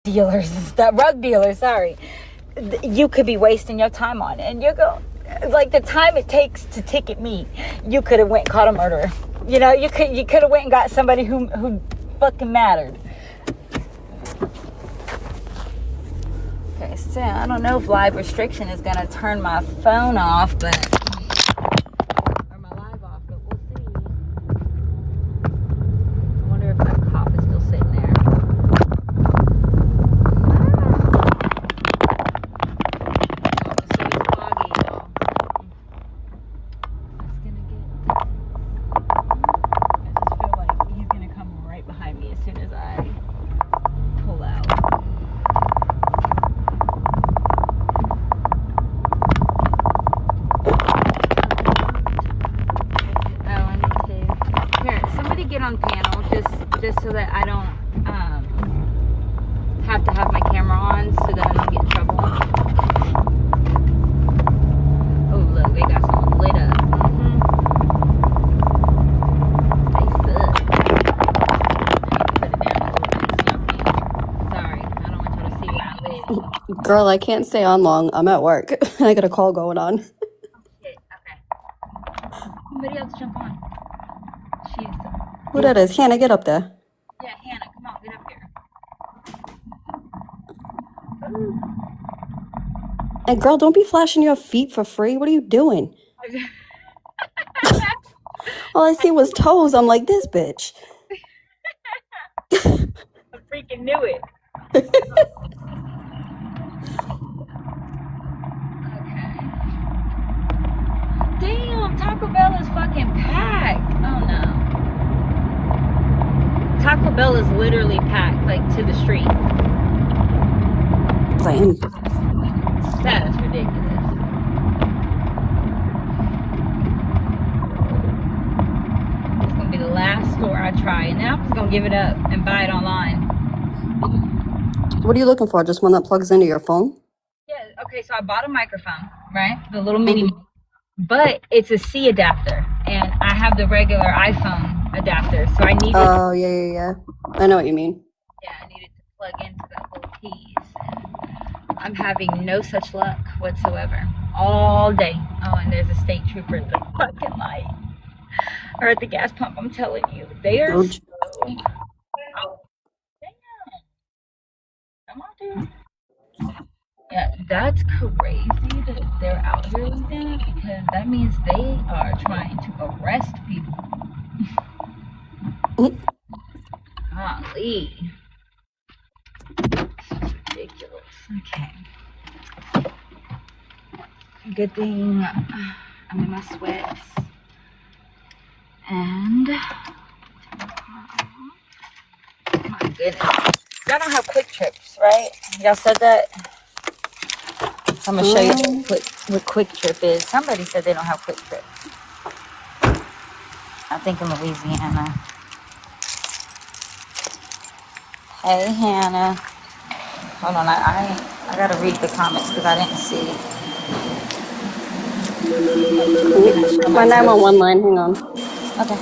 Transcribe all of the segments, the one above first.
dealers and stuff, rug dealers, sorry, you could be wasting your time on it. And you go, like, the time it takes to ticket me, you could have went and caught a murderer. You know, you could have went and got somebody who fucking mattered. Okay, so I don't know if live restriction is gonna turn my phone off, but or my live off, but we'll see. I wonder if that cop is still sitting there. So it's foggy, y'all. It's gonna get. I just feel like he's gonna come right behind me as soon as I pull out. Get on panel just so that I don't have to have my camera on so that I don't get in trouble. Oh look, they got someone lit up. They suck. Put it down a little bit. Sorry, I don't want y'all to see where I live. Girl, I can't stay on long. I'm at work. I got a call going on. Oh shit, okay. Somebody else jump on. Who that is? Hannah, get up there. Yeah, Hannah, come on, get up here. Hey, girl, don't be flashing your feet for free. What are you doing? All I see was toes. I'm like, this bitch. I freaking knew it. Okay. Damn, Taco Bell is fucking packed. Oh no. Taco Bell is literally packed, like, to the street. Same. That is ridiculous. It's gonna be the last store I try, and then I'm just gonna give it up and buy it online. What are you looking for? Just one that plugs into your phone? Yeah, okay, so I bought a microphone, right? The little mini, but it's a C adapter, and I have the regular iPhone adapter, so I needed. Oh, yeah. I know what you mean. Yeah, I needed to plug into that little piece, and I'm having no such luck whatsoever all day. Oh, and there's a state trooper at the fucking light, or at the gas pump. I'm telling you, they are so. Oh, damn! Come on, dude. Yeah, that's crazy that they're out here like that, because that means they are trying to arrest people. Golly. This is ridiculous. Okay. Good thing I'm in my sweats. And my goodness. Y'all don't have quick trips, right? Y'all said that? I'm gonna show you what quick trip is. Somebody said they don't have quick trip. I think in Louisiana. Hey, Hannah. Hold on, I gotta read the comments because I didn't see. My 911 line, hang on. Okay.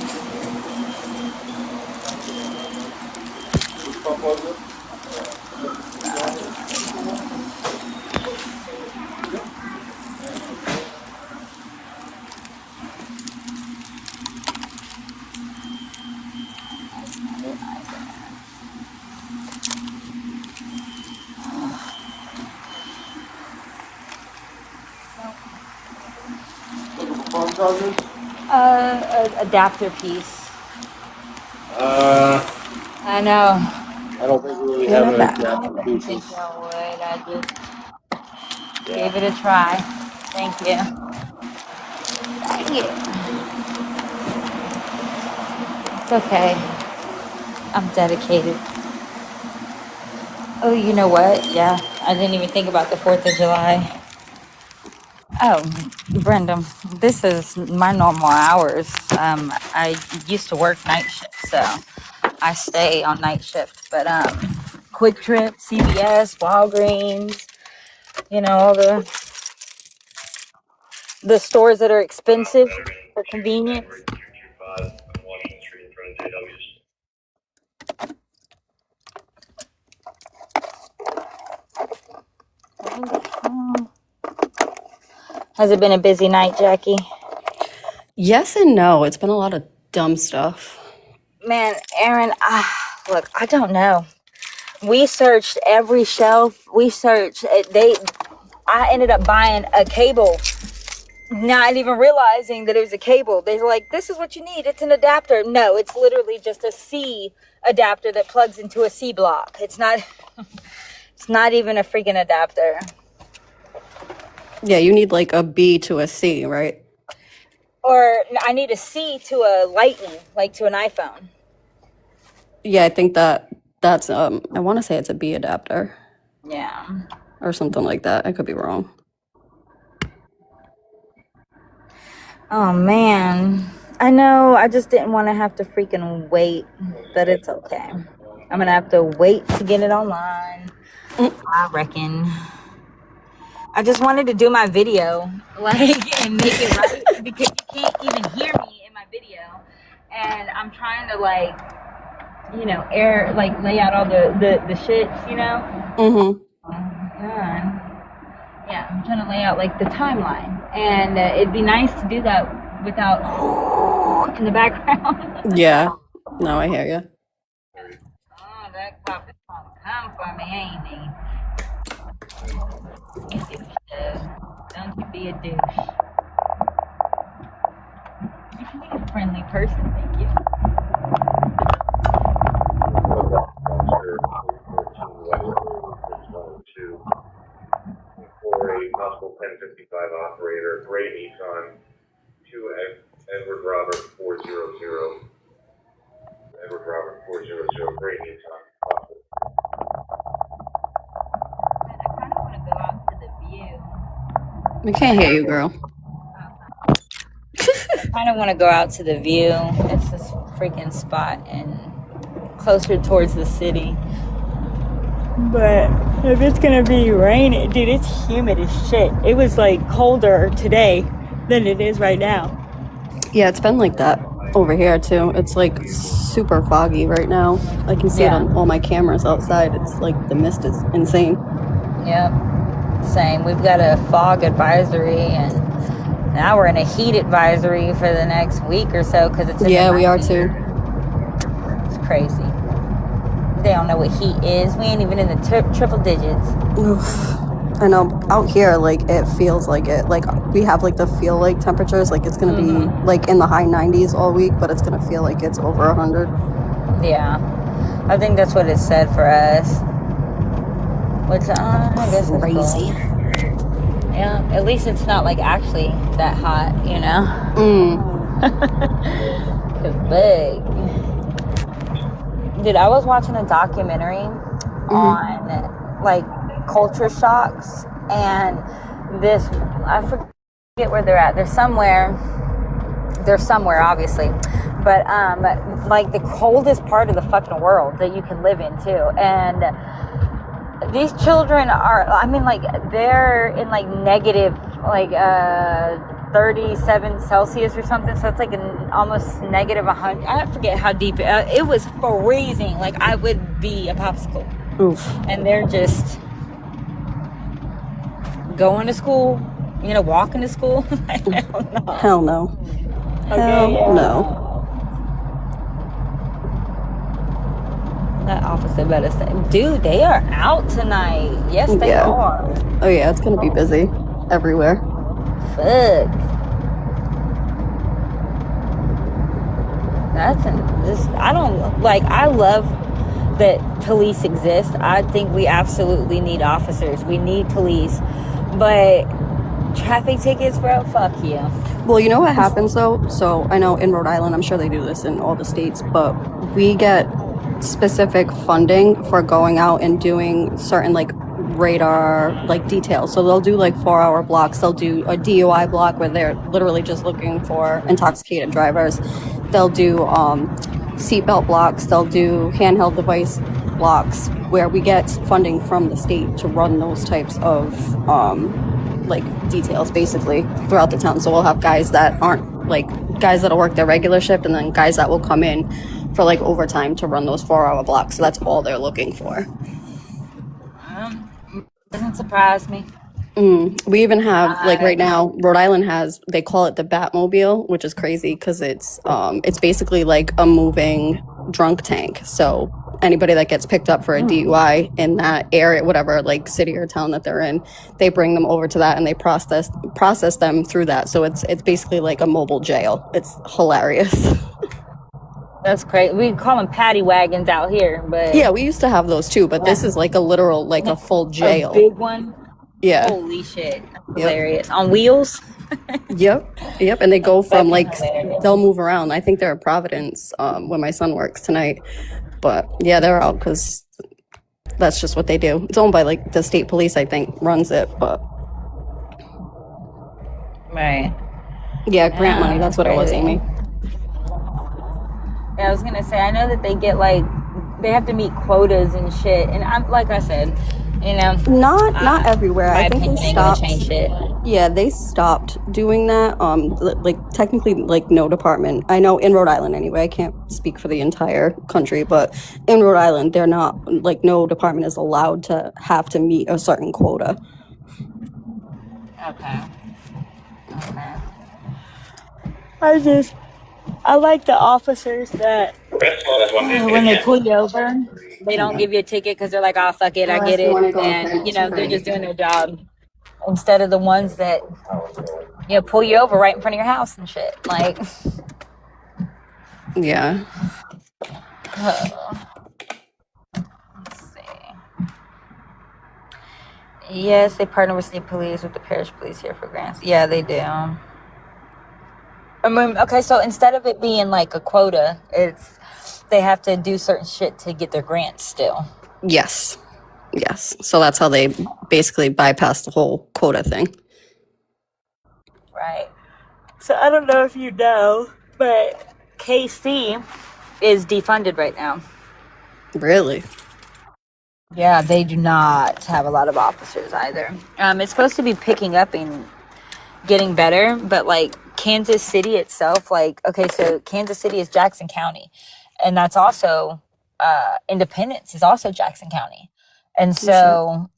Adapter piece. I know. I don't think we really have an adapter piece. I think y'all would. I just gave it a try. Thank you. Dang it. It's okay. I'm dedicated. Oh, you know what? Yeah, I didn't even think about the 4th of July. Oh, Brenda, this is my normal hours. I used to work night shift, so I stay on night shift. But Quick Trip, CVS, Walgreens, you know, all the stores that are expensive for convenience. Has it been a busy night, Jackie? Yes and no. It's been a lot of dumb stuff. Man, Aaron, look, I don't know. We searched every shelf. I ended up buying a cable, not even realizing that it was a cable. They were like, this is what you need. It's an adapter. No, it's literally just a C adapter that plugs into a C block. It's not even a freaking adapter. Yeah, you need like a B to a C, right? Or I need a C to a lightning, like to an iPhone. Yeah, I think that's I want to say it's a B adapter. Yeah. Or something like that. I could be wrong. Oh, man. I know. I just didn't want to have to freaking wait, but it's okay. I'm going to have to wait to get it online, I reckon. I just wanted to do my video, and make it right, because you can't even hear me in my video. And I'm trying to, lay out all the shits, Mm-hmm. Yeah, I'm trying to lay out the timeline, and it'd be nice to do that without in the background. Yeah. No, I hear you. Oh, that cop is trying to come for me, ain't he? Don't you be a douche. You should be a friendly person, thank you. For a possible 1055 operator, gray Nissan, to Edward Robert 400. Edward Robert 400, gray Nissan. I kind of want to go out to the view. We can't hear you, girl. I kind of want to go out to the view. It's this freaking spot and closer towards the city. But if it's gonna be raining, dude, it's humid as shit. It was colder today than it is right now. Yeah, it's been like that over here too. It's super foggy right now. I can see it on all my cameras outside. It's the mist is insane. Yep, same. We've got a fog advisory, and now we're in a heat advisory for the next week or so because it's we are too. It's crazy. They don't know what heat is. We ain't even in the triple digits. Oof. I know. Out here, it feels like it. We have the feel temperatures. It's gonna be in the high 90s all week, but it's gonna feel like it's over 100. Yeah, I think that's what it said for us. Which I guess is crazy. Cool. Yeah, at least it's not actually that hot, Cause big. Dude, I was watching a documentary on culture shocks, and I forget where they're at. They're somewhere obviously, but the coldest part of the fucking world that you can live in too. And these children are, they're in negative 37 Celsius or something, so it's almost negative 100. I forget how deep it was freezing. I would be a popsicle. Oof. And they're just going to school, walking to school. Hell no. Hell no. Okay, Hell yeah. no. That officer better say, dude, they are out tonight. Yes, they are. Oh yeah, it's gonna be busy everywhere. Fuck. I love that police exist. I think we absolutely need officers. We need police. But traffic tickets, bro, fuck you. Well, you know what happens though? So I know in Rhode Island, I'm sure they do this in all the states, but we get specific funding for going out and doing certain radar details. So they'll do 4-hour blocks. They'll do a DUI block where they're literally just looking for intoxicated drivers. They'll do seatbelt blocks. They'll do handheld device blocks where we get funding from the state to run those types of details basically throughout the town. So we'll have guys that aren't guys that'll work their regular shift, and then guys that will come in for overtime to run those 4-hour blocks. So that's all they're looking for. Doesn't surprise me. We even have, like, right now, Rhode Island has, they call it the Batmobile, which is crazy because it's basically like a moving drunk tank. So anybody that gets picked up for a DUI in that area, whatever, like, city or town that they're in, they bring them over to that and they process them through that. So it's basically like a mobile jail. It's hilarious. That's crazy. We call them paddy wagons out here, but Yeah, we used to have those too, but this is like a literal, like a full a jail. big one. Yeah. Holy shit! That's hilarious. On wheels. Yep. And they go from, Fucking like, hilarious. they'll move around. I think they're at Providence when my son works tonight. But yeah, they're out because that's just what they do. It's owned by, like, the state police, I think, runs it. But Right. yeah, grant money. That's what it was, Amy. Yeah, I was gonna say, I know that they get, like, they have to meet quotas and shit, and I'm like I said, you know, Not everywhere. my I think opinion they ain't gonna stopped. change shit. Yeah, they stopped doing that. Like, technically, like, no department. I know in Rhode Island anyway. I can't speak for the entire country, but in Rhode Island, they're not, like, no department is allowed to have to meet a certain quota. Okay. I like the officers that when they pull you over, they don't give you a ticket because they're like, oh, fuck it, I get it. And, you know, they're just doing their job. Instead of the ones that, you know, pull you over right in front of your house and shit. Like, Yeah. let's see. Yes, they partner with state police, with the parish police here for grants. Yeah, they do. I mean, okay, so instead of it being like a quota, they have to do certain shit to get their grants still. Yes. So that's how they basically bypass the whole quota thing. Right. So I don't know if you know, but KC is defunded right now. Really? Yeah, they do not have a lot of officers either. It's supposed to be picking up and getting better, but like Kansas City itself, like, okay, so Kansas City is Jackson County, and that's also Independence is also Jackson County, and so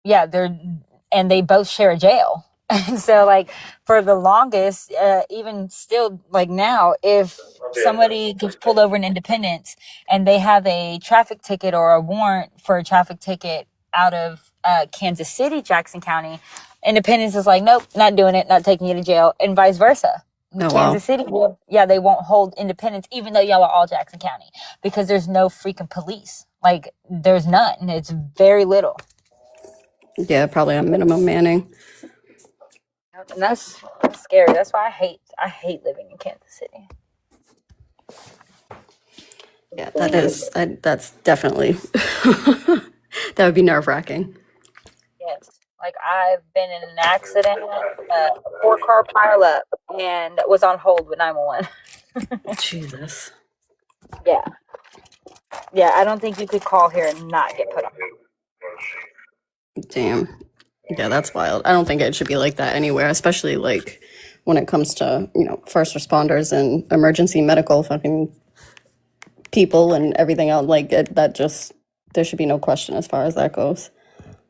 yeah, they both share a jail. And so, like, for the longest, even still, like now, if somebody gets pulled over in Independence and they have a traffic ticket or a warrant for a traffic ticket out of Kansas City, Jackson County, Independence is like, nope, not doing it, not taking you to jail, and vice versa. Oh, wow. Kansas City, they won't hold Independence, even though y'all are all Jackson County, because there's no freaking police. Like, there's none. It's very little. Yeah, probably a minimum manning. And that's scary. That's why I hate living in Kansas City. Yeah, that's definitely, that would be nerve-wracking. Yes. Like, I've been in an accident, a 4-car pileup, and was on hold with 911. Jesus. Yeah. Yeah, I don't think you could call here and not get put on. Damn. Yeah, that's wild. I don't think it should be like that anywhere, especially, like, when it comes to, you know, first responders and emergency medical fucking people and everything else. Like, there should be no question as far as that goes.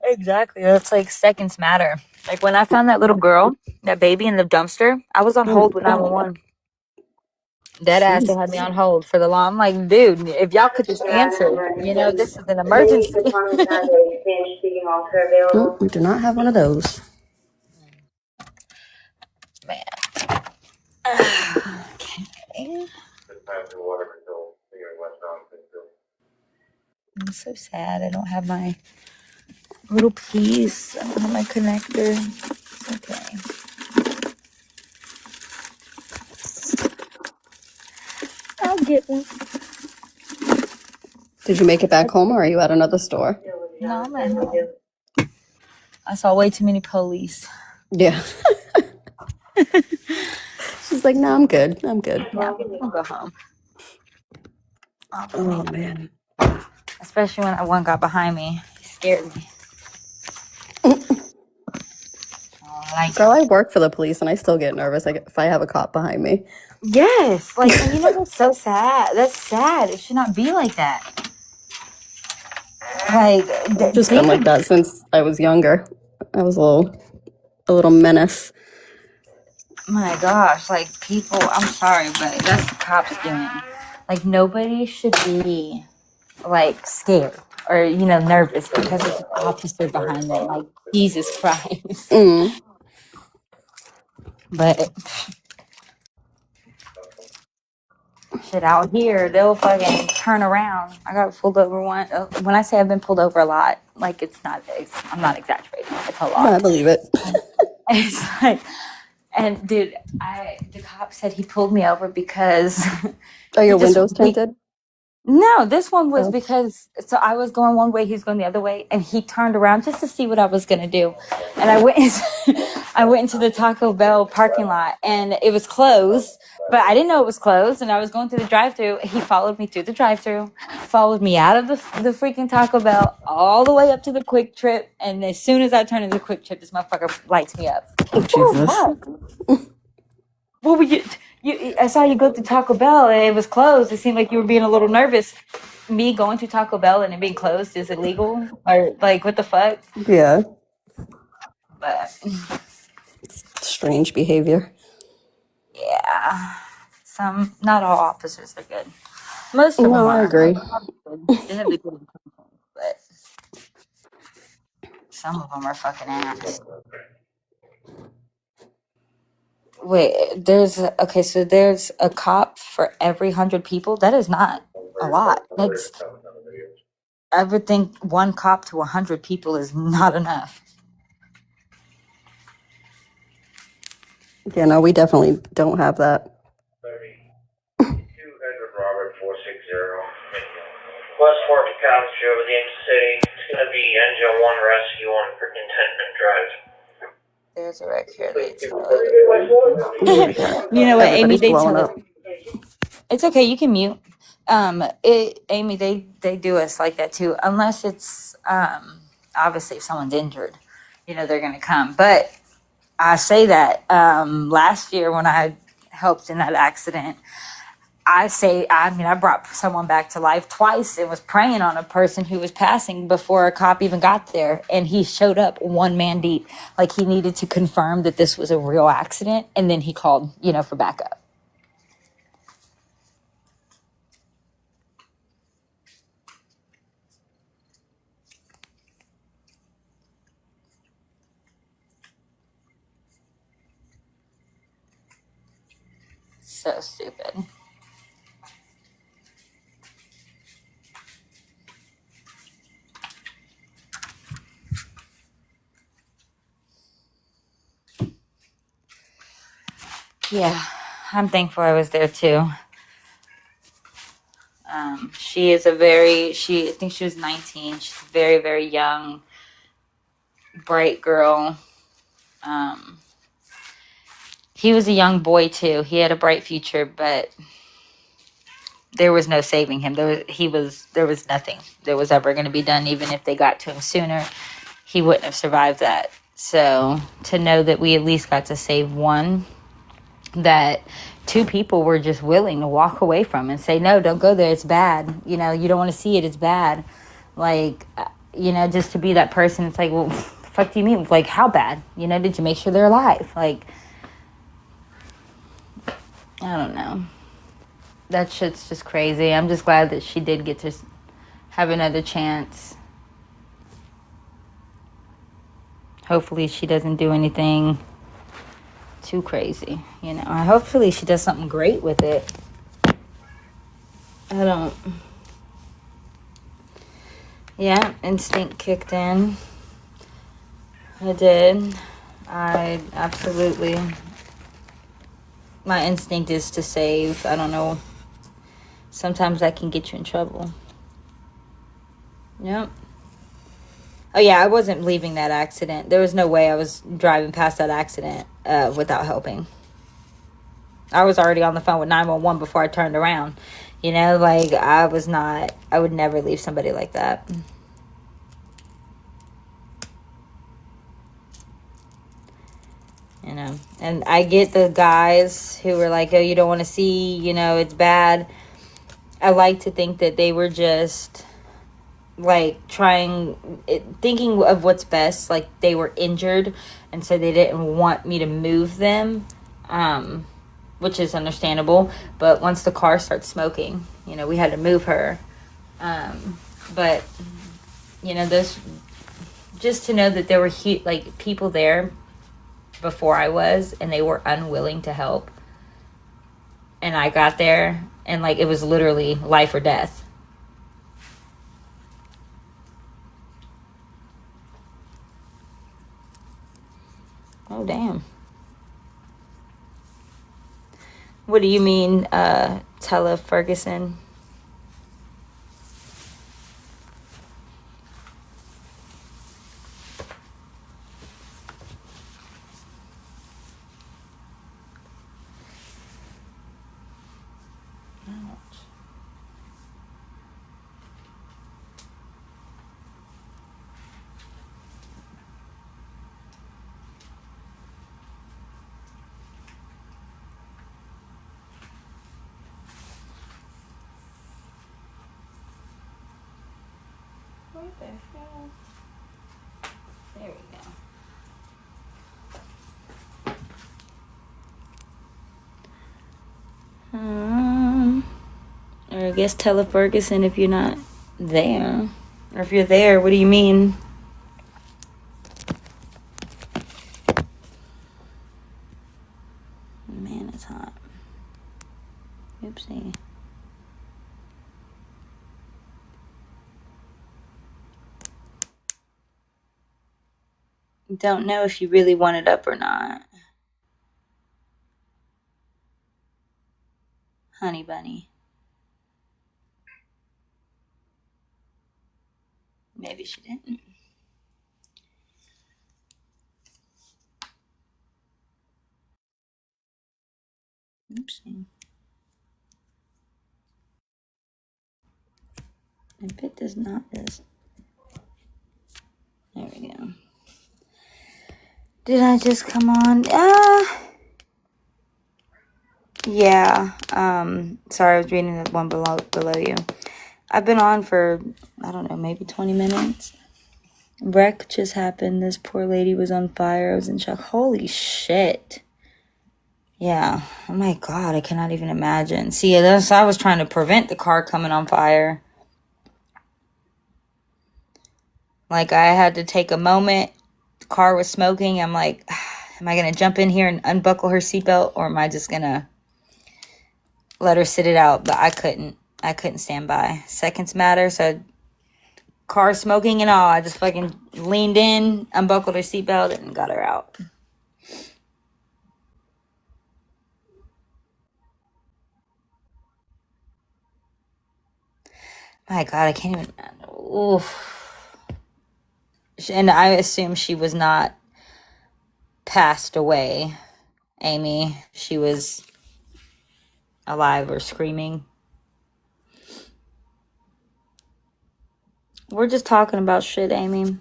Exactly. That's like seconds matter. Like, when I found that little girl, that baby in the dumpster, I was on hold with 911. Dead ass, they had me on hold for the long. I'm like, dude, if y'all could just answer, you know, this is an emergency. We do not have one of those. Man. Okay. I'm so sad. I don't have my little piece. I don't have my connector. Okay. I'll get one. Did you make it back home or are you at another store? No, I'm at home. I saw way too many police. Yeah. She's like, no, I'm good. Yeah, I'll go home. Oh, man. Especially when that one got behind me. He scared me. Girl, I work for the police and I still get nervous if I have a cop behind me. Yes. Like, and you know, that's so sad. That's sad. It should not be like that. Like, Just been like that since I was younger. I was a little menace. My gosh, like people, I'm sorry, but that's the cops doing. Like nobody should be like scared or nervous because there's an officer behind them. Like Jesus Christ. Mm. But shit out here, they'll fucking turn around. I got pulled over once. When I say I've been pulled over a lot, like I'm not exaggerating. It's a lot. I believe it. It's like, and dude, the cop said he pulled me over because. Are your windows tinted? No, this one was because I was going one way, he's going the other way, and he turned around just to see what I was gonna do. And I went into the Taco Bell parking lot, and it was closed, but I didn't know it was closed. And I was going through the drive-thru. He followed me through the drive-thru, followed me out of the freaking Taco Bell, all the way up to the Quick Trip. And as soon as I turn into the Quick Trip, this motherfucker lights me up. Oh, Jesus. What were you? I saw you go to Taco Bell and it was closed. It seemed like you were being a little nervous. Me going to Taco Bell and it being closed is illegal? Or like, what the fuck? Yeah. But Strange behavior. yeah, not all officers are good. Most of them are. I agree. They have the good intentions, but some of them are fucking ass. Wait, so there's a cop for every 100 people? That is not a lot. I would think one cop to 100 people is not enough. Yeah, no, we definitely don't have that. 32 Edward Robert 460. West Shortykinss over the city. It's going to be engine 1 rescue on Contentment Drive. There's a wreck here. You know what, Amy? They tell us. It's okay. You can mute. Amy, they do us like that too. Unless it's obviously if someone's injured, they're gonna come. But I say that last year when I helped in that accident, I brought someone back to life twice and was praying on a person who was passing before a cop even got there. And he showed up one man deep. Like he needed to confirm that this was a real accident. And then he called, for backup. So stupid. Yeah, I'm thankful I was there too. She is I think she was 19. She's a very, very young, bright girl. He was a young boy too. He had a bright future, but there was no saving him. There was nothing that was ever going to be done. Even if they got to him sooner, he wouldn't have survived that. So to know that we at least got to save one, that 2 people were just willing to walk away from and say, no, don't go there. It's bad. You don't want to see it. It's bad. Like, just to be that person. It's like, well, the fuck do you mean? Like, how bad? Did you make sure they're alive? Like, I don't know. That shit's just crazy. I'm just glad that she did get to have another chance. Hopefully she doesn't do anything too crazy, Hopefully she does something great with it. Instinct kicked in. I did. My instinct is to save. I don't know. Sometimes that can get you in trouble. Yep. Oh yeah, I wasn't leaving that accident. There was no way I was driving past that accident without helping. I was already on the phone with 911 before I turned around. I would never leave somebody like that. And I get the guys who were like, oh, you don't want to see, it's bad. I like to think that they were just like thinking of what's best. Like they were injured, and so they didn't want me to move them, which is understandable. But once the car starts smoking, we had to move her. But those, just to know that there were like people there before I was, and they were unwilling to help, and I got there, and like it was literally life or death. Oh, damn. What do you mean, Tella Ferguson? What the hell? There we go. Or I guess Tella Ferguson if you're not there. Or if you're there, what do you mean? Man, it's hot. Oopsie. Don't know if you really want it up or not. Honey bunny. Maybe she didn't. Oopsie. If it does not this. There we go. Did I just come on? Yeah. Sorry, I was reading the one below you. I've been on for, I don't know, maybe 20 minutes. Wreck just happened. This poor lady was on fire. I was in shock. Holy shit. Yeah. Oh my God, I cannot even imagine. See, I was trying to prevent the car coming on fire. Like, I had to take a moment. The car was smoking. I'm like, am I going to jump in here and unbuckle her seatbelt, or am I just going to let her sit it out? But I couldn't stand by. Seconds matter, so car smoking and all, I just fucking leaned in, unbuckled her seatbelt, and got her out. My God, I can't even. Oof. And I assume she was not passed away, Amy. She was alive or screaming. We're just talking about shit, Amy.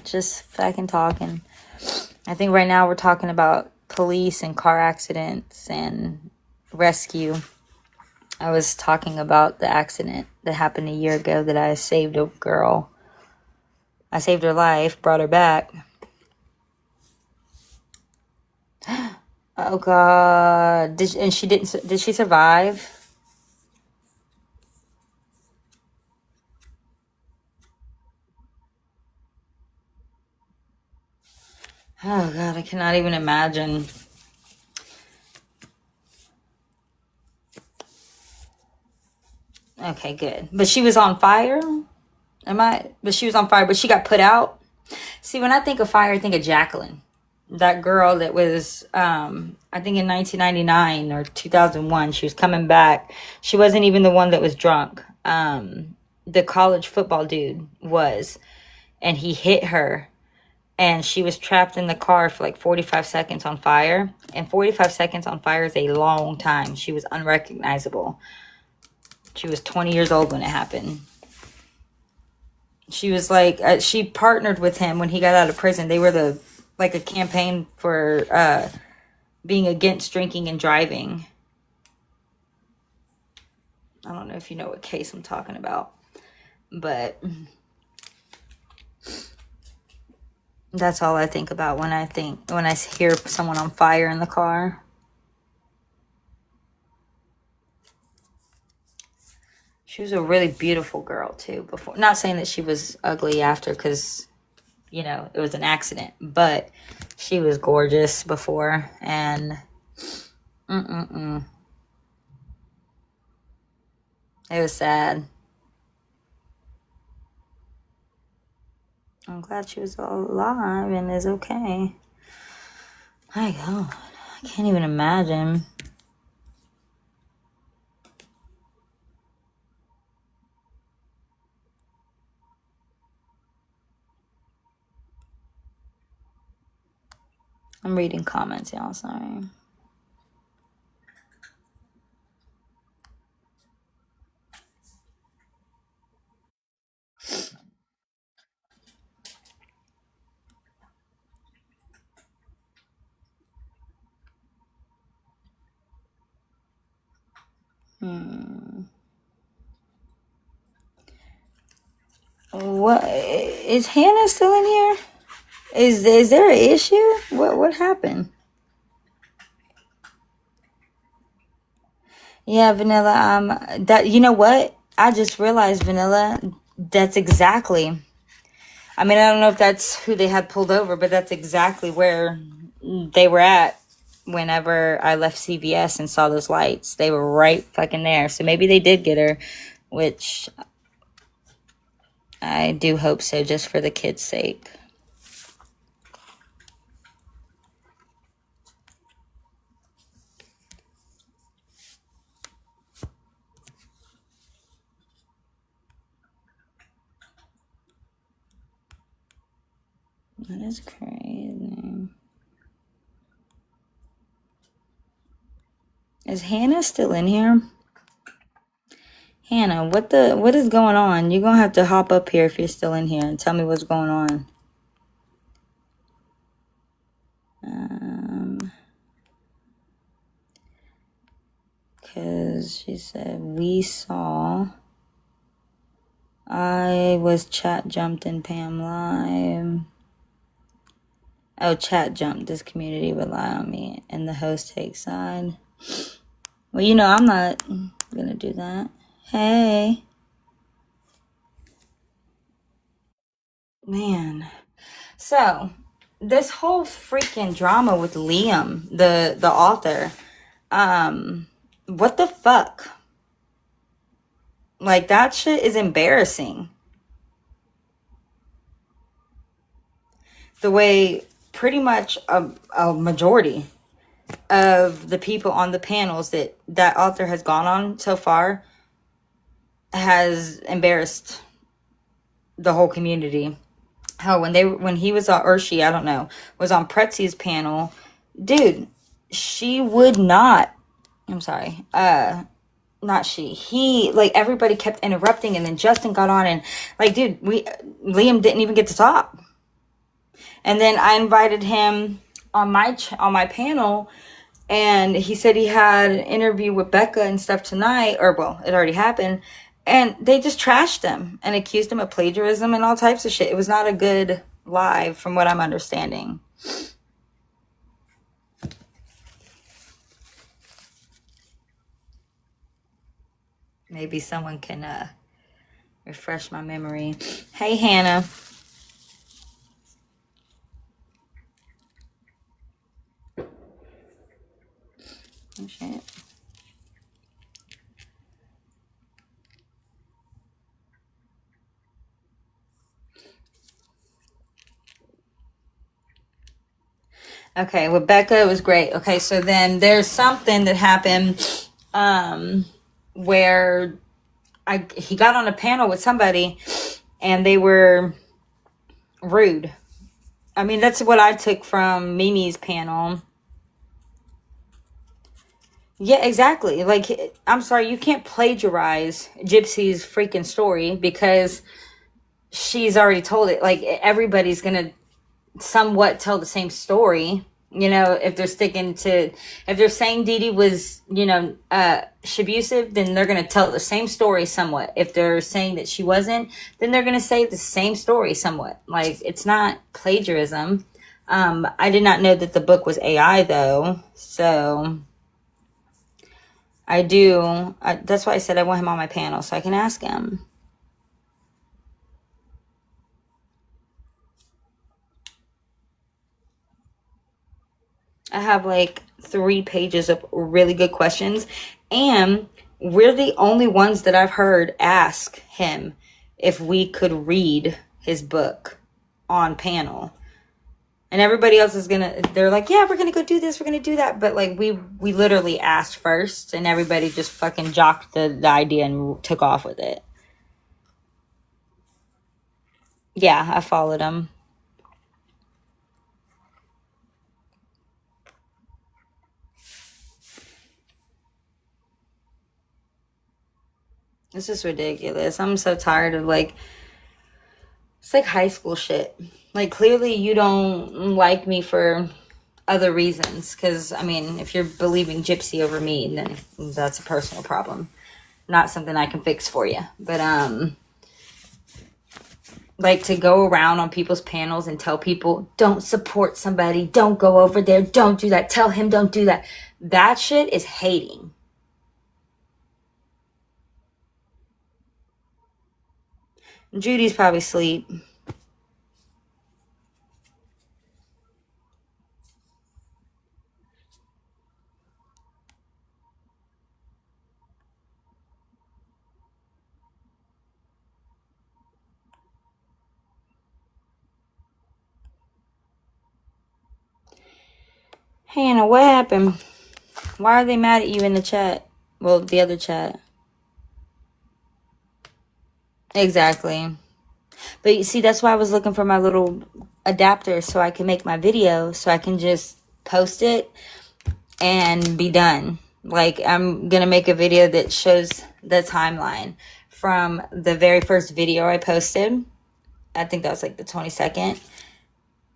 Just fucking talking. I think right now we're talking about police and car accidents and rescue. I was talking about the accident that happened a year ago that I saved a girl. I saved her life, brought her back. Oh God! Did she survive? Oh God, I cannot even imagine. Okay, good. But she was on fire? But she was on fire, but she got put out? See, when I think of fire, I think of Jacqueline. That girl that was, I think in 1999 or 2001, she was coming back. She wasn't even the one that was drunk. The college football dude was. And he hit her. And she was trapped in the car for like 45 seconds on fire. And 45 seconds on fire is a long time. She was unrecognizable. She was 20 years old when it happened. She was like, she partnered with him when he got out of prison. They were a campaign for being against drinking and driving. I don't know if you know what case I'm talking about. But That's all I think about when I hear someone on fire in the car. She was a really beautiful girl too before. Not saying that she was ugly after, because, you know, it was an accident, but she was gorgeous before. And it was sad. I'm glad she was all alive and is okay. My God, I can't even imagine. I'm reading comments, y'all. Sorry. What is Hannah still in here? Is there an issue? What happened? Yeah, Vanilla. That, you know what? I just realized, Vanilla. That's exactly. I mean, I don't know if that's who they had pulled over, but that's exactly where they were at whenever I left CVS and saw those lights. They were right fucking there. So maybe they did get her, which I do hope so, just for the kids' sake. That is crazy. Is Hannah still in here? Hannah, what is going on? You're gonna have to hop up here if you're still in here and tell me what's going on. Because she said, we saw. I was chat jumped in Pam Live. Oh, chat jumped. This community rely on me and the host takes side. Well, you know, I'm not gonna do that. Hey. Man. So, this whole freaking drama with Liam, the author, what the fuck? Like, that shit is embarrassing. The way pretty much a majority of the people on the panels that author has gone on so far has embarrassed the whole community. Hell, when he was on, or she, I don't know, was on Pretzi's panel, dude, she would not, I'm sorry, not she, he, like, everybody kept interrupting, and then Justin got on, and, like, dude, Liam didn't even get to talk. And then I invited him on my panel, and he said he had an interview with Becca and stuff tonight, or, well, it already happened, and they just trashed him and accused him of plagiarism and all types of shit. It was not a good live, from what I'm understanding. Maybe someone can refresh my memory. Hey, Hannah. Oh, shit. Okay, with Becca, it was great. Okay, so then there's something that happened where he got on a panel with somebody and they were rude. I mean, that's what I took from Mimi's panel. Yeah, exactly. Like, I'm sorry, you can't plagiarize Gypsy's freaking story because she's already told it. Like, everybody's gonna somewhat tell the same story. You know, if they're sticking to, if they're saying Dee Dee was, you know, abusive, then they're going to tell the same story somewhat. If they're saying that she wasn't, then they're going to say the same story somewhat. Like, it's not plagiarism. I did not know that the book was AI, though. So that's why I said I want him on my panel so I can ask him. I have like 3 pages of really good questions, and we're the only ones that I've heard ask him if we could read his book on panel. And everybody else is they're like, yeah, we're gonna go do this, we're gonna do that. But like we literally asked first, and everybody just fucking jocked the idea and took off with it. Yeah, I followed him. This is ridiculous. I'm so tired of like, it's like high school shit. Like, clearly you don't like me for other reasons. Because, I mean, if you're believing Gypsy over me, then that's a personal problem. Not something I can fix for you. But, like, to go around on people's panels and tell people, don't support somebody, don't go over there, don't do that, tell him don't do that. That shit is hating. Judy's probably asleep. Hannah, what happened? Why are they mad at you in the chat? Well, the other chat. Exactly. But you see, that's why I was looking for my little adapter so I can make my video, so I can just post it and be done. Like, I'm going to make a video that shows the timeline from the very first video I posted. I think that was like the 22nd.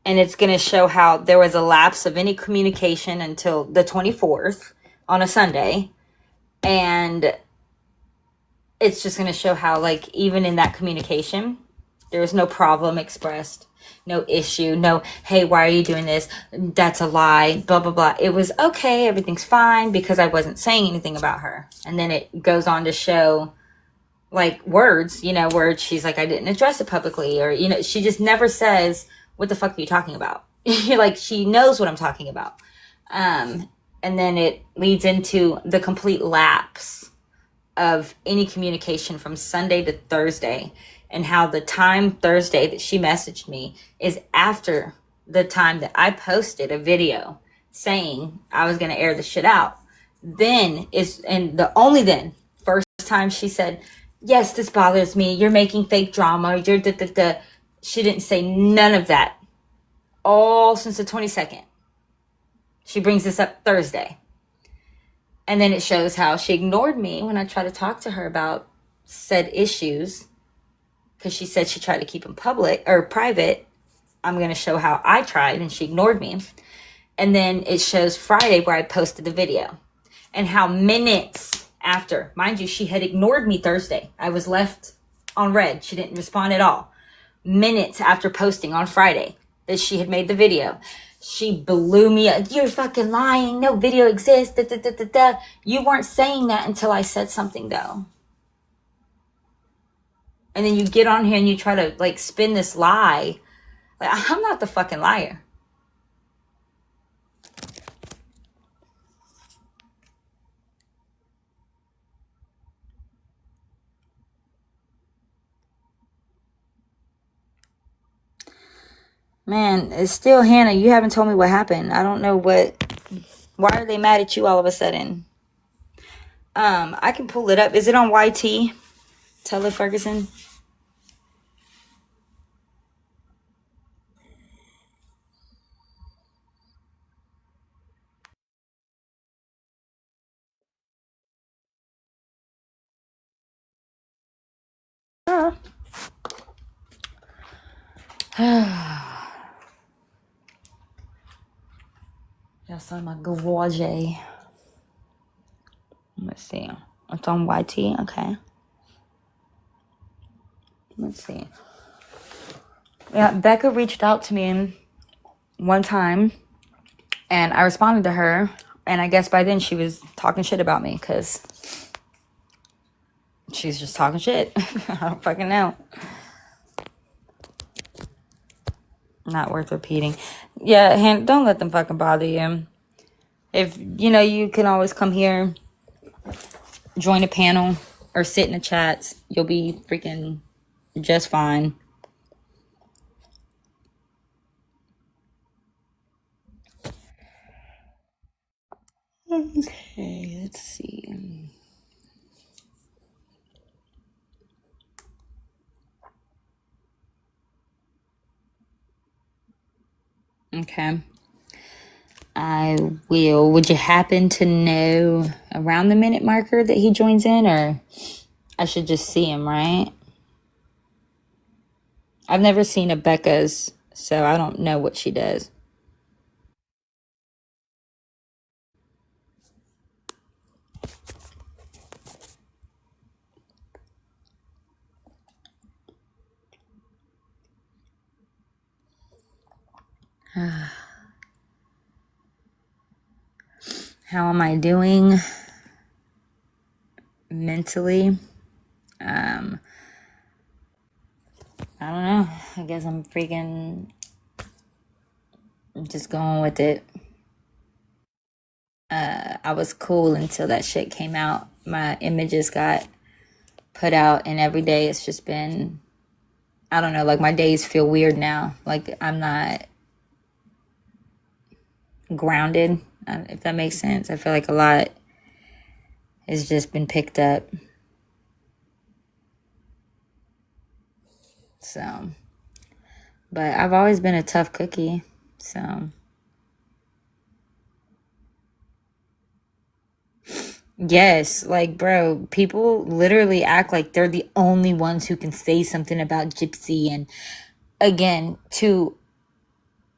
And it's going to show how there was a lapse of any communication until the 24th on a Sunday. And it's just going to show how, like, even in that communication, there was no problem expressed, no issue, no, hey, why are you doing this? That's a lie, blah, blah, blah. It was okay, everything's fine, because I wasn't saying anything about her. And then it goes on to show, like, words, you know, where she's like, I didn't address it publicly, or, you know, she just never says, what the fuck are you talking about? Like, she knows what I'm talking about. And then it leads into the complete lapse of any communication from Sunday to Thursday, and how the time Thursday that she messaged me is after the time that I posted a video saying I was going to air the shit out. Then only then, first time she said, yes, this bothers me, you're making fake drama, you're da. She didn't say none of that all since the 22nd. She brings this up Thursday. And then it shows how she ignored me when I tried to talk to her about said issues, because she said she tried to keep them public or private. I'm going to show how I tried, and she ignored me. And then it shows Friday where I posted the video, and how minutes after, mind you, she had ignored me Thursday. I was left on red. She didn't respond at all. Minutes after posting on Friday that she had made the video, she blew me up. You're fucking lying. No video exists. You weren't saying that until I said something, though. And then you get on here and you try to, like, spin this lie. Like, I'm not the fucking liar. Man, it's still Hannah. You haven't told me what happened. I don't know what. Why are they mad at you all of a sudden? I can pull it up. Is it on YT? Taylor Ferguson. Y'all saw my garage. Let's see. It's on YT. Okay. Let's see. Yeah, Becca reached out to me one time, and I responded to her. And I guess by then she was talking shit about me because she's just talking shit. I don't fucking know. Not worth repeating. Yeah, don't let them fucking bother you. If, you can always come here, join a panel, or sit in the chats. You'll be freaking just fine. Okay, let's see. Okay. I will. Would you happen to know around the minute marker that he joins in, or I should just see him, right? I've never seen a Becca's, so I don't know what she does. How am I doing mentally? I don't know. I guess I'm freaking just going with it. I was cool until that shit came out. My images got put out, and every day it's just been, I don't know, like my days feel weird now. Like I'm not grounded, if that makes sense. I feel like a lot has just been picked up. So, but I've always been a tough cookie, so. Yes, like, bro, people literally act like they're the only ones who can say something about Gypsy. And again, to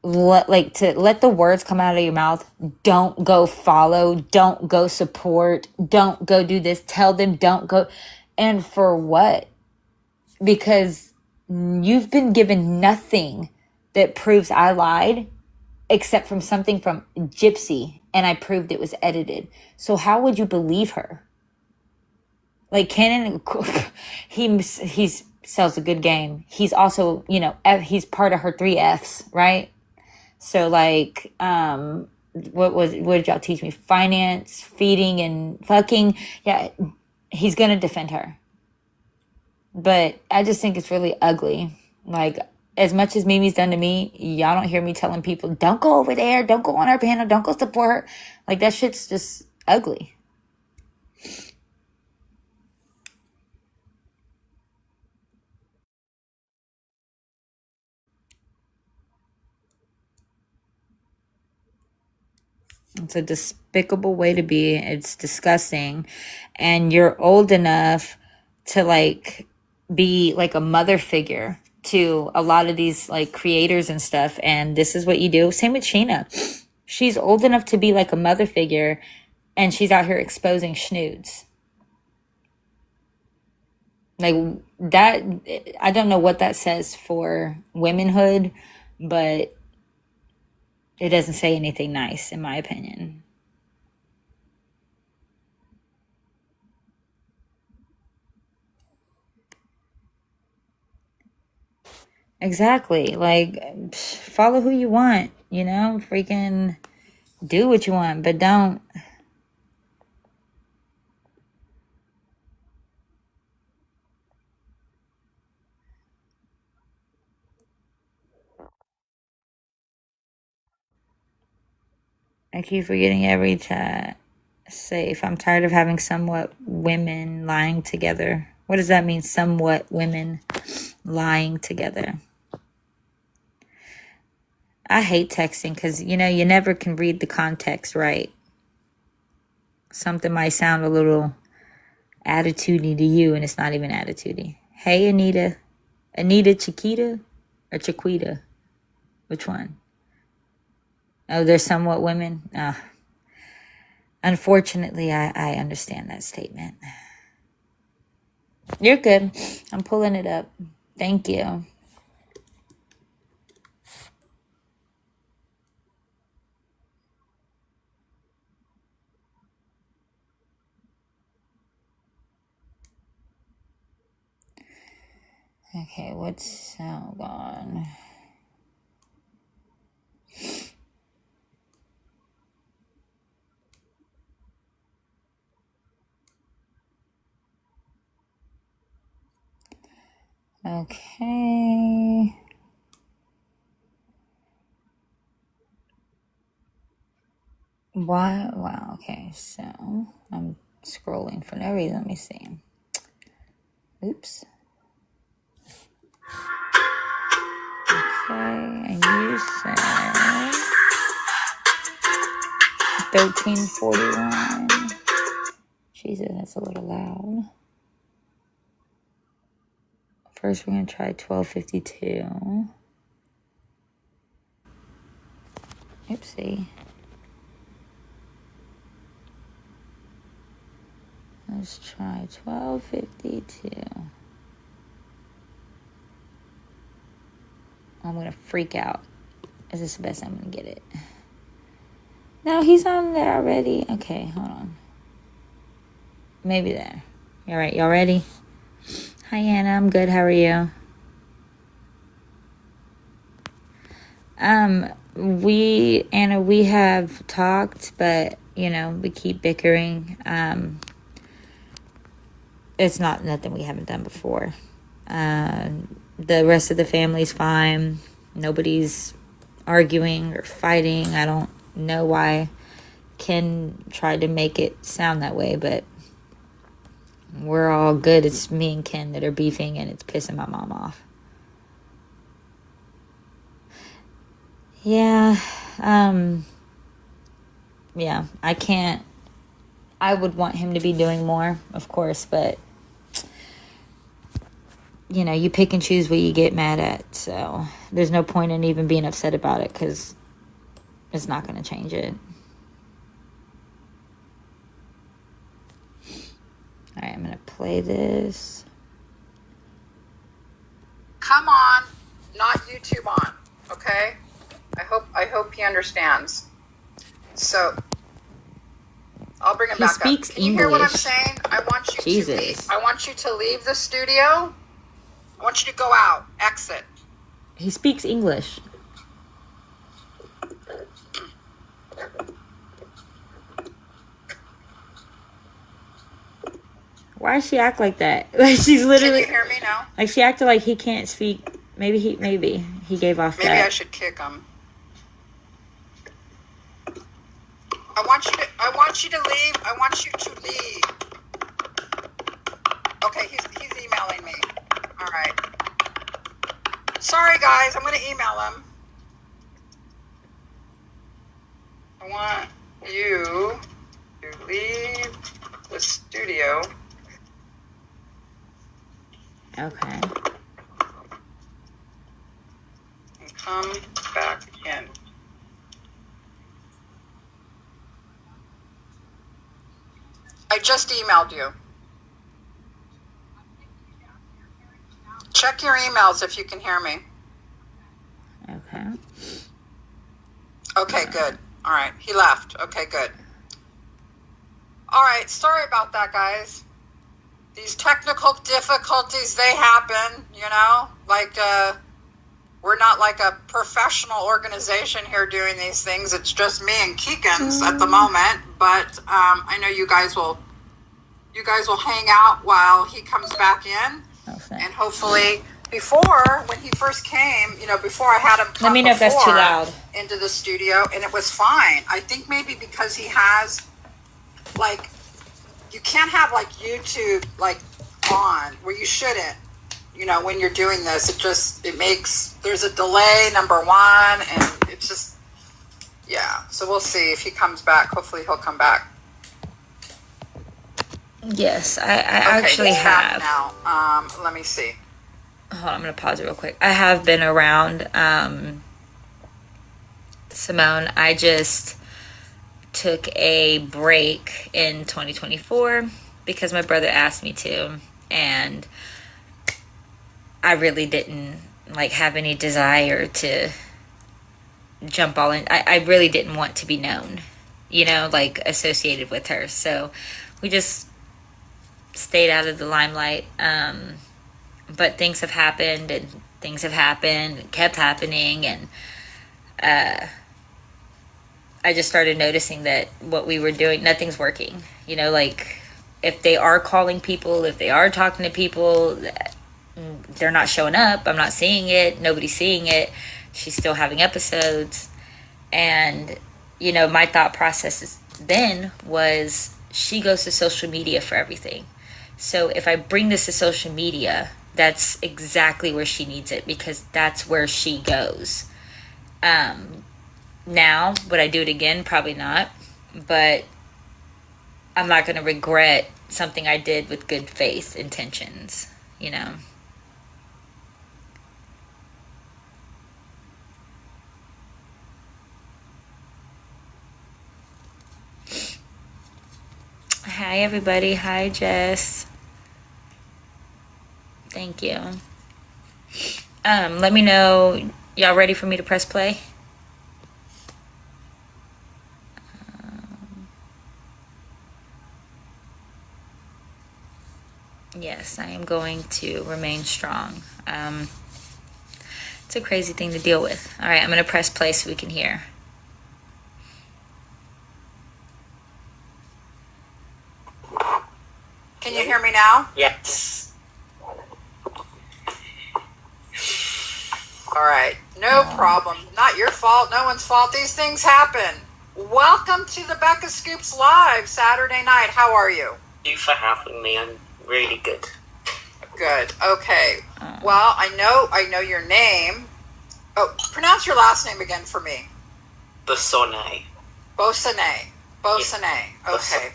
let the words come out of your mouth. Don't go follow, don't go support, don't go do this, tell them don't go. And for what? Because you've been given nothing that proves I lied except from something from Gypsy, and I proved it was edited. So how would you believe her? Like, Cannon, he sells a good game. He's also, he's part of her 3 Fs, right? So, like, what did y'all teach me? Finance, feeding, and fucking. Yeah, he's gonna defend her. But I just think it's really ugly. Like, as much as Mimi's done to me, y'all don't hear me telling people, don't go over there, don't go on our panel, don't go support her. Like, that shit's just ugly. It's a despicable way to be. It's disgusting. And you're old enough to, like, be like a mother figure to a lot of these, like, creators and stuff. And this is what you do. Same with Sheena. She's old enough to be like a mother figure, and she's out here exposing schnoods. Like, that, I don't know what that says for womanhood, but it doesn't say anything nice, in my opinion. Exactly. Like, follow who you want, freaking do what you want, but don't. I keep forgetting every chat. Safe. I'm tired of having somewhat women lying together. What does that mean? Somewhat women lying together. I hate texting because, you never can read the context right. Something might sound a little attitudey to you, and it's not even attitudey. Hey, Anita. Anita Chiquita or Chiquita? Which one? Oh, they're somewhat women? Unfortunately, I understand that statement. You're good. I'm pulling it up. Thank you. Okay, what's gone? Okay. Why? Wow. Okay, so I'm scrolling for no reason. Let me see. Oops. Okay, and you said 1341. Jesus, that's a little loud. First, we're going to try 1252. Oopsie. Let's try 1252. I'm going to freak out. Is this the best I'm going to get it? No, he's on there already. Okay, hold on. Maybe there. All right, y'all ready? Hi, Anna. I'm good. How are you? We have talked, but, we keep bickering. It's not nothing we haven't done before. The rest of the family's fine. Nobody's arguing or fighting. I don't know why Ken tried to make it sound that way, but we're all good. It's me and Ken that are beefing, and it's pissing my mom off. Yeah, I would want him to be doing more, of course, but, you pick and choose what you get mad at, so there's no point in even being upset about it, because it's not going to change it. All right, I'm going to play this. Come on, not YouTube on, okay? I hope he understands. So I'll bring him back up. He speaks Can you hear what I'm English. saying? I want you Jesus. to leave. I want you to leave the studio. I want you to go out. Exit. He speaks English. Why does she act like that? Like she's literally. Can you hear me now? Like she acted like he can't speak. Maybe he gave off Maybe that. I should kick him. I want you to leave. I want you to leave. Okay, he's emailing me. All right. Sorry guys, I'm gonna email him. I want you to leave the studio. Okay. And come back in. I just emailed you. Check your emails if you can hear me. Okay. Okay, good. All right, he left. Okay, good. All right, sorry about that, guys. These technical difficulties, they happen, like, we're not like a professional organization here doing these things. It's just me and Keekins at the moment, but I know you guys will hang out while he comes back in. Okay. And hopefully, before, when he first came, before I had him come Let me know if that's too loud. into the studio, and it was fine. I think maybe because he has, like, you can't have, like, YouTube, like, on, where you shouldn't, when you're doing this. There's a delay, number one, and it's just, yeah. So we'll see if he comes back. Hopefully he'll come back. Yes, I actually have. Now, let me see. Hold on, I'm going to pause it real quick. I have been around Simone, I just took a break in 2024 because my brother asked me to, and I really didn't like have any desire to jump all in. I really didn't want to be known, like associated with her. So we just stayed out of the limelight. But things have happened and kept happening, and I just started noticing that what we were doing, nothing's working. Like if they are calling people, if they are talking to people, they're not showing up. I'm not seeing it. Nobody's seeing it. She's still having episodes. And, my thought process then was she goes to social media for everything. So if I bring this to social media, that's exactly where she needs it, because that's where she goes. Now, would I do it again? Probably not. But I'm not going to regret something I did with good faith intentions, Hi, everybody. Hi, Jess. Thank you. Let me know, y'all ready for me to press play? Yes, I am going to remain strong. It's a crazy thing to deal with. All right, I'm going to press play so we can hear. Can you hear me now? Yes. All right. No problem. Not your fault. No one's fault. These things happen. Welcome to the Becca Scoops Live Saturday night. How are you? Thank you for having me. I'm really good. Good. Okay. Well, I know your name. Oh, pronounce your last name again for me. Basone. Bosane. Bosane. Yeah. Okay.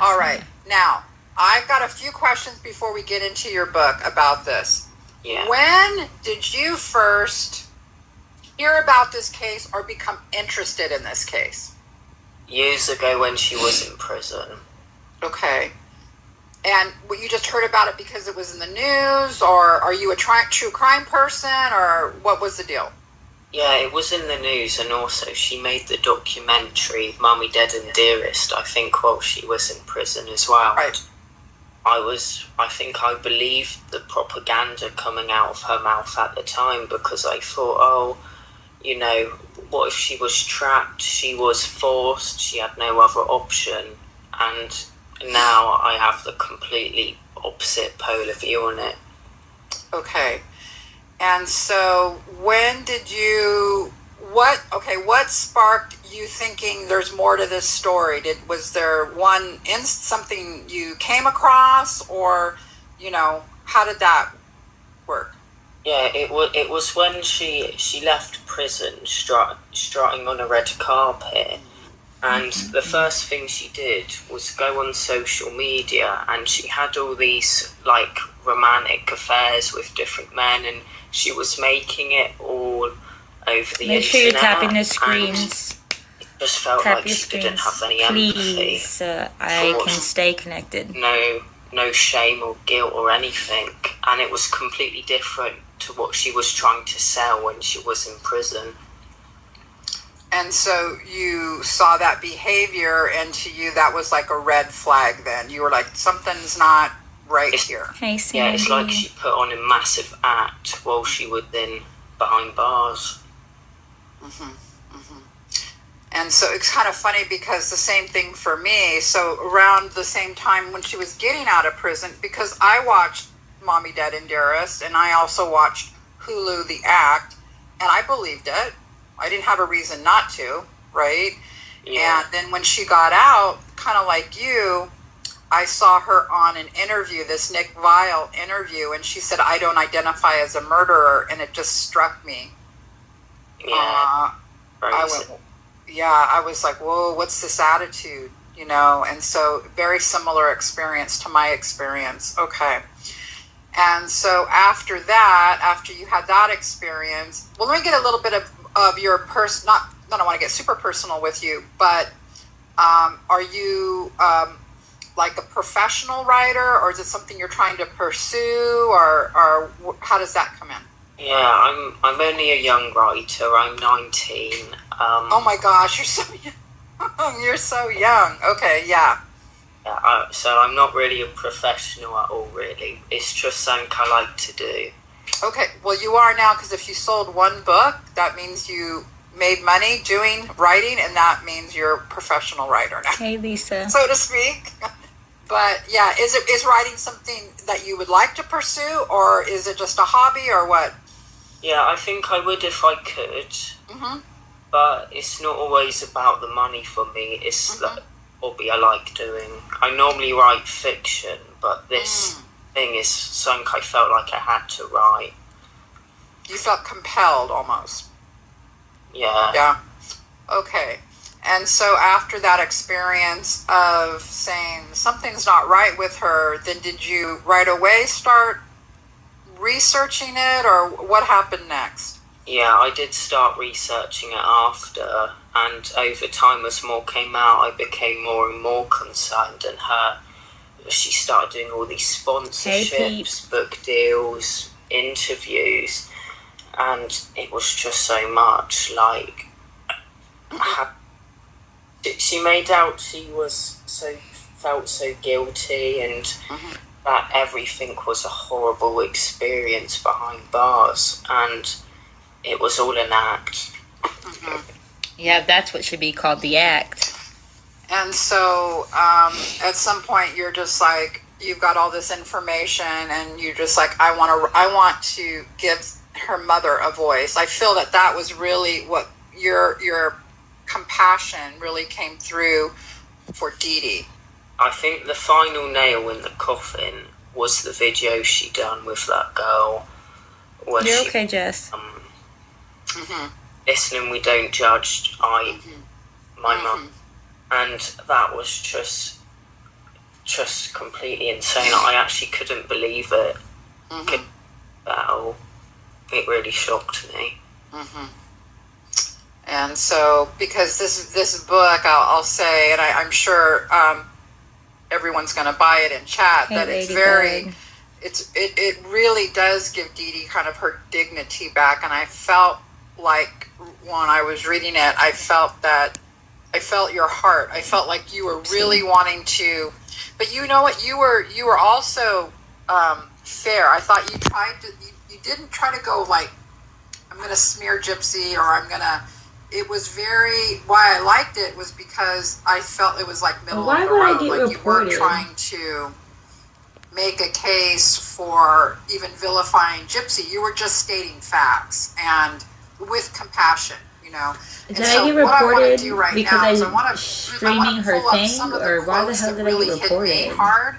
All right. Now, I've got a few questions before we get into your book about this. Yeah. When did you first hear about this case or become interested in this case? Years ago when she was in prison. Okay. And you just heard about it because it was in the news, or are you a true crime person, or what was the deal? Yeah, it was in the news, and also she made the documentary Mummy, Dead and Dearest, I think, while she was in prison as well. Right. I believed the propaganda coming out of her mouth at the time, because I thought, what if she was trapped, she was forced, she had no other option, and now I have the completely opposite polar view on it. Okay. And so when did what sparked you thinking there's more to this story? Was there something you came across, or, how did that work? Yeah, it was when she left prison, strutting on a red carpet, and the first thing she did was go on social media, and she had all these like romantic affairs with different men, and she was making it all over the internet. Make sure you're tapping the screens. It just felt Tap like your she screens, didn't have any empathy. please. I can stay connected. No shame or guilt or anything, and it was completely different to what she was trying to sell when she was in prison. And so you saw that behavior, and to you that was like a red flag then. You were like, something's not right here. Hey, Sandy. Yeah, it's like she put on a massive act while she was behind bars. And so it's kind of funny because the same thing for me. So around the same time when she was getting out of prison, because I watched Mommy, Dead and Dearest, and I also watched Hulu The Act, and I believed it. I didn't have a reason not to, right? Yeah. And then when she got out, kind of like you, I saw her on an interview, this Nick Viall interview, and she said, I don't identify as a murderer, and it just struck me. Yeah. I was like, whoa, what's this attitude? And so very similar experience to my experience. Okay. And so after you had that experience, well, let me get a little bit of of your person, not, I don't want to get super personal with you, but are you like a professional writer, or is it something you're trying to pursue, or how does that come in? Yeah, I'm only a young writer. I'm 19. Oh my gosh, you're so young. You're so young. Okay, yeah. Yeah, so I'm not really a professional at all, really. It's just something I like to do. Okay, well, you are now, because if you sold one book, that means you made money doing writing, and that means you're a professional writer now. Hey, Lisa. So to speak. But yeah, is writing something that you would like to pursue, or is it just a hobby, or what? Yeah, I think I would if I could. Mm-hmm. But it's not always about the money for me. It's the hobby I like doing. I normally write fiction, but this thing is something I felt like I had to write. You felt compelled almost. Yeah. Yeah. Okay. And so after that experience of saying something's not right with her, then did you right away start researching it, or what happened next? Yeah, I did start researching it after, and over time as more came out, I became more and more concerned, and she started doing all these sponsorships, book deals, interviews, and it was just so much, like, she made out she felt so guilty, and that everything was a horrible experience behind bars, and it was all an act. Yeah, that's what should be called the act. And so at some point you're just like, you've got all this information, and you're just like, I want to give her mother a voice. I feel that was really what your compassion really came through for Dee Dee. I think the final nail in the coffin was the video she done with that girl. You're okay, Jess. Listening, we don't judge. My mum, and that was just completely insane. I actually couldn't believe it. It really shocked me. And so, because this book, I'll say, and I'm sure everyone's going to buy it in chat, that it's very, it really does give Dee Dee kind of her dignity back. And I felt like when I was reading it, I felt your heart. I felt like you were really wanting to, but you know what? You were also fair. I thought you didn't try to go like, I'm going to smear Gypsy, or it was why I liked it was because I felt it was like middle of the road. Like you weren't trying to make a case for even vilifying Gypsy. You were just stating facts and with compassion, you know. Did I get reported because I'm streaming her thing, or why the hell did I get reported? Hard,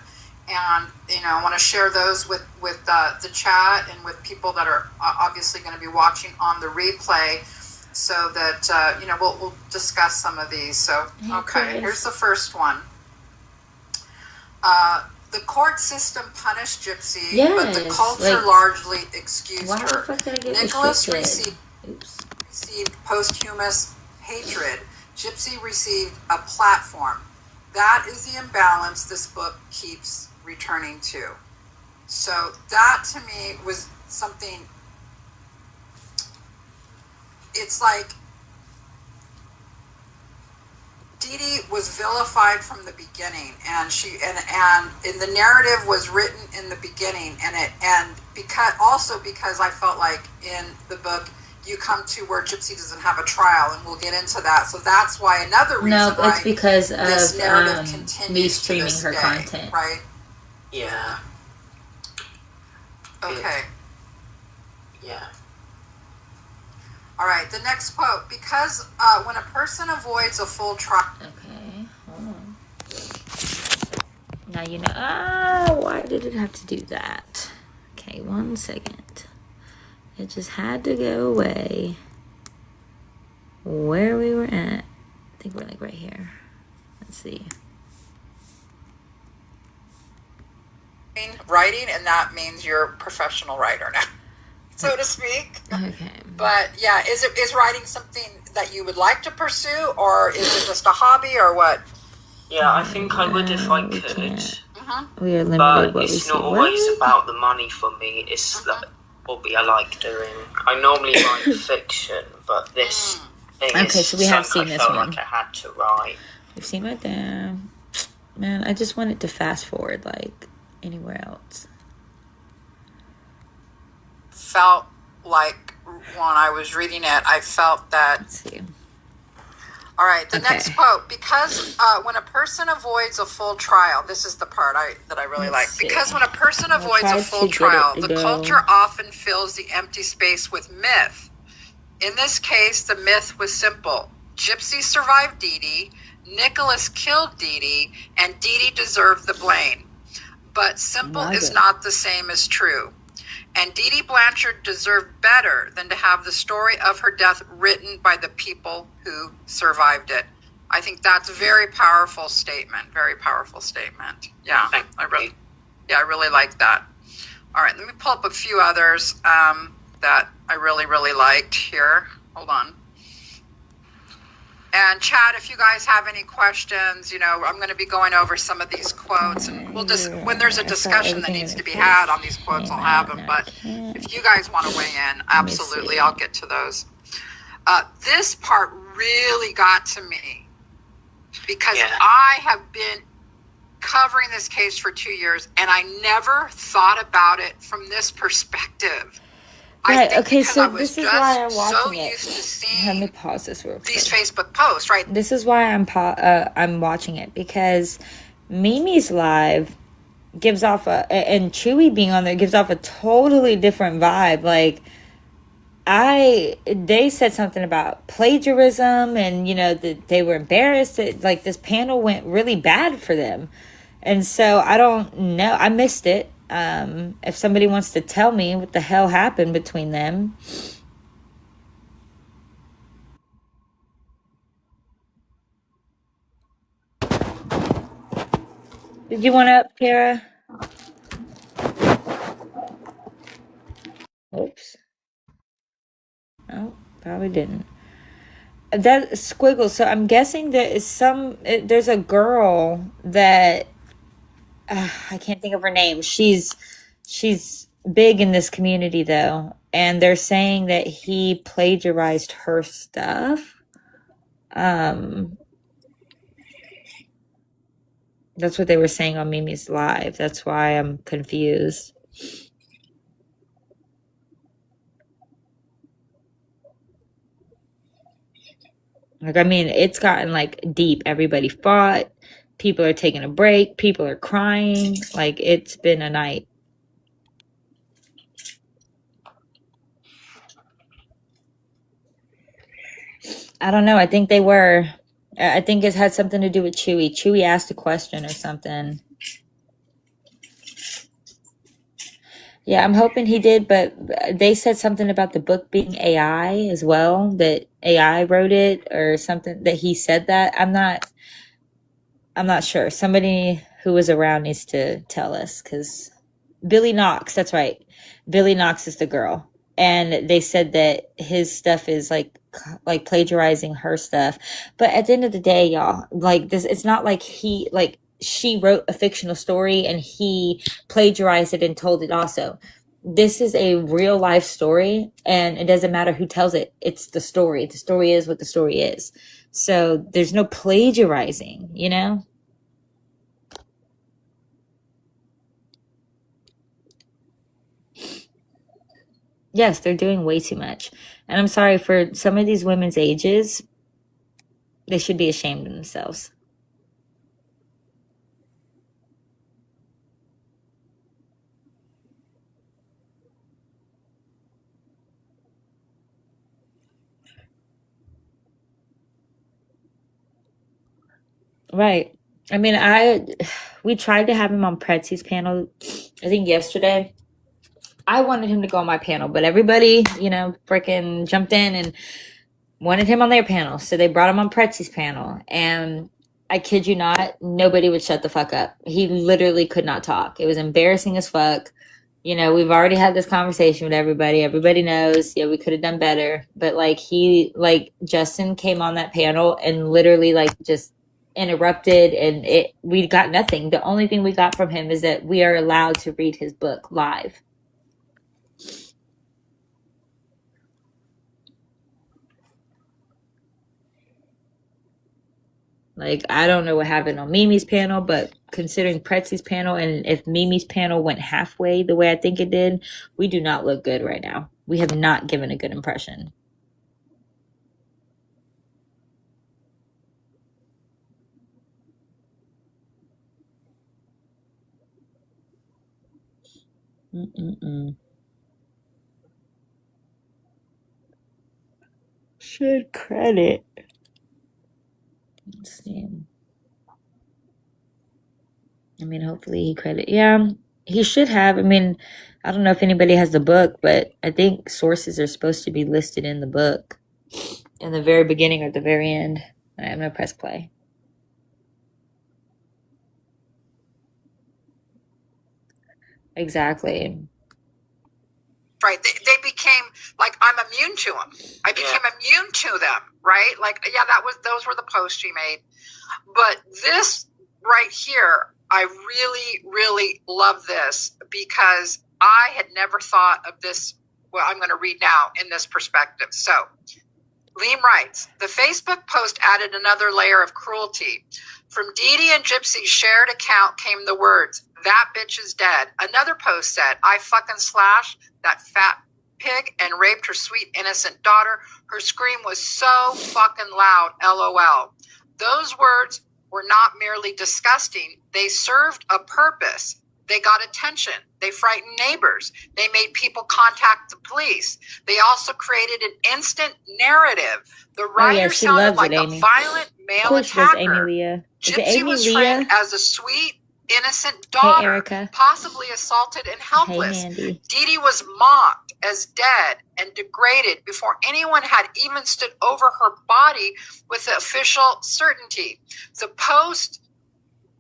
and I want to share those with the chat and with people that are obviously going to be watching on the replay, so that we'll discuss some of these. So okay, here's the first one. The court system punished Gypsy, but the culture largely excused her. Nicholas received posthumous hatred. Gypsy received a platform. That is the imbalance this book keeps returning to. So that to me was something, it's like Dee Dee was vilified from the beginning, and the narrative was written in the beginning, and because I felt like in the book you come to where Gypsy doesn't have a trial, and we'll get into that. So that's why another reason. No, it's because this narrative of me streaming her content, right? Yeah. Okay. Yeah. All right, the next quote. Because when a person avoids a full trial... Okay, hold on. Now why did it have to do that? Okay, 1 second. It just had to go away. Where we were at. I think we're like right here. Let's see. Writing, and that means you're a professional writer now. so to speak. Okay. But yeah, is writing something that you would like to pursue, or is it just a hobby, or what? Yeah, I think I would if I We could. can't. Mm-hmm. We are limited But what we it's see. not always What? about the money for me. It's the hobby I like doing. I normally write fiction, but this thing Okay, is so we have something seen I this felt one. like I had to write. We've seen right there. Man, I just wanted to fast forward like anywhere else. Felt like when I was reading it, I felt that. Let's see. All right, the Okay. next quote. Because when a person avoids a full trial, this is the part that I really like. Let's see. Because when a person I'll avoids try a to full get trial, it to the go. culture often fills the empty space with myth. In this case, the myth was simple. Gypsy survived Dee Dee, Nicholas killed Dee Dee, and Dee Dee deserved the blame. But simple is Margaret. not the same as true. And Dee Dee Blanchard deserved better than to have the story of her death written by the people who survived it. I think that's a very powerful statement. Very powerful statement. Yeah, I really like that. All right, let me pull up a few others that I really liked here. Hold on. And chat, if you guys have any questions, I'm going to be going over some of these quotes, and we'll just, when there's a discussion that needs to be had on these quotes, I'll have them. But if you guys want to weigh in, absolutely, I'll get to those. This part really got to me because I have been covering this case for 2 years, and I never thought about it from this perspective. Right, okay, so this is why I'm watching so it. used to seeing Let me pause this real quick. these Facebook posts, right? This is why I'm watching it, because Mimi's live gives off and Chewy being on there gives off a totally different vibe. Like, they said something about plagiarism, and that they were embarrassed that like this panel went really bad for them, and so I don't know. I missed it. If somebody wants to tell me what the hell happened between them. Did you want up, Kara? Oops. Oh, probably didn't. That squiggle. So I'm guessing there's a girl that I can't think of her name. She's big in this community though, and they're saying that he plagiarized her stuff. That's what they were saying on Mimi's live. That's why I'm confused. Like, I mean, it's gotten like deep. Everybody fought. People are taking a break. People are crying. Like, it's been a night. I don't know. I think they were. I think it had something to do with Chewy. Chewy asked a question or something. Yeah, I'm hoping he did, but they said something about the book being AI as well, that AI wrote it or something, that he said that. I'm not sure. Somebody who was around needs to tell us, because Billy Knox, that's right. Billy Knox is the girl. And they said that his stuff is like plagiarizing her stuff. But at the end of the day, y'all, like this, it's not like she wrote a fictional story and he plagiarized it and told it also. This is a real life story, and it doesn't matter who tells it. It's the story. The story is what the story is. So there's no plagiarizing, Yes, they're doing way too much. And I'm sorry, for some of these women's ages, they should be ashamed of themselves. Right. I mean, we tried to have him on Pretzi's panel, I think yesterday. I wanted him to go on my panel, but everybody, freaking jumped in and wanted him on their panel. So they brought him on Pretzi's panel. And I kid you not, nobody would shut the fuck up. He literally could not talk. It was embarrassing as fuck. you know, we've already had this conversation with everybody. Everybody knows, yeah, we could have done better. But like Justin came on that panel and literally like just interrupted, and we got nothing. The only thing we got from him is that we are allowed to read his book live. Like, I don't know what happened on Mimi's panel, but considering Pretzi's panel, and if Mimi's panel went halfway the way I think it did, we do not look good right now. We have not given a good impression. Should credit. Let's see. I mean, hopefully he credit. Yeah, he should have. I mean, I don't know if anybody has the book, but I think sources are supposed to be listed in the book in the very beginning or at the very end. All right, I'm going to press play. Exactly. Right. They became like, I'm immune to them. I became immune to them. Right. Like, yeah, those were the posts she made. But this right here, I really, really love this because I had never thought of this. Well, I'm going to read now in this perspective. So Liam writes, the Facebook post added another layer of cruelty. From Dee Dee and Gypsy's shared account came the words, that bitch is dead. Another post said, I fucking slashed that fat pig and raped her sweet innocent daughter. Her scream was so fucking loud, LOL. Those words were not merely disgusting. They served a purpose. They got attention. They frightened neighbors. They made people contact the police. They also created an instant narrative. The writer sounded like a violent male attacker. Gypsy was framed as a sweet, innocent daughter, possibly assaulted and helpless. Dee Dee was mocked as dead and degraded before anyone had even stood over her body with official certainty. The post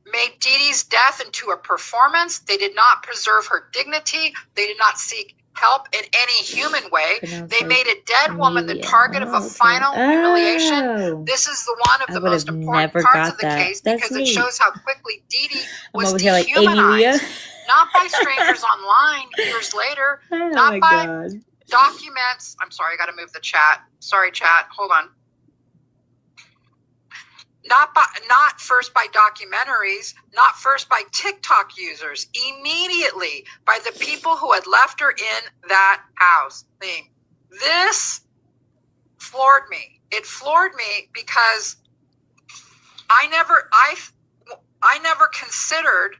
made Dee Dee's death into a performance. They did not preserve her dignity. They did not seek help in any human way. They made a dead woman the target of a final humiliation. This is the one of the most important parts of the case because it shows how quickly Dee Dee was dehumanized. Not by strangers online years later, not by documents. I'm sorry, I got to move the chat. Sorry, chat. Hold on. Not first by documentaries, not first by TikTok users, immediately by the people who had left her in that house. This floored me. It floored me because I never considered,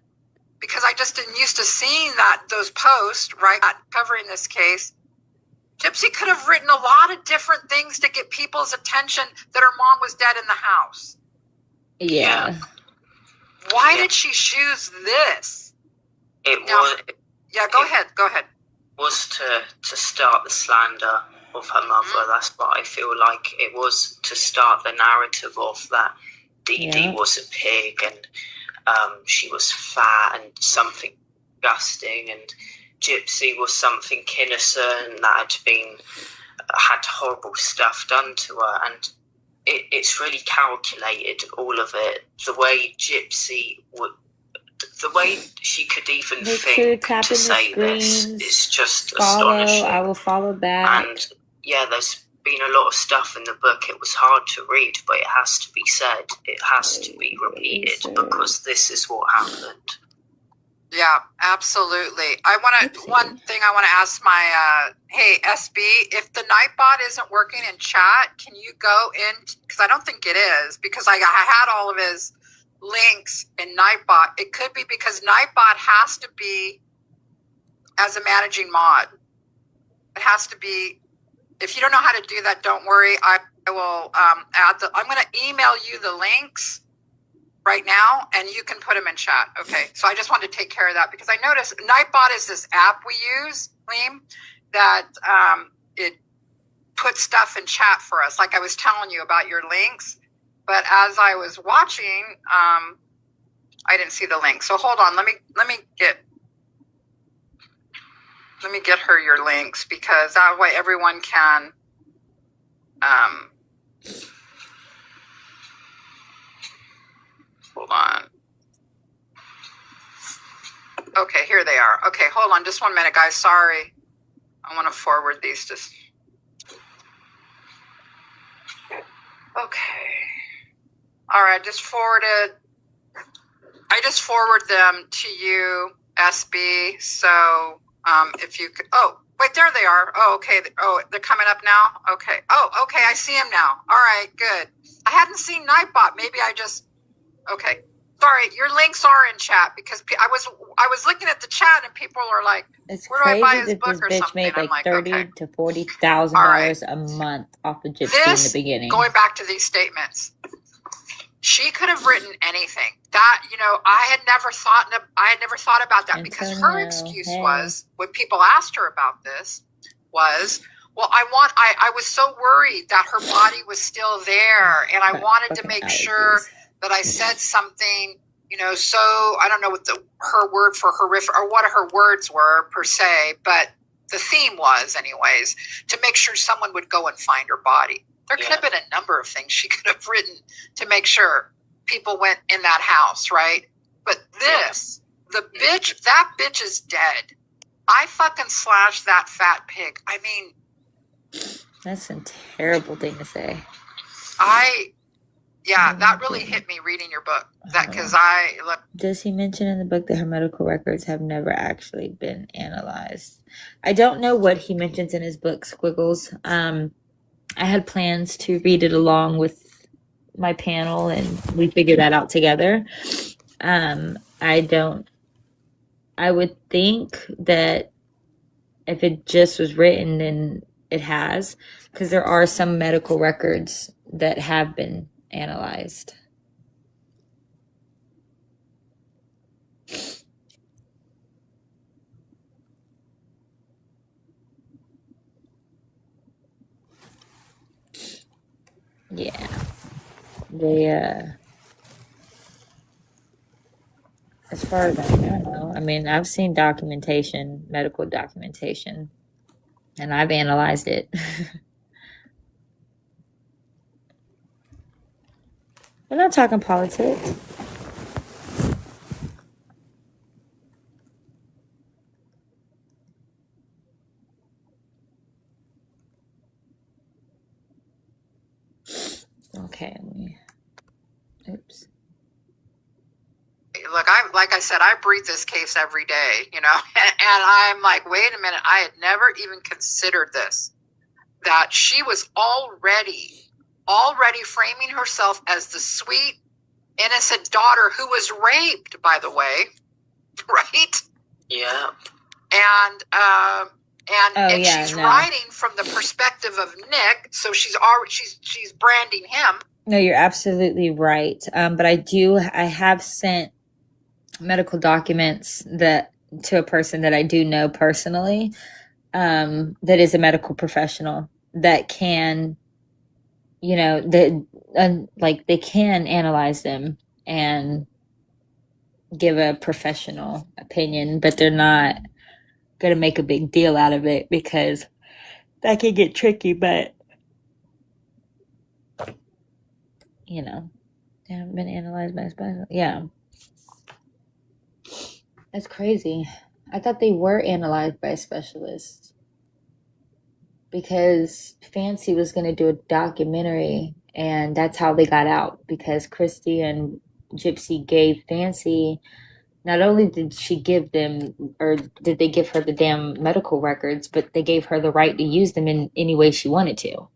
because I just didn't used to seeing those posts, right, covering this case. Gypsy could have written a lot of different things to get people's attention that her mom was dead in the house. Yeah. Why did she choose this? Go ahead. It was to start the slander of her mother. Mm-hmm. That's what I feel like. It was to start the narrative of that Dee Dee was a pig and she was fat and something disgusting, and Gypsy was something innocent that had horrible stuff done to her. And it's really calculated, all of it. The way Gypsy would, the way she could even think to say this is just astonishing. I will follow back. And yeah, there's been a lot of stuff in the book. It was hard to read, but it has to be said. It has to be repeated because this is what happened. Yeah, absolutely. One thing I want to ask my, hey, SB, if the Nightbot isn't working in chat, can you go in? Because I don't think it is, because I had all of his links in Nightbot. It could be because Nightbot has to be as a managing mod. It has to be. If you don't know how to do that, don't worry. I will I'm going to email you the links right now, and you can put them in chat. Okay, so I just wanted to take care of that because I noticed Nightbot is this app we use, Liam, that it puts stuff in chat for us, like I was telling you about your links. But as I was watching, I didn't see the link. So hold on, let me get. Let me get her your links, because that way everyone can. Hold on. Okay, here they are. Okay, hold on just 1 minute, guys. Sorry. I want to forward these to. Okay. All right, I just forward them to you, SB. So if you could, oh, wait, there they are. Oh, okay. Oh, they're coming up now. Okay. Oh, okay. I see them now. All right, good. I hadn't seen Nightbot. Maybe I just, okay. Sorry, your links are in chat, because I was looking at the chat and people are like, It's where do I buy crazy his that book this or bitch something? made I'm like like, okay. $30,000 to $40,000 All right. a month off of Gypsy in the beginning. Going back to these statements, she could have written anything. That, I had never thought about that, because her excuse was, when people asked her about this, was, well, I was so worried that her body was still there, and I wanted to make sure that I said something, so I don't know what her word for horrific, or what her words were per se, but the theme was anyways, to make sure someone would go and find her body. There could have been a number of things she could have written to make sure people went in that house, right? But that bitch is dead. I fucking slashed that fat pig. I mean, that's a terrible thing to say. That really hit me reading your book. Does he mention in the book that her medical records have never actually been analyzed? I don't know what he mentions in his book, Squiggles. I had plans to read it along with my panel, and we figured that out together. I would think that if it just was written, then it has, because there are some medical records that have been analyzed. Yeah. As far as I know, I mean, I've seen documentation, medical documentation, and I've analyzed it. We're not talking politics. Okay. Oops. Look, like I said, I breathe this case every day, and I'm like, wait a minute, I had never even considered this, that she was already framing herself as the sweet, innocent daughter who was raped, by the way, right? Yeah. And she's writing from the perspective of Nick, so she's branding him. No, you're absolutely right. But I have sent medical documents to a person that I do know personally, that is a medical professional that can, they can analyze them and give a professional opinion, but they're not going to make a big deal out of it, because that can get tricky. But they haven't been analyzed by a specialist. Yeah. That's crazy. I thought they were analyzed by a specialist, because Fancy was going to do a documentary, and that's how they got out, because Christy and Gypsy gave Fancy, not only did she give them, or did they give her the damn medical records, but they gave her the right to use them in any way she wanted to.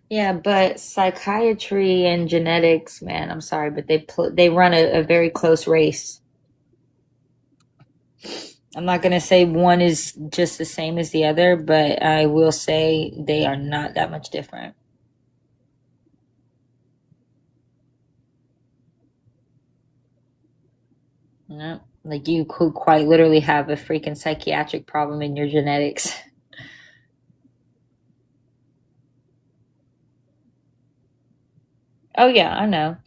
Yeah, but psychiatry and genetics, man, I'm sorry, but they run a very close race. I'm not going to say one is just the same as the other, but I will say they are not that much different. No. Like you could quite literally have a freaking psychiatric problem in your genetics. Oh yeah, I know.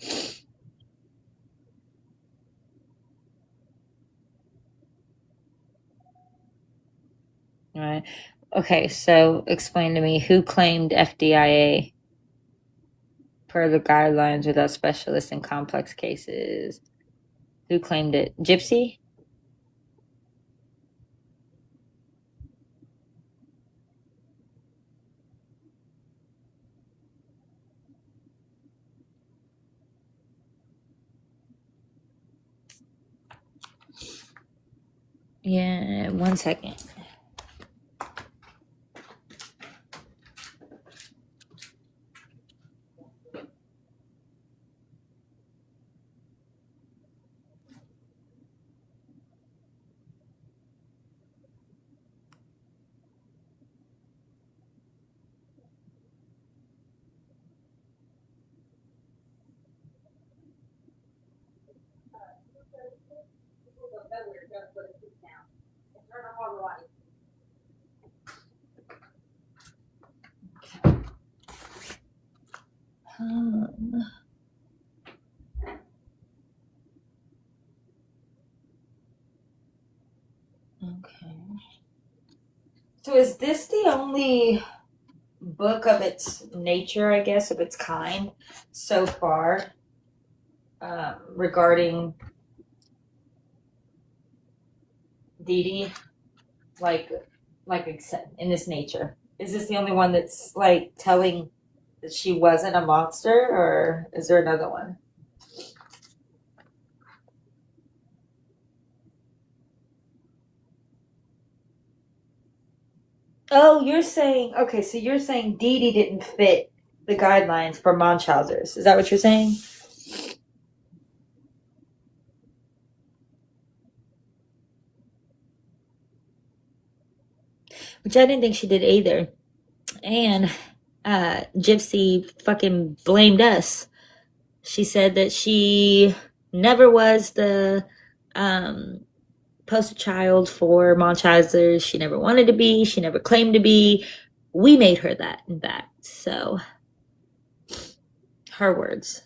All right. Okay, so explain to me who claimed FDIA per the guidelines without specialists in complex cases. Who claimed it? Gypsy? Yeah, 1 second. Okay. So is this the only book of its nature, I guess, of its kind so far regarding Dee Dee? Like in this nature? Is this the only one that's like telling that she wasn't a monster, or is there another one? Oh, you're saying, okay, so you're saying Dee Dee didn't fit the guidelines for Munchausen's. Is that what you're saying? Which I didn't think she did either. And Gypsy fucking blamed us. She said that she never was the poster child for Munchausen's. She never wanted to be. She never claimed to be. We made her that, in fact. So, her words.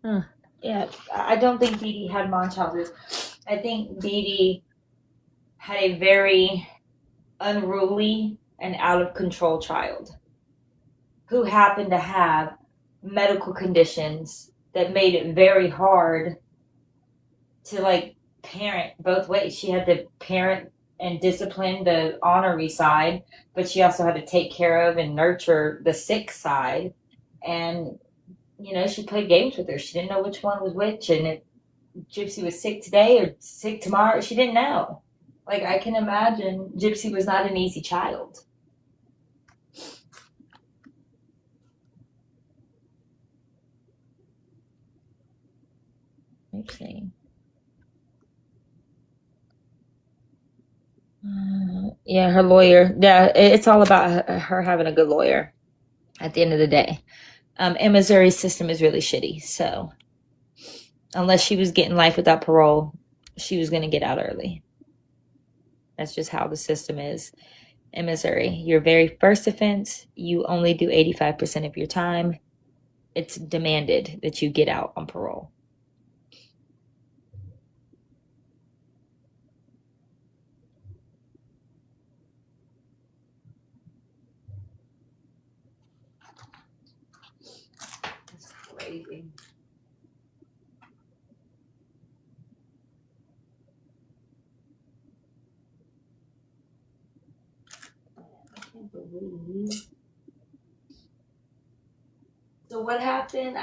Huh. Yeah, I don't think Dee Dee had Munchausen's. I think Dee Dee had a very unruly and out of control child who happened to have medical conditions that made it very hard to like parent both ways. She had to parent and discipline the honorary side, but she also had to take care of and nurture the sick side. And you know, she played games with her. She didn't know which one was which, and if Gypsy was sick today or sick tomorrow, she didn't know. Like I can imagine Gypsy was not an easy child. Let's see. Yeah, her lawyer. Yeah, it's all about her having a good lawyer at the end of the day. And Missouri's system is really shitty. So unless she was getting life without parole, she was going to get out early. That's just how the system is in Missouri. Your very first offense, you only do 85% of your time. It's demanded that you get out on parole. That's crazy. I can't believe. So what happened?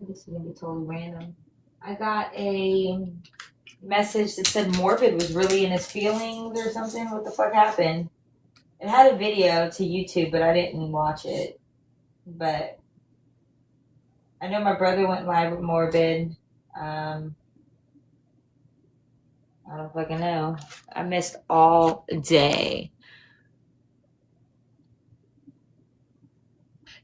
This is gonna be totally random. I got a message that said Morbid was really in his feelings or something. What the fuck happened? It had a video to YouTube, but I didn't watch it. But I know my brother went live with Morbid. I don't fucking know. I missed all day.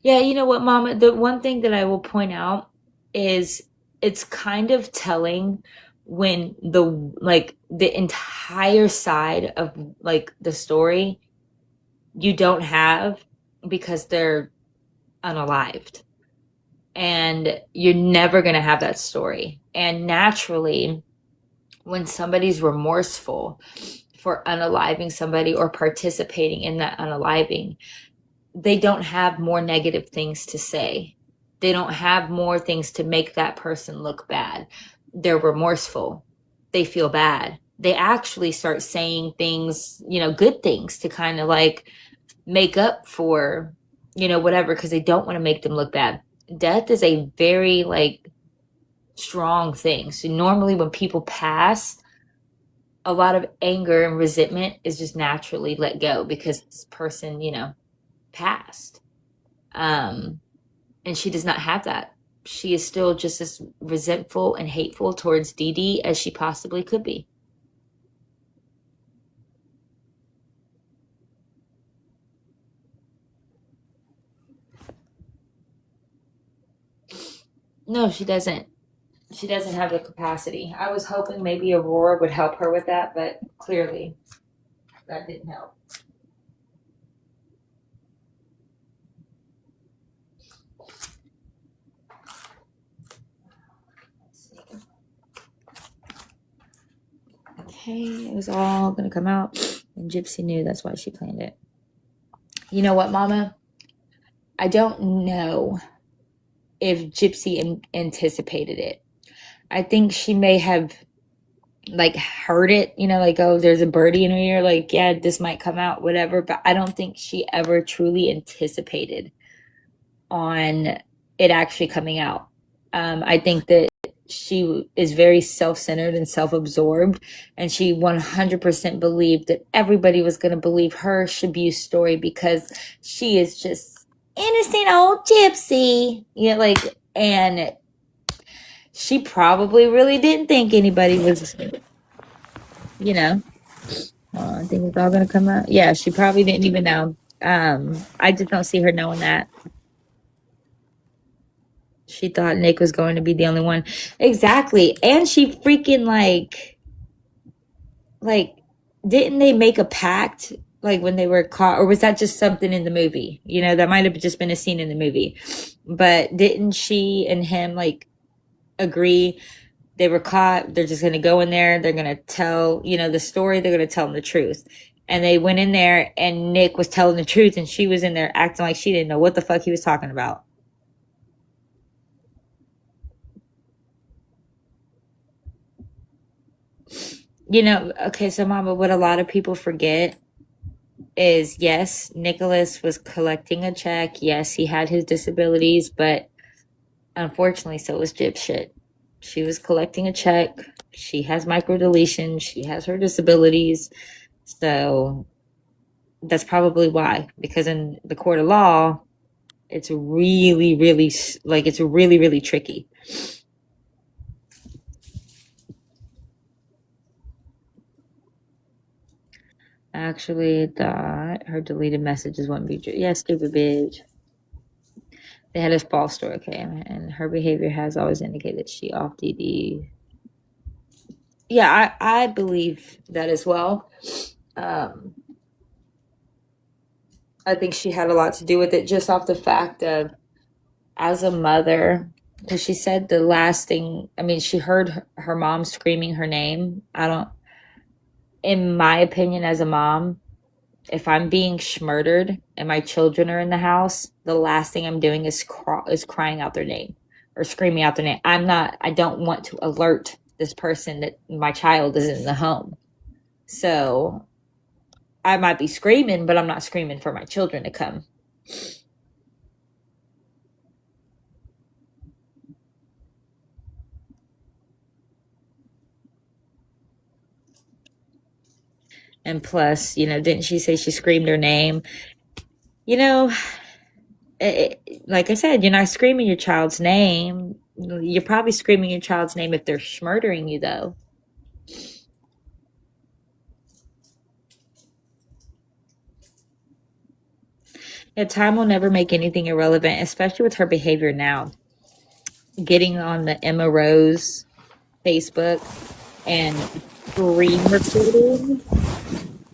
Yeah, you know what, Mama? The one thing that I will point out is it's kind of telling when the entire side of like the story you don't have because they're unalived. And you're never going to have that story. And naturally, when somebody's remorseful for unaliving somebody or participating in that unaliving, they don't have more negative things to say. They don't have more things to make that person look bad. They're remorseful. They feel bad. They actually start saying things, good things to kind of like make up for, whatever, because they don't want to make them look bad. Death is a very like strong thing. So normally when people pass, a lot of anger and resentment is just naturally let go because this person, passed. And she does not have that. She is still just as resentful and hateful towards Dee Dee as she possibly could be. No, she doesn't. She doesn't have the capacity. I was hoping maybe Aurora would help her with that, but clearly that didn't help. Okay, it was all gonna come out, and Gypsy knew that's why she planned it. You know what, Mama? I don't know if Gypsy anticipated it. I think she may have like heard it, like, oh, there's a birdie in her ear, like, yeah, this might come out, whatever. But I don't think she ever truly anticipated on it actually coming out. I think that she is very self-centered and self-absorbed, and she 100% believed that everybody was going to believe her Shabu story because she is just innocent old Gypsy, and she probably really didn't think anybody was, I think it's all gonna come out. Yeah, she probably didn't even know. I just don't see her knowing that. She thought Nick was going to be the only one. Exactly. And she freaking like didn't they make a pact like when they were caught, or was that just something in the movie? That might have just been a scene in the movie. But didn't she and him like agree they were caught, they're just going to go in there, they're going to tell, the story, they're going to tell them the truth. And they went in there and Nick was telling the truth and she was in there acting like she didn't know what the fuck he was talking about. Okay, so Mama, what a lot of people forget is, yes, Nicholas was collecting a check. Yes, he had his disabilities, but unfortunately, so was Gypshit. She was collecting a check. She has microdeletion. She has her disabilities. So that's probably why, because in the court of law, it's really, really, it's really, really tricky. Actually thought her deleted messages wouldn't be true. Yeah, stupid bitch. They had a false story, okay, and her behavior has always indicated she off DD. Yeah, I believe that as well. I think she had a lot to do with it, just off the fact of, as a mother, because she said the last thing, she heard her mom screaming her name. In my opinion, as a mom, if I'm being schmurdered and my children are in the house, the last thing I'm doing is crying out their name or screaming out their name. I don't want to alert this person that my child is in the home. So I might be screaming, but I'm not screaming for my children to come. And plus, didn't she say she screamed her name? Like I said, you're not screaming your child's name. You're probably screaming your child's name if they're schmurdering you, though. Yeah, time will never make anything irrelevant, especially with her behavior now. Getting on the Emma Rose Facebook and screen recording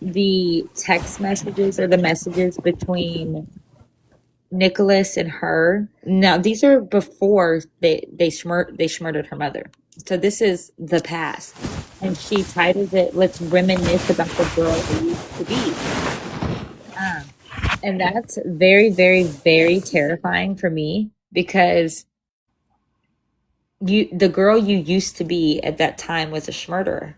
the text messages or the messages between Nicholas and her. Now these are before they murdered her mother. So this is the past. And she titles it "Let's Reminisce About the Girl We Used to Be." And that's very, very, very terrifying for me because the girl you used to be at that time was a schmurderer.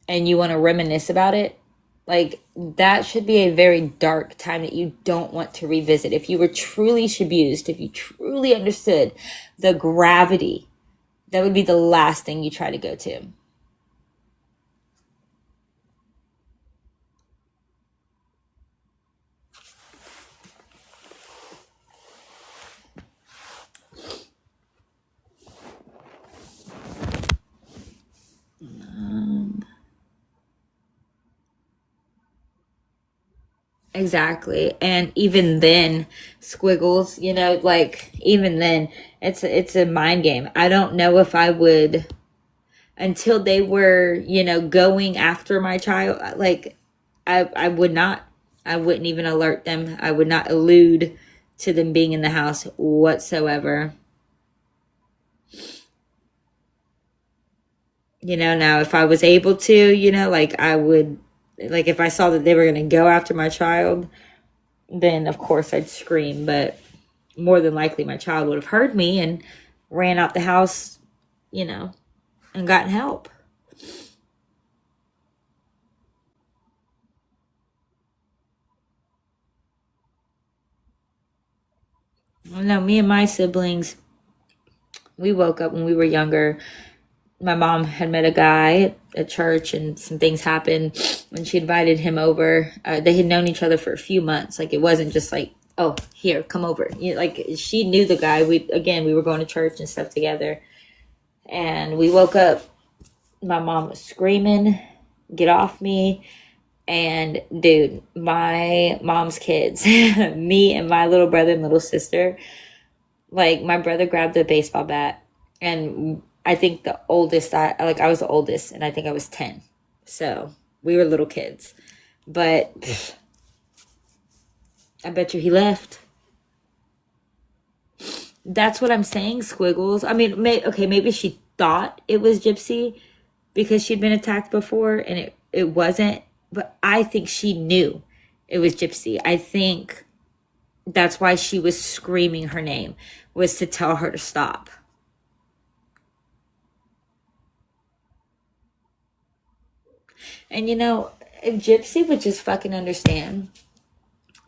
And you want to reminisce about it. Like, that should be a very dark time that you don't want to revisit. If you were truly abused, if you truly understood the gravity, that would be the last thing you try to go to. Exactly. And even then, Squiggles, you know, like even then, it's a mind game. I don't know if I would, until they were, you know, going after my child, like I would not. I wouldn't even alert them. I would not allude to them being in the house whatsoever. You know, now if I was able to, you know, like I would, like if I saw that they were going to go after my child, then of course I'd scream. But more than likely my child would have heard me and ran out the house, you know, and gotten help. No, me and my siblings, we woke up when we were younger. My mom had met a guy at church and some things happened when she invited him over. They had known each other for a few months. Like, it wasn't just like, oh, here, come over. You know, like, she knew the guy. We were going to church and stuff together. And we woke up. My mom was screaming, get off me. And dude, my mom's kids, me and my little brother and little sister, like my brother grabbed a baseball bat, and I think the oldest, I was the oldest, and I think I was 10. So we were little kids. But I bet you he left. That's what I'm saying, Squiggles. I mean, maybe she thought it was Gypsy because she'd been attacked before, and it wasn't. But I think she knew it was Gypsy. I think that's why she was screaming her name, was to tell her to stop. And you know, if Gypsy would just fucking understand,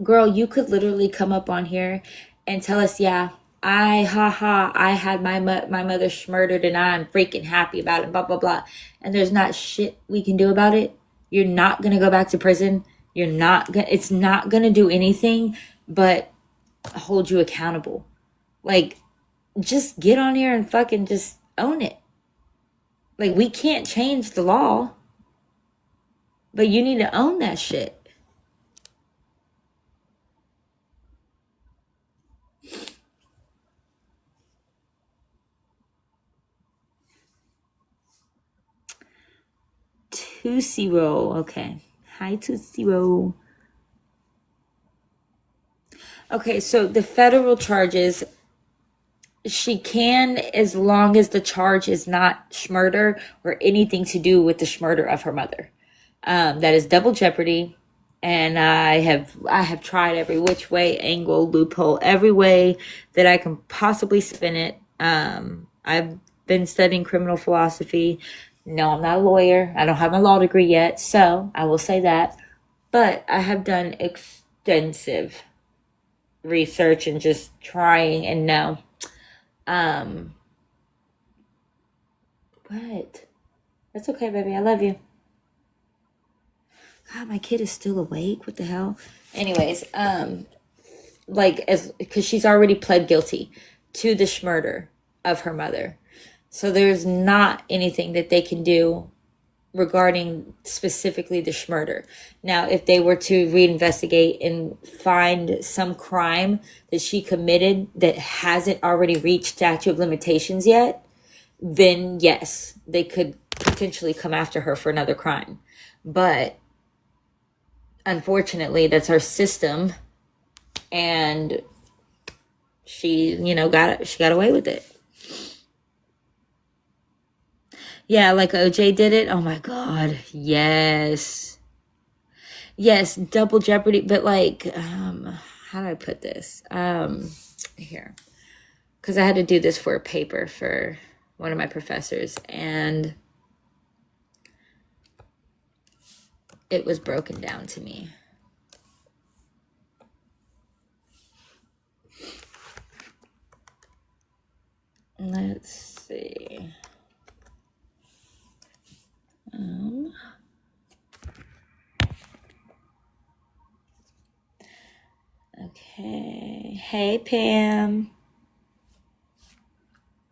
girl, you could literally come up on here and tell us, yeah, I had my mother murdered and I'm freaking happy about it, blah, blah, blah. And there's not shit we can do about it. You're not going to go back to prison. It's not going to do anything but hold you accountable. Like, just get on here and fucking just own it. Like, we can't change the law, but you need to own that shit. Tootsie Roll. Okay. Hi, Tootsie Roll. Okay, so the federal charges, she can, as long as the charge is not schmurder or anything to do with the schmurder of her mother. That is double jeopardy. And I have tried every which way, angle, loophole, every way that I can possibly spin it. I've been studying criminal philosophy. No, I'm not a lawyer. I don't have my law degree yet, so I will say that. But I have done extensive research and just trying, and no. What? That's okay, baby. I love you. God, my kid is still awake. What the hell? Anyways, because she's already pled guilty to the murder of her mother. So there's not anything that they can do regarding specifically the murder. Now, if they were to reinvestigate and find some crime that she committed that hasn't already reached statute of limitations yet, then yes, they could potentially come after her for another crime. But unfortunately, that's our system, and she, got away with it. Yeah, like OJ did it. Oh my God. Yes. Yes, double jeopardy, but like, how do I put this? Here. Because I had to do this for a paper for one of my professors, and it was broken down to me. Let's see. Okay. Hey, Pam.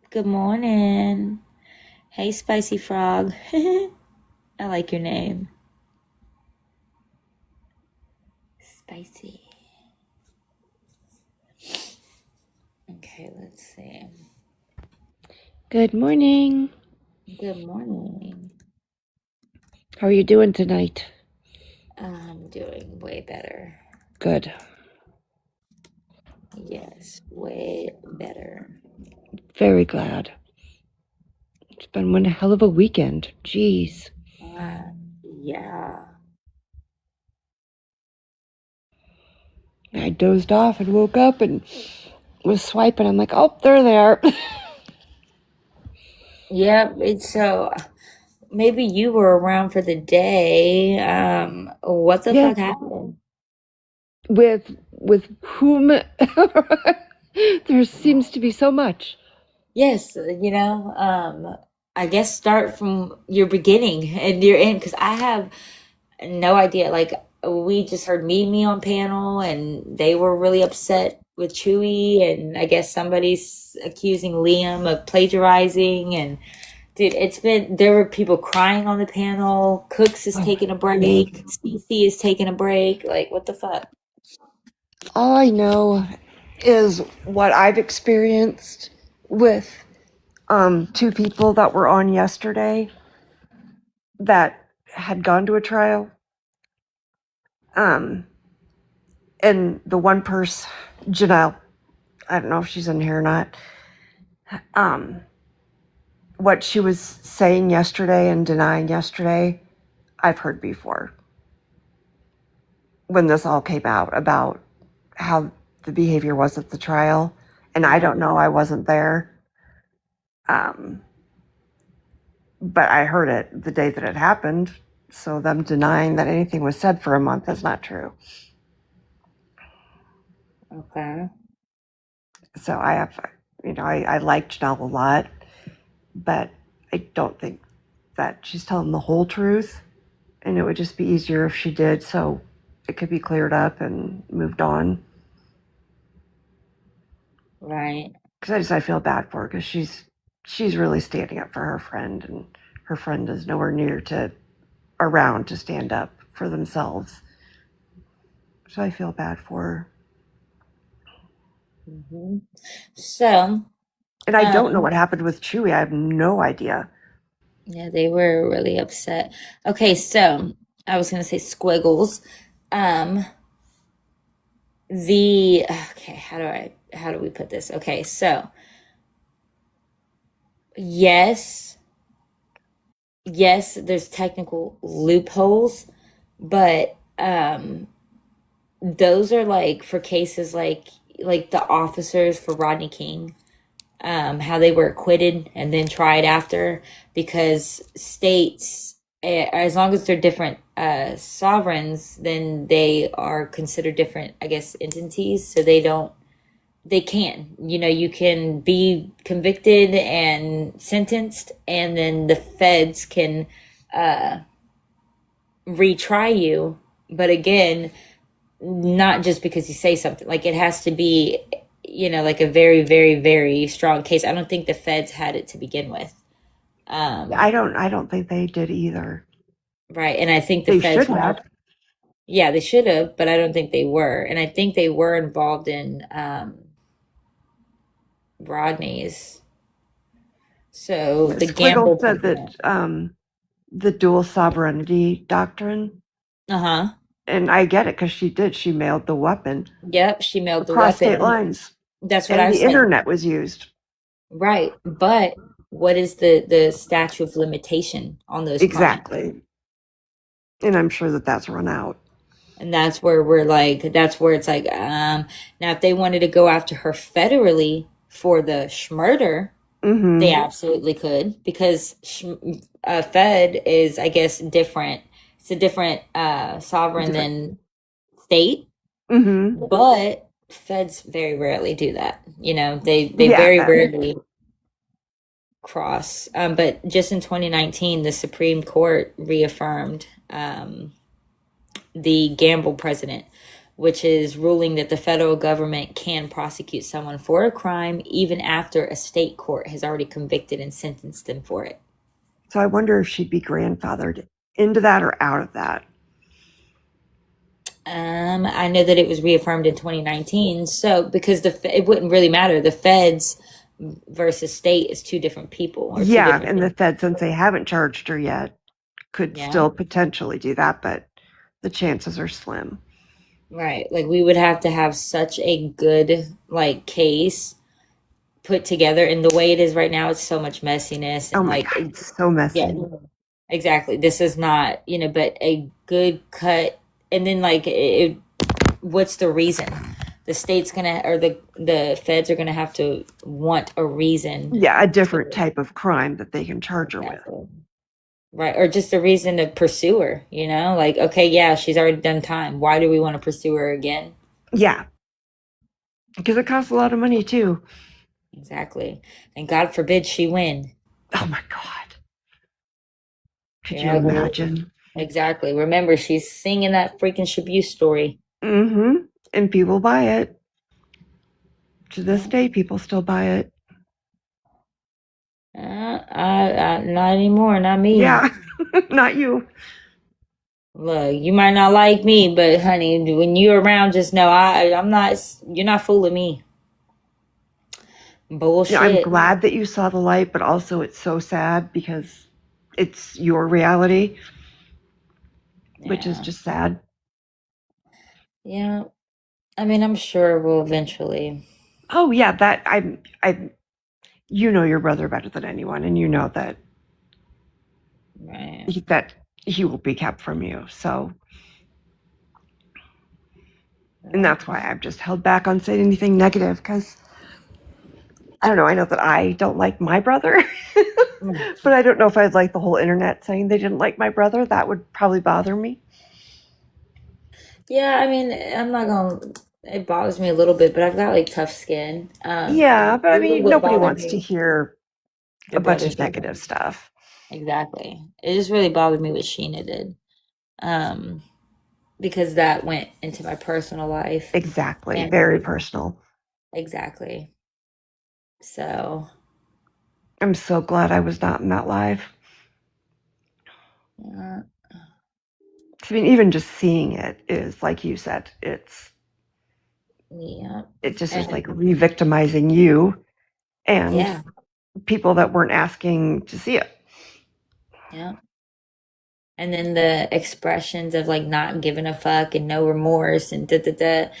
Good morning. Hey, Spicy Frog. I like your name. Spicy. Okay, let's see. Good morning. Good morning. How are you doing tonight? I'm doing way better. Good. Yes, way better. Very glad. It's been one hell of a weekend. Jeez. Yeah. I dozed off and woke up and was swiping. I'm like, oh, they're there. Yep. It's so. Maybe you were around for the day. What the fuck happened? With whom? There seems to be so much. Yes, I guess start from your beginning and your end, because I have no idea. Like, we just heard Me on panel, and they were really upset with Chewy, and I guess somebody's accusing Liam of plagiarizing, and dude, there were people crying on the panel. Cooks is taking a break. CC is taking a break. Like, what the fuck? All I know is what I've experienced with two people that were on yesterday that had gone to a trial. And the one person, Janelle, I don't know if she's in here or not. What she was saying yesterday and denying yesterday, I've heard before. When this all came out about how the behavior was at the trial, and I don't know, I wasn't there. But I heard it the day that it happened. So them denying that anything was said for a month is not true. Okay. So I have, I like Janelle a lot, but I don't think that she's telling the whole truth. And it would just be easier if she did, so it could be cleared up and moved on. Right. Because I feel bad for her, because she's really standing up for her friend, and her friend is nowhere near around to stand up for themselves. So I feel bad for her. Mm-hmm. So, and I don't know what happened with Chewy. I have no idea. Yeah, they were really upset. Okay, so I was gonna say squiggles. Okay, how do we put this? Okay, so yes, there's technical loopholes, but those are like for cases like the officers for Rodney King, how they were acquitted and then tried after, because states, as long as they're different sovereigns, then they are considered different, I guess, entities. So you can be convicted and sentenced, and then the feds can retry you. But again, not just because you say something. Like, it has to be, like a very, very, very strong case. I don't think the feds had it to begin with. I don't think they did either. Right. And I think the They feds should have. yeah, they should have, but I don't think they were. And I think they were involved in Rodney's. So the Squiggle gamble said president. that the dual sovereignty doctrine, Uh-huh. and I get it because she did. She mailed the weapon Yep, she mailed the across state weapon. lines, That's what I and was the saying. internet was used. Right. But what is the statute of limitation on those crimes? Exactly. And I'm sure that that's run out. And that's where that's where it's like, now if they wanted to go after her federally for the schmurder, they absolutely could, because Fed is, I guess, different. It's a different sovereign than state, but Feds very rarely do that. They very rarely cross. But just in 2019, the Supreme Court reaffirmed the gamble precedent, which is ruling that the federal government can prosecute someone for a crime even after a state court has already convicted and sentenced them for it. So I wonder if she'd be grandfathered into that or out of that. I know that it was reaffirmed in 2019. So because it wouldn't really matter. The feds versus state is two different people. Yeah, and the feds, since they haven't charged her yet, could still potentially do that, but the chances are slim. Right. Like, we would have to have such a good case put together, and the way it is right now, it's so much messiness. And God, it's so messy. Yeah, exactly. This is not, but a good cut. And then what's the reason? The state's gonna, or the feds are gonna have to want a reason. Yeah, a different type of crime that they can charge her with. Right. Or just a reason to pursue her, okay, yeah, she's already done time. Why do we want to pursue her again? Yeah. Because it costs a lot of money too. Exactly. And God forbid she win. Oh my God. Could you imagine? Exactly. Remember, she's singing that freaking Shabu story. And people buy it. To this day, people still buy it. Not anymore. Not me. Yeah. Not you. Look, you might not like me, but honey, when you're around, just know I'm not. You're not fooling me. Bullshit. I'm glad that you saw the light, but also it's so sad because it's your reality, which is just sad. Yeah. I mean, I'm sure we'll eventually. Oh yeah, that you know your brother better than anyone, and you know that that he will be kept from you. So, and that's why I've just held back on saying anything negative, because I don't know. I know that I don't like my brother, but I don't know if I'd like the whole internet saying they didn't like my brother. That would probably bother me. Yeah, I mean, I'm not gonna. It bothers me a little bit, but I've got tough skin. Yeah, but I mean, nobody wants to hear a bunch of negative stuff. Exactly. It just really bothered me what Sheena did, because that went into my personal life. Exactly, very personal. Exactly. So I'm so glad I was not in that live. Yeah. I mean, even just seeing it is, like you said, it just is re-victimizing you and people that weren't asking to see it. Yeah. And then the expressions of not giving a fuck and no remorse and that,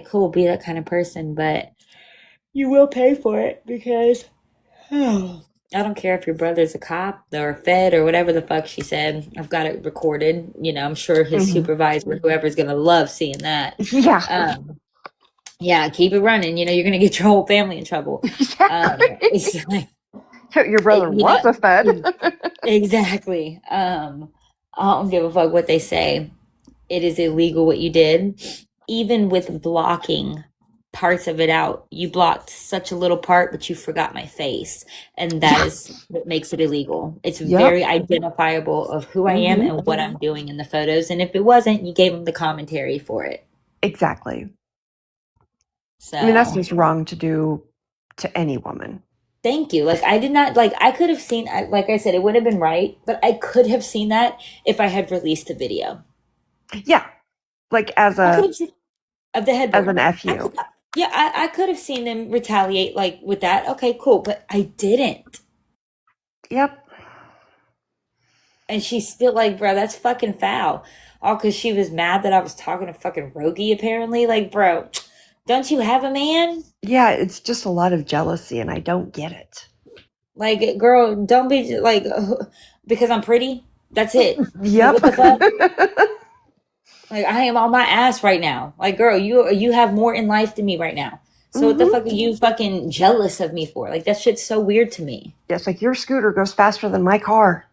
cool, be that kind of person, but you will pay for it, because I don't care if your brother's a cop or a fed or whatever the fuck she said. I've got it recorded. I'm sure his supervisor, whoever's gonna love seeing that. Yeah. Yeah, keep it running. You're gonna get your whole family in trouble. Exactly. Your brother was a fed. Exactly. I don't give a fuck what they say. It is illegal what you did. Even with blocking parts of it out, you blocked such a little part, but you forgot my face, and that is what makes it illegal. It's very identifiable of who I am and what I'm doing in the photos. And if it wasn't, you gave them the commentary for it. Exactly. So I mean, that's just wrong to do to any woman. Thank you. Like I did not like I could have seen like I said it would have been right, but I could have seen that if I had released the video. Yeah, like as I could a have seen of the as headboard. an I fu. could, yeah, I could have seen them retaliate like with that. Okay, cool, but I didn't. Yep. And she's still like, bro, that's fucking foul. All because she was mad that I was talking to fucking Rogie, apparently. Like, bro, don't you have a man? Yeah, it's just a lot of jealousy, and I don't get it. Like, girl, don't be like, because I'm pretty. That's it. Like, Yep. what the fuck? Like, I am on my ass right now. Like, girl, you have more in life than me right now. So what the fuck are you fucking jealous of me for? Like, that shit's so weird to me. Yes, like your scooter goes faster than my car.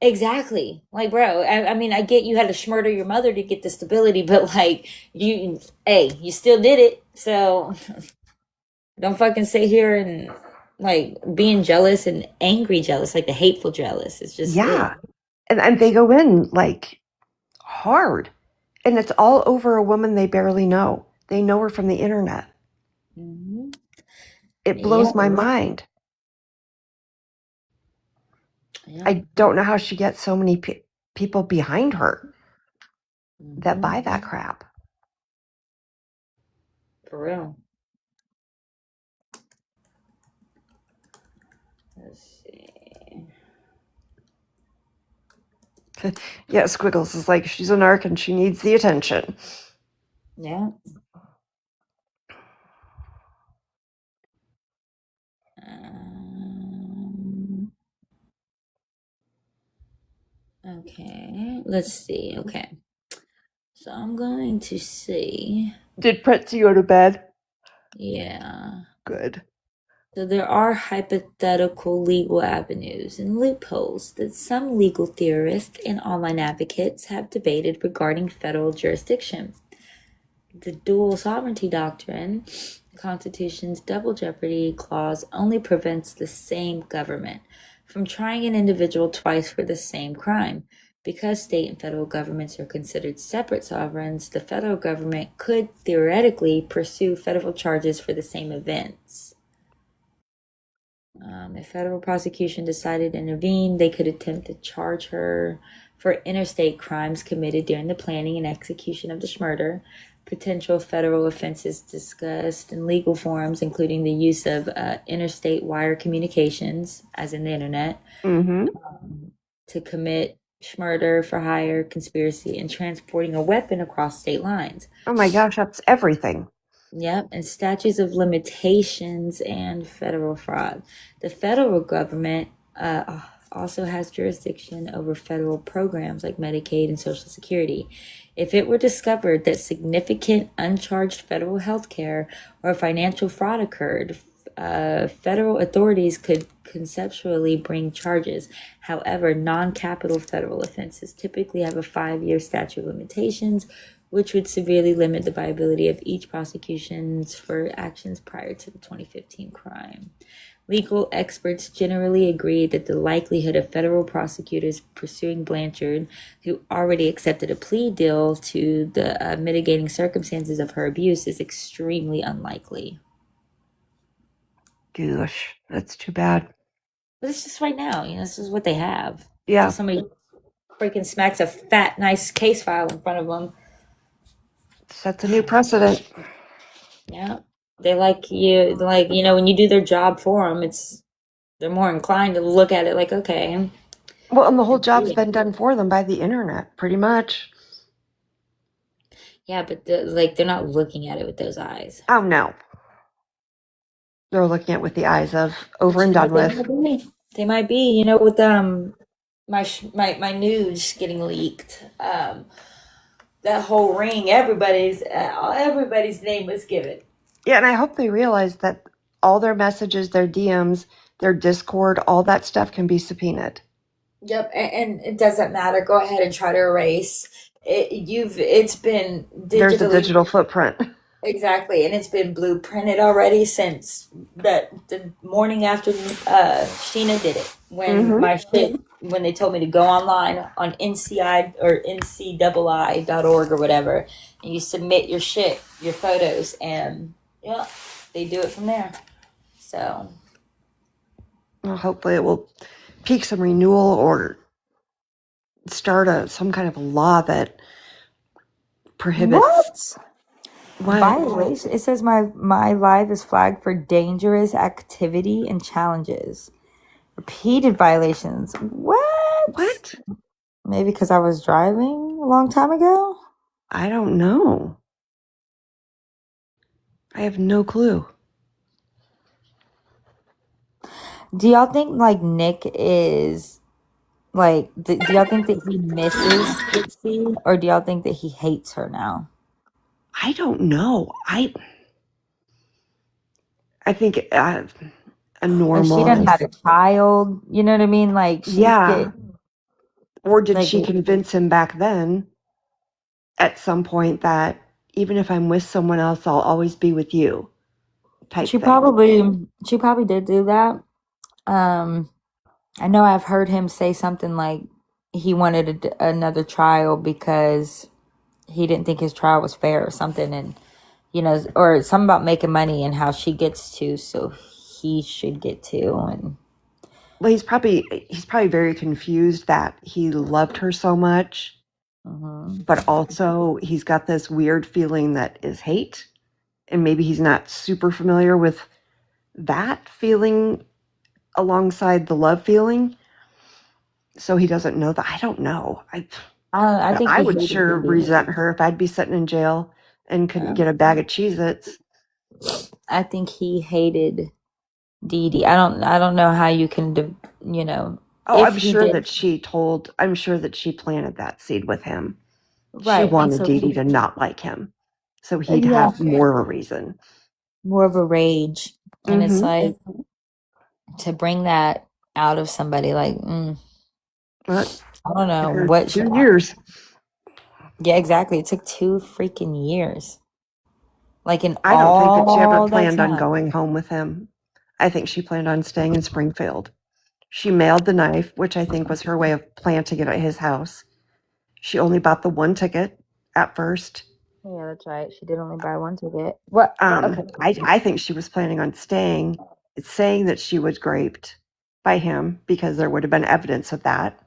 Exactly. Like, bro, I mean, I get you had to schmurder your mother to get the stability, but like, you still did it. So don't fucking sit here and like being jealous and angry jealous, like the hateful jealous. It's just, Yeah. And they go in like hard. And it's all over a woman they barely know. They know her from the internet. mm-hmm. It blows Yeah. my mind. Yeah. I don't know how she gets so many people behind her that buy that crap. For real. Let's see. Yeah, Squiggles is like, she's a narc and she needs the attention. Yeah. Okay. Let's see. Okay. So I'm going to see. Did Pretzi go to bed? Yeah. Good. So there are hypothetical legal avenues and loopholes that some legal theorists and online advocates have debated regarding federal jurisdiction. The dual sovereignty doctrine, the Constitution's double jeopardy clause, only prevents the same government from trying an individual twice for the same crime. Because state and federal governments are considered separate sovereigns, the federal government could theoretically pursue federal charges for the same events. If federal prosecution decided to intervene, they could attempt to charge her for interstate crimes committed during the planning and execution of the murder. Potential federal offenses discussed in legal forums, including the use of interstate wire communications, as in the internet, to commit murder for hire, conspiracy, and transporting a weapon across state lines. Oh my gosh, that's everything. Yep, and statutes of limitations and federal fraud. The federal government also has jurisdiction over federal programs like Medicaid and Social Security. If it were discovered that significant uncharged federal health care or financial fraud occurred, federal authorities could conceptually bring charges. However, non-capital federal offenses typically have a 5-year statute of limitations, which would severely limit the viability of each prosecutions for actions prior to the 2015 crime. Legal experts generally agree that the likelihood of federal prosecutors pursuing Blanchard, who already accepted a plea deal to the mitigating circumstances of her abuse, is extremely unlikely. Gosh, that's too bad. But it's just right now, this is what they have. Yeah. So somebody freaking smacks a fat, nice case file in front of them. Sets a new precedent. Yeah. They like you, when you do their job for them, they're more inclined to look at it like, okay. Well, and the whole job's been done for them by the internet, pretty much. Yeah, but they're not looking at it with those eyes. Oh, no. They're looking at it with the eyes of over and done with. They might be, with my news getting leaked. That whole ring, everybody's name was given. Yeah, and I hope they realize that all their messages, their DMs, their Discord, all that stuff can be subpoenaed. Yep, and it doesn't matter. Go ahead and try to erase it. It's been digitally. There's a digital footprint. Exactly, and it's been blueprinted already since the morning after Sheena did it. When when they told me to go online on NCI or NCII.org or whatever, and you submit your shit, your photos, and they do it from there. So Well, hopefully it will pique some renewal or start some kind of a law that prohibits what? Violation. It says my live is flagged for dangerous activity and challenges. Repeated violations. What? Maybe because I was driving a long time ago? I don't know. I have no clue. Do y'all think like Nick is like do y'all think that he misses Gypsy, or do y'all think that he hates her now? I don't know. I think a Like normal. she done had a child, you know what I mean? Like she Yeah. Or did like, she convince him back then at some point that even if I'm with someone else, I'll always be with you? Type she thing. probably did do that. I know I've heard him say something like he wanted another trial because he didn't think his trial was fair or something, and you know, or something about making money and how she gets to, so he should get to. And Well, he's probably very confused that he loved her so much, but also he's got this weird feeling that is hate, and maybe he's not super familiar with that feeling alongside the love feeling, so he doesn't know that. I don't know. I think I he would hated sure Dee Dee. resent her if I'd be sitting in jail and couldn't get a bag of Cheez-Its. I think he hated Dee Dee. I don't know how you can, you know. Oh, if I'm he sure did, that she planted that seed with him. She right? wanted So Dee Dee to not like him, so he'd yeah, have more of a reason. more of a rage, and it's Mhm. like to bring that out of somebody, like But I don't know for what. 2 years. Yeah, exactly. It took 2 freaking years. Like in I don't think that she ever all that planned on time. going home with him. I think she planned on staying in Springfield. She mailed the knife, which I think was her way of planting it at his house. She only bought the one ticket at first. Yeah, that's right. She did only buy one ticket. What? Okay. I think she was planning on staying. It's saying that she was raped by him because there would have been evidence of that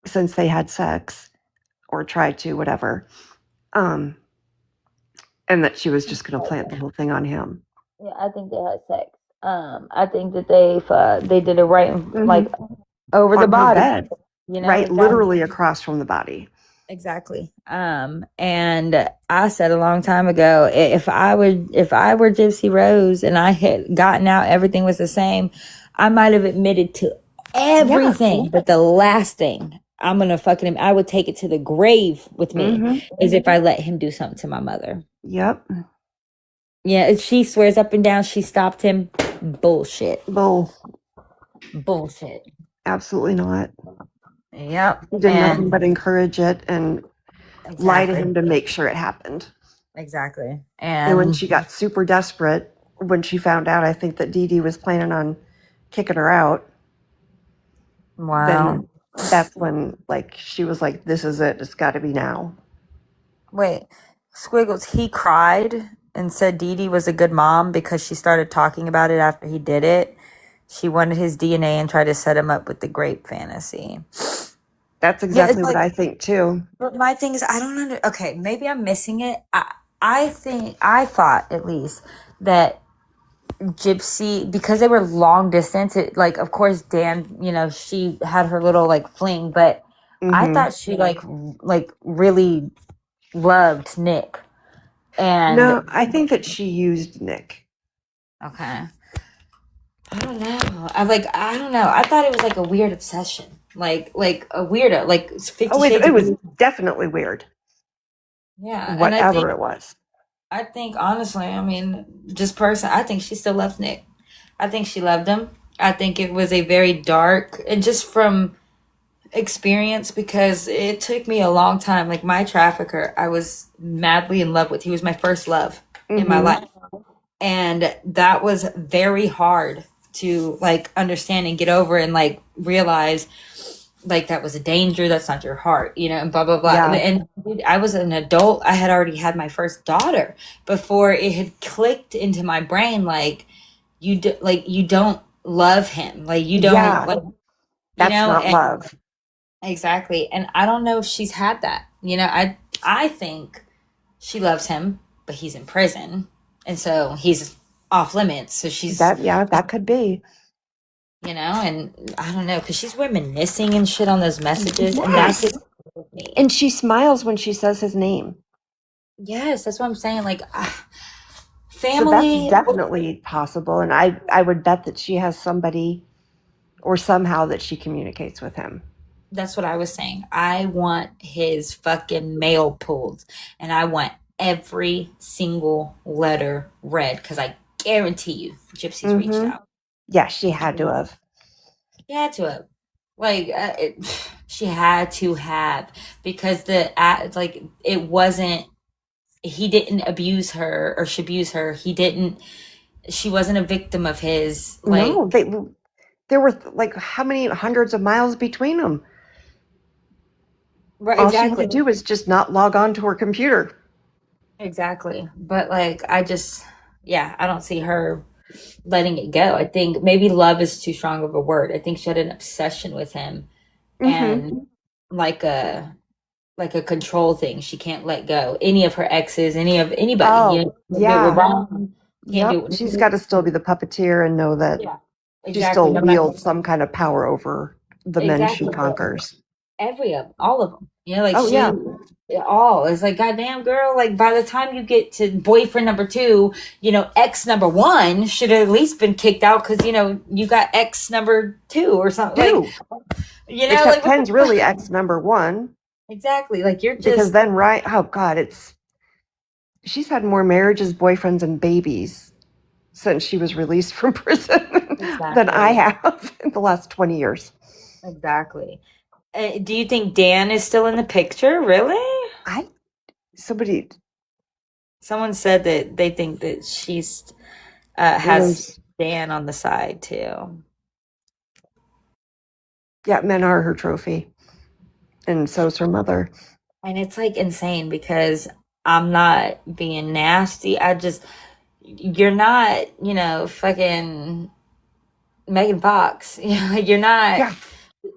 since they had sex or tried to, whatever. And that she was just going to plant the whole thing on him. Yeah, I think they had sex. I think that they did it right, like over on the her body. bed, You know, right, exactly. literally across from the body. Exactly. And I said a long time ago, if I were Gypsy Rose and I had gotten out, everything was the same, I might have admitted to everything, but the last thing I'm gonna fucking him, I would take it to the grave with me, is if I let him do something to my mother. Yep. Yeah, she swears up and down she stopped him. Bullshit. Bullshit. Absolutely not. Yep. He did nothing but encourage it and lie to him to make sure it happened. Exactly. And when she got super desperate, when she found out, I think that Dee Dee was planning on kicking her out. Wow. Then that's when, like, she was like, "This is it. It's got to be now." Wait, Squiggles, he cried and said Dee Dee was a good mom because she started talking about it after he did it. She wanted his DNA and tried to set him up with the grape fantasy. That's exactly what I think too. But my thing is, I don't okay, maybe I'm missing it. I thought at least that Gypsy, because they were long distance, like of course Dan, you know, she had her little like fling, but I thought she like really loved Nick. And no, I think that she used Nick. Okay. I don't know. I don't know. I thought it was like a weird obsession. Like a weirdo. Like 50 Shades it was definitely weird. Yeah. Whatever it was. I think honestly, I mean, I think she still loves Nick. I think she loved him. I think it was a very dark, and just from experience, because it took me a long time. Like my trafficker, I was madly in love with. He was my first love in my life. And that was very hard to like understand and get over and like realize like that was a danger. That's not your heart, you know, and blah, blah, blah. Yeah. And I was an adult. I had already had my first daughter before it had clicked into my brain. Like you don't love him. Like you don't Yeah, like, you that's know, not and love. exactly. And I don't know if she's had that. I think she loves him, but he's in prison, and so he's off limits. So she's, That could be. and I don't know, because she's reminiscing and shit on those messages, and that Yes. just kills me. And she smiles when she says his name. Yes, that's what I'm saying. Like, So that's family. definitely possible. And I would bet that she has somebody or somehow that she communicates with him. That's what I was saying. I want his fucking mail pulled, and I want every single letter read, because I guarantee you, Gypsy's reached out. Yeah, she had to have. She had to have. Like, she had to have, because it wasn't, he didn't abuse her or she abused her. She wasn't a victim of his. Like, No, there were like how many hundreds of miles between them? right, All she had exactly. to do was just not log on to her computer. Exactly. But like, I don't see her letting it go. I think maybe love is too strong of a word. I think she had an obsession with him, and like a control thing. She can't let go. Any of her exes, anybody. Oh, They were yeah. wrong. Can't Yep. do She's got to still be the puppeteer and know that Yeah, she exactly. still No matter, wields some kind of power over the men she exactly. conquers. All of them. Like Oh, yeah. all. It's like, goddamn girl, like by the time you get to boyfriend number 2, ex number 1 should have at least been kicked out, because you got ex number 2 or something. Do. Like, Except Ken's really ex number 1. exactly. Like, you're Because just, then, right? Oh, God, she's had more marriages, boyfriends, and babies since she was released from prison than I have in the last 20 years. Exactly. Do you think Dan is still in the picture? Really? Someone said that they think that she's has Dan on the side too. Yeah, men are her trophy, and so's her mother. And it's like insane, because I'm not being nasty. You're not, fucking Megan Fox. You're not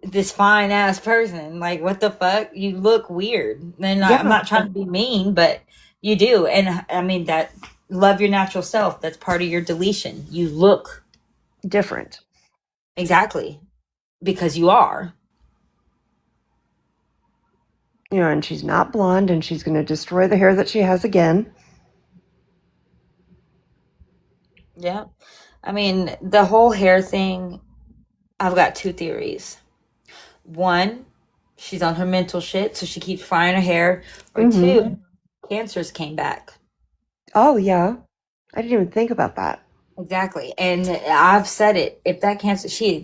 this fine ass person. Like, what the fuck? You look weird. And I'm not trying to be mean, but you do. And I mean, that love your natural self. That's part of your deletion. You look different. Exactly. Because you are. And she's not blonde, and she's going to destroy the hair that she has again. Yeah. I mean, the whole hair thing, I've got 2 theories. One, she's on her mental shit, so she keeps frying her hair. Or 2, cancers came back. Oh, yeah. I didn't even think about that. Exactly. And I've said it. If that cancer, she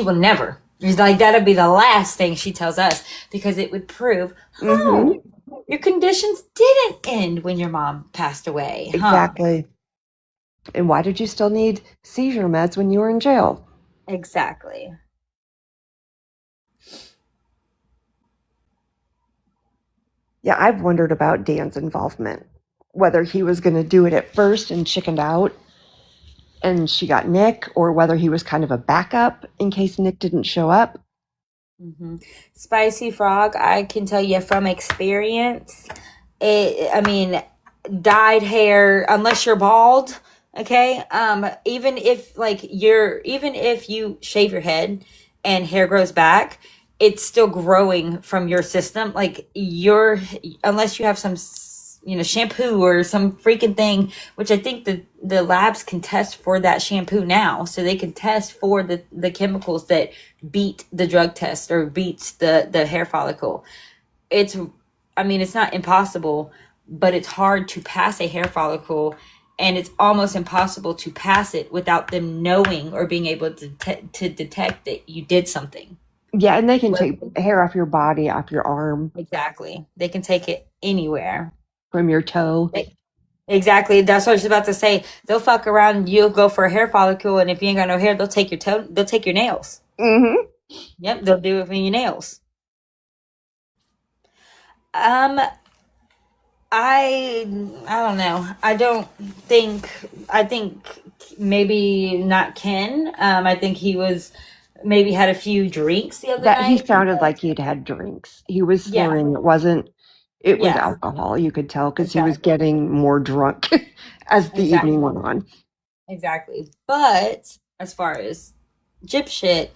will never. It's like, that'd be the last thing she tells us, because it would prove, your conditions didn't end when your mom passed away. Exactly. And why did you still need seizure meds when you were in jail? Exactly. Yeah, I've wondered about Dan's involvement, whether he was going to do it at first and chickened out and she got Nick, or whether he was kind of a backup in case Nick didn't show up. Spicy Frog, I can tell you from experience, dyed hair, unless you're bald, okay, even if you shave your head and hair grows back, it's still growing from your system. Like, unless you have some shampoo or some freaking thing, which I think the labs can test for that shampoo now, so they can test for the chemicals that beat the drug test or beats the hair follicle. It's not impossible, but it's hard to pass a hair follicle, and it's almost impossible to pass it without them knowing or being able to detect that you did something. Yeah, and they can take hair off your body, off your arm. Exactly. They can take it anywhere. From your toe. Exactly. That's what I was about to say. They'll fuck around. You'll go for a hair follicle, and if you ain't got no hair, they'll take your toe. They'll take your nails. Yep, they'll do it for your nails. I don't know. I think maybe not Ken. I think he was maybe had a few drinks the other That he night. sounded like he'd had drinks. He was Yeah, slurring. It was yeah, alcohol. You could tell because he was exactly. getting more drunk as the evening Exactly. went on. Exactly. But as far as gyp shit,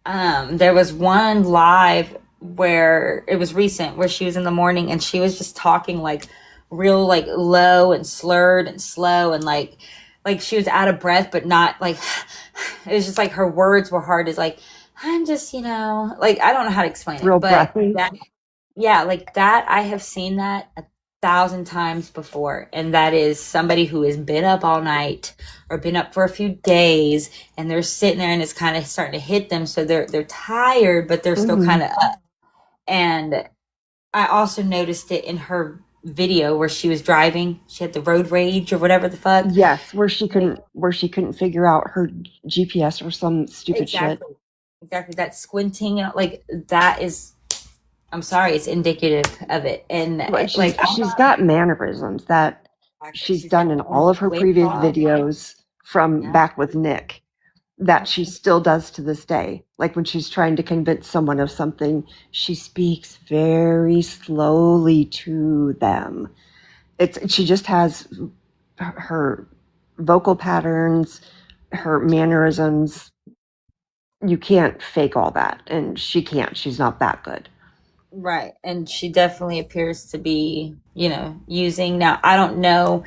there was one live where it was recent where she was in the morning and she was just talking like real like low and slurred and slow and like she was out of breath but not like it was just like her words were hard as like I'm just like I don't know how to explain it Real but breathy. that yeah like that I have seen that 1,000 times before and that is somebody who has been up all night or been up for a few days and they're sitting there and it's kind of starting to hit them so they're tired but they're still kind of up and I also noticed it in her video where she was driving she had the road rage or whatever the fuck Yes, like where she couldn't figure out her GPS or some stupid shit. exactly that squinting like that is I'm sorry it's indicative of it and But like she's got mannerisms that she's she's done got in all of her weight previous loss. videos from Yeah. back with Nick that she still does to this day. Like when she's trying to convince someone of something, she speaks very slowly to them. She just has her vocal patterns, her mannerisms. You can't fake all that, and she can't. She's not that good. Right. And she definitely appears to be, using. Now, I don't know.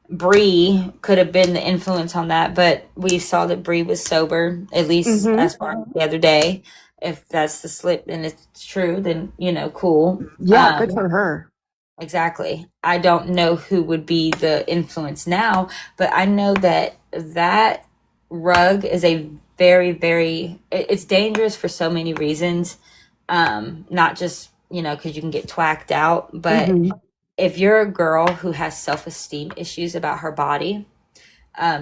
Bree could have been the influence on that, but we saw that Bree was sober, at least Mm-hmm. as far as the other day. If that's the slip and it's true, then, cool. Yeah, good for her. Exactly. I don't know who would be the influence now, but I know that rug is a very, very, it's dangerous for so many reasons. Not just, because you can get twacked out, but if you're a girl who has self-esteem issues about her body,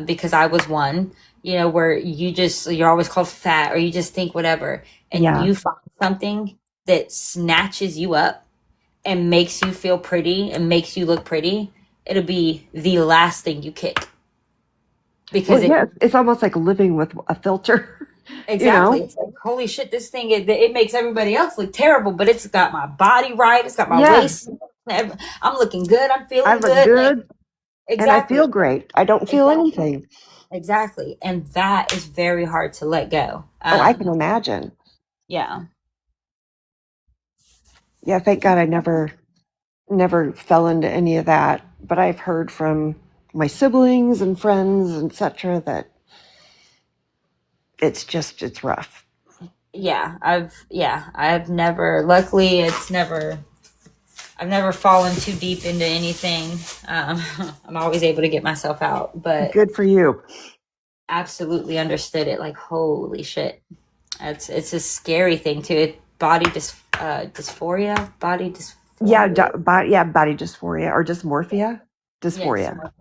because I was one, where you're always called fat or you just think whatever, and you find something that snatches you up and makes you feel pretty and makes you look pretty, it'll be the last thing you kick. Because it's almost like living with a filter. Exactly. It's like, holy shit, this thing, it makes everybody else look terrible, but it's got my body right. It's got my waist. I'm looking good. I'm feeling I look good. Like, exactly. And I feel great. I don't feel anything. Exactly. And that is very hard to let go. I can imagine. Yeah. Yeah, thank God I never fell into any of that. But I've heard from my siblings and friends, etc., that it's rough. Yeah, I've never. Luckily, I've never fallen too deep into anything. I'm always able to get myself out. But good for you. Absolutely understood it. Like holy shit, it's a scary thing too. Body dysphoria. Body dysphoria or dysmorphia. Dysphoria.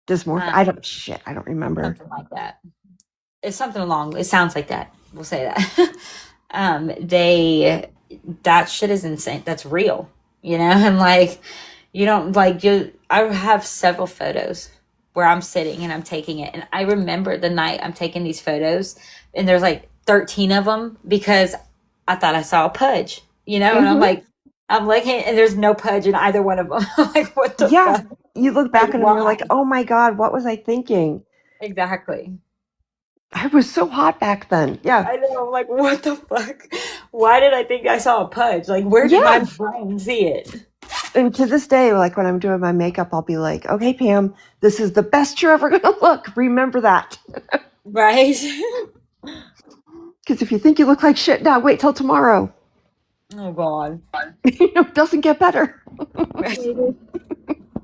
Dysmorphia. I don't remember. Something like that. It's something along. It sounds like that. We'll say that. That shit is insane. That's real, and like, you don't like you. I have several photos where I'm sitting and I'm taking it, and I remember the night I'm taking these photos, and there's like 13 of them because I thought I saw a pudge, and I'm like, hey, and there's no pudge in either one of them. Like, what the fuck? You look back and you're like, oh my God, what was I thinking? Exactly. I was so hot back then. Yeah. I know. I'm like, what the fuck? Why did I think I saw a pudge? Like, where did my brain see it? And to this day, like when I'm doing my makeup, I'll be like, okay, Pam, this is the best you're ever going to look. Remember that. Right? Because if you think you look like shit now, wait till tomorrow. Oh, God. It doesn't get better.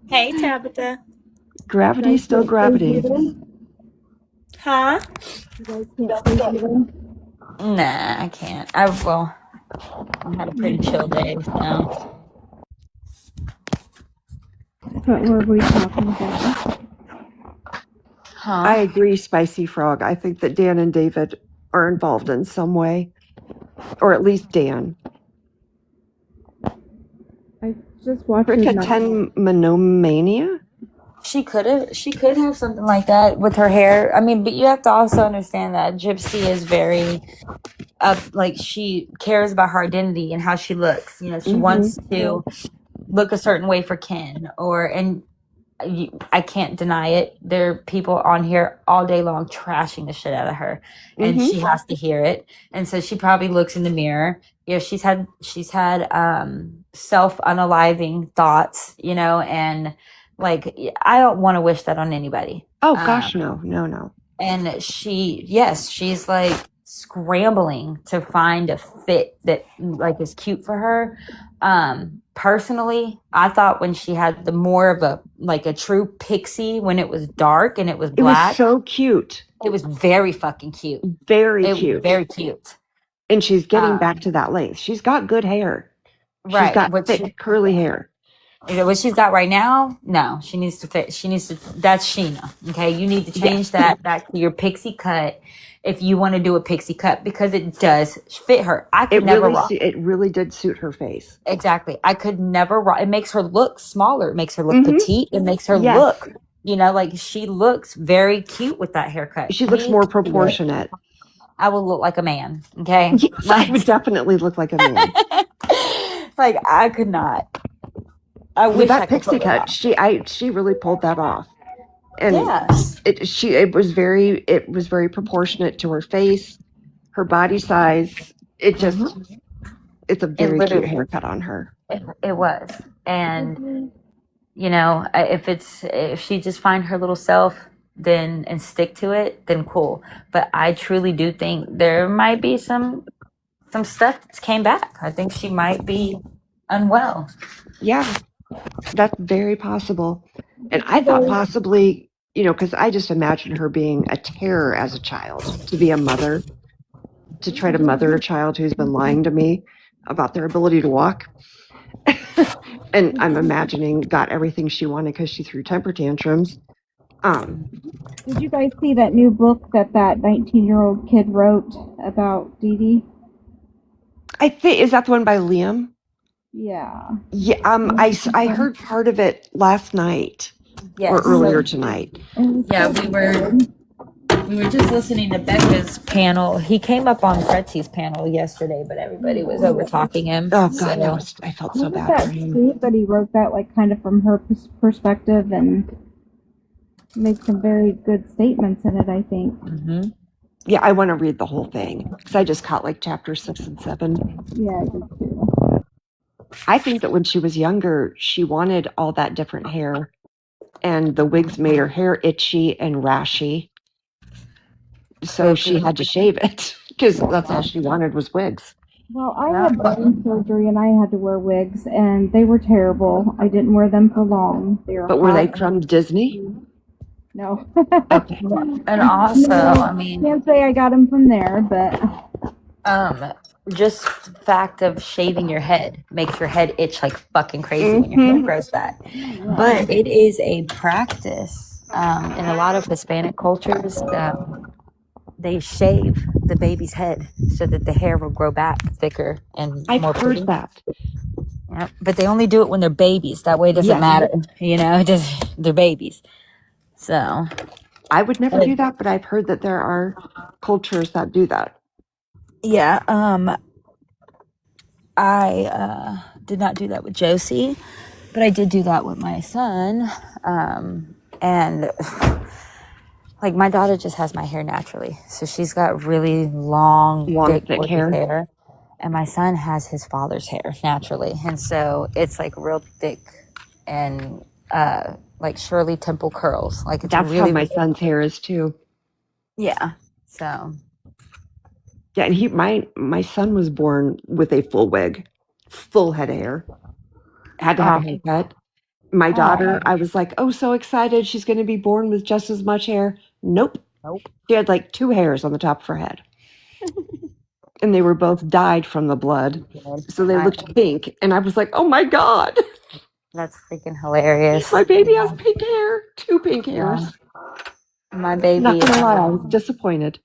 Hey, Tabitha. Gravity, still gravity. Huh? Nah, I can't. I had a pretty chill day, so. What were we talking about? Huh? I agree, Spicy Frog. I think that Dan and David are involved in some way, or at least Dan. I Just watch her. Ricketten monomania? She could have something like that with her hair. I mean, but you have to also understand that Gypsy is very like she cares about her identity and how she looks. You know, she wants to look a certain way for Ken, and I can't deny it. There are people on here all day long trashing the shit out of her, and she has to hear it. And so she probably looks in the mirror. You know, she's had self unaliving thoughts. You know, and like I don't want to wish that on anybody. Oh gosh, no. And she's like scrambling to find a fit that like is cute for her. Personally, I thought when she had the more of a true pixie when it was dark and it was black. It was so cute. It was very fucking cute. Very cute. Very cute. And she's getting back to that length. She's got good hair. Right. She's got thick, curly hair. What she's got right now, no, she needs to fit. That's Sheena. Okay. You need to change that back to your pixie cut if you want to do a pixie cut because it does fit her. It really did suit her face. Exactly. I could never rock. It makes her look smaller. It makes her look petite. It makes her look, like she looks very cute with that haircut. She looks more proportionate. I will look like a man. Okay. Yes, I would definitely look like a man. Like I could not. I wish that I could pixie cut. She really pulled that off, and it was very proportionate to her face, her body size. It's a very cute haircut on her. It was, and you know, if she just find her little self, then and stick to it, then cool. But I truly do think there might be some stuff that came back. I think she might be unwell. Yeah. That's very possible. And I thought possibly, because I just imagined her being a terror as a child, to be a mother, to try to mother a child who's been lying to me about their ability to walk. And I'm imagining got everything she wanted because she threw temper tantrums. Did you guys see that new book that 19-year-old kid wrote about Dee Dee? I think, is that the one by Liam? Yeah. Yeah. I heard part of it last night or earlier tonight. Yeah, we were just listening to Becca's panel. He came up on Pretzy's panel yesterday, but everybody was over talking him. Oh God, I felt so bad for him. But he wrote that like kind of from her perspective and made some very good statements in it, I think. Mm-hmm. Yeah, I want to read the whole thing because I just caught like chapter 6 and 7. Yeah, I did too. I think that when she was younger, she wanted all that different hair, and the wigs made her hair itchy and rashy. So she had to shave it because that's all she wanted was wigs. Well, I had brain surgery and I had to wear wigs, and they were terrible. I didn't wear them for long. But were they from Disney? No. Okay. And also, I mean, Can't say I got them from there, but just the fact of shaving your head makes your head itch like fucking crazy when your hair grows back. But it is a practice in a lot of Hispanic cultures. They shave the baby's head so that the hair will grow back thicker and I've more heard pretty. that. Yeah, but they only do it when they're babies. That way it doesn't matter. You know, they're babies. So I would never do that, but I've heard that there are cultures that do that. Yeah, I did not do that with Josie, but I did do that with my son. And like my daughter just has my hair naturally, so she's got really long thick hair, and my son has his father's hair naturally, and so it's like real thick and like Shirley Temple curls. Like it's that's really, how my son's hair is too. Yeah. So. Yeah, and my son was born with a full wig, full head of hair. Had to have a haircut. My daughter, I was like, oh, so excited. She's going to be born with just as much hair. Nope. She had like 2 hairs on the top of her head. And they were both dyed from the blood. So they looked pink. And I was like, oh my God. That's freaking hilarious. My baby has pink hair. 2 pink hairs. My baby. Not gonna lie, I was disappointed.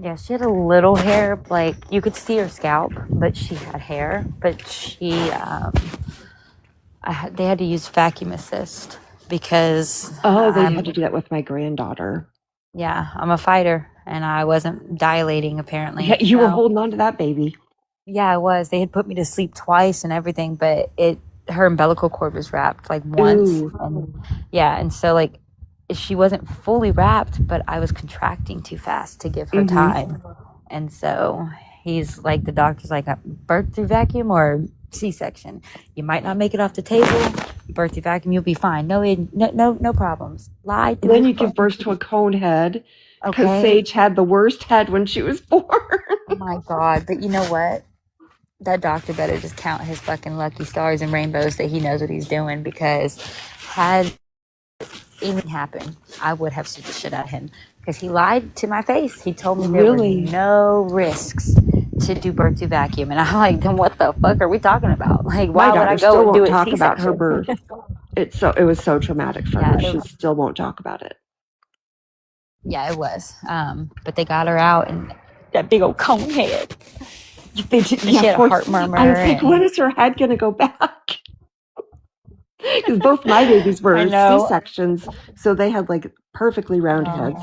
Yeah, she had a little hair, like you could see her scalp, but she had hair. But she they had to use vacuum assist because Oh, they had to do that with my granddaughter. I'm a fighter and I wasn't dilating apparently. Yeah, you were holding on to that baby. Yeah, I was. They had put me to sleep twice and everything, but her umbilical cord was wrapped like once. Ooh. And so like she wasn't fully wrapped, but I was contracting too fast to give her time. And so he's like, the doctor's like, birth through vacuum or C-section. You might not make it off the table. Birth through vacuum, you'll be fine. No problems. Lie. Then you give birth to a cone head. Because Sage had the worst head when she was born. Oh my God. But you know what? That doctor better just count his fucking lucky stars and rainbows that he knows what he's doing, because had anything happened, I would have sued the shit out of him, because he lied to my face. He told me there were no risks to do birth through vacuum, and I'm like, then what the fuck are we talking about? Like, why would I go and do it? Talk about her birth. It was so traumatic for her. She still won't talk about it. Yeah, it was. But they got her out, and that big old cone head. She had a heart murmur. I was like, when is her head going to go back? Because both my babies were C-sections, so they had like perfectly round heads.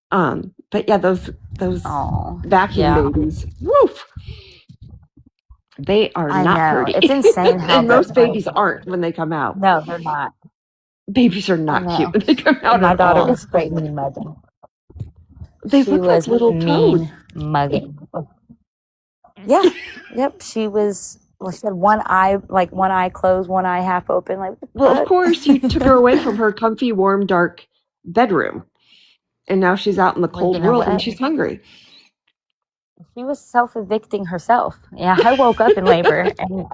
But yeah, those vacuum babies, woof, they are not pretty. It's insane how and most babies aren't when they come out. No, they're not. Babies are not cute when they come out. My daughter was straight mean mugging. They look like little toads. Mugging. Yeah. Yep. She was. Well, she had one eye closed, one eye half open. Like, well, of course, you took her away from her comfy, warm, dark bedroom, and now she's out in the cold world and she's hungry. She was self-evicting herself. Yeah, I woke up in labor, and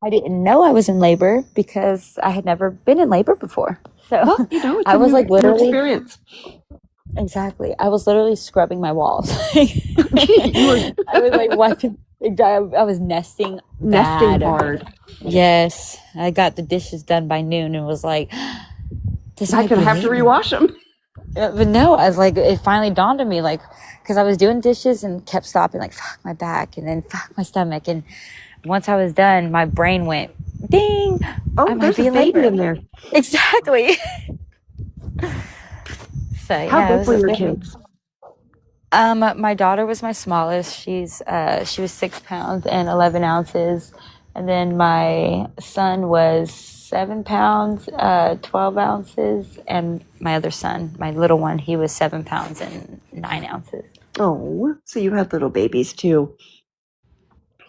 I didn't know I was in labor because I had never been in labor before. So well, it's I was like literally experience. Exactly. I was literally scrubbing my walls. I was like wiping. I was nesting hard. Yes, I got the dishes done by noon and was like, I could have to rewash them. But no, I was like, it finally dawned on me, like, because I was doing dishes and kept stopping, like, fuck my back and then fuck my stomach. And once I was done, my brain went, ding. Oh, there's a baby in there. Exactly. So, how big were your kids? My daughter was my smallest. She was 6 pounds and 11 ounces. And then my son was 7 pounds, 12 ounces. And my other son, my little one, he was 7 pounds and 9 ounces. Oh, so you had little babies too.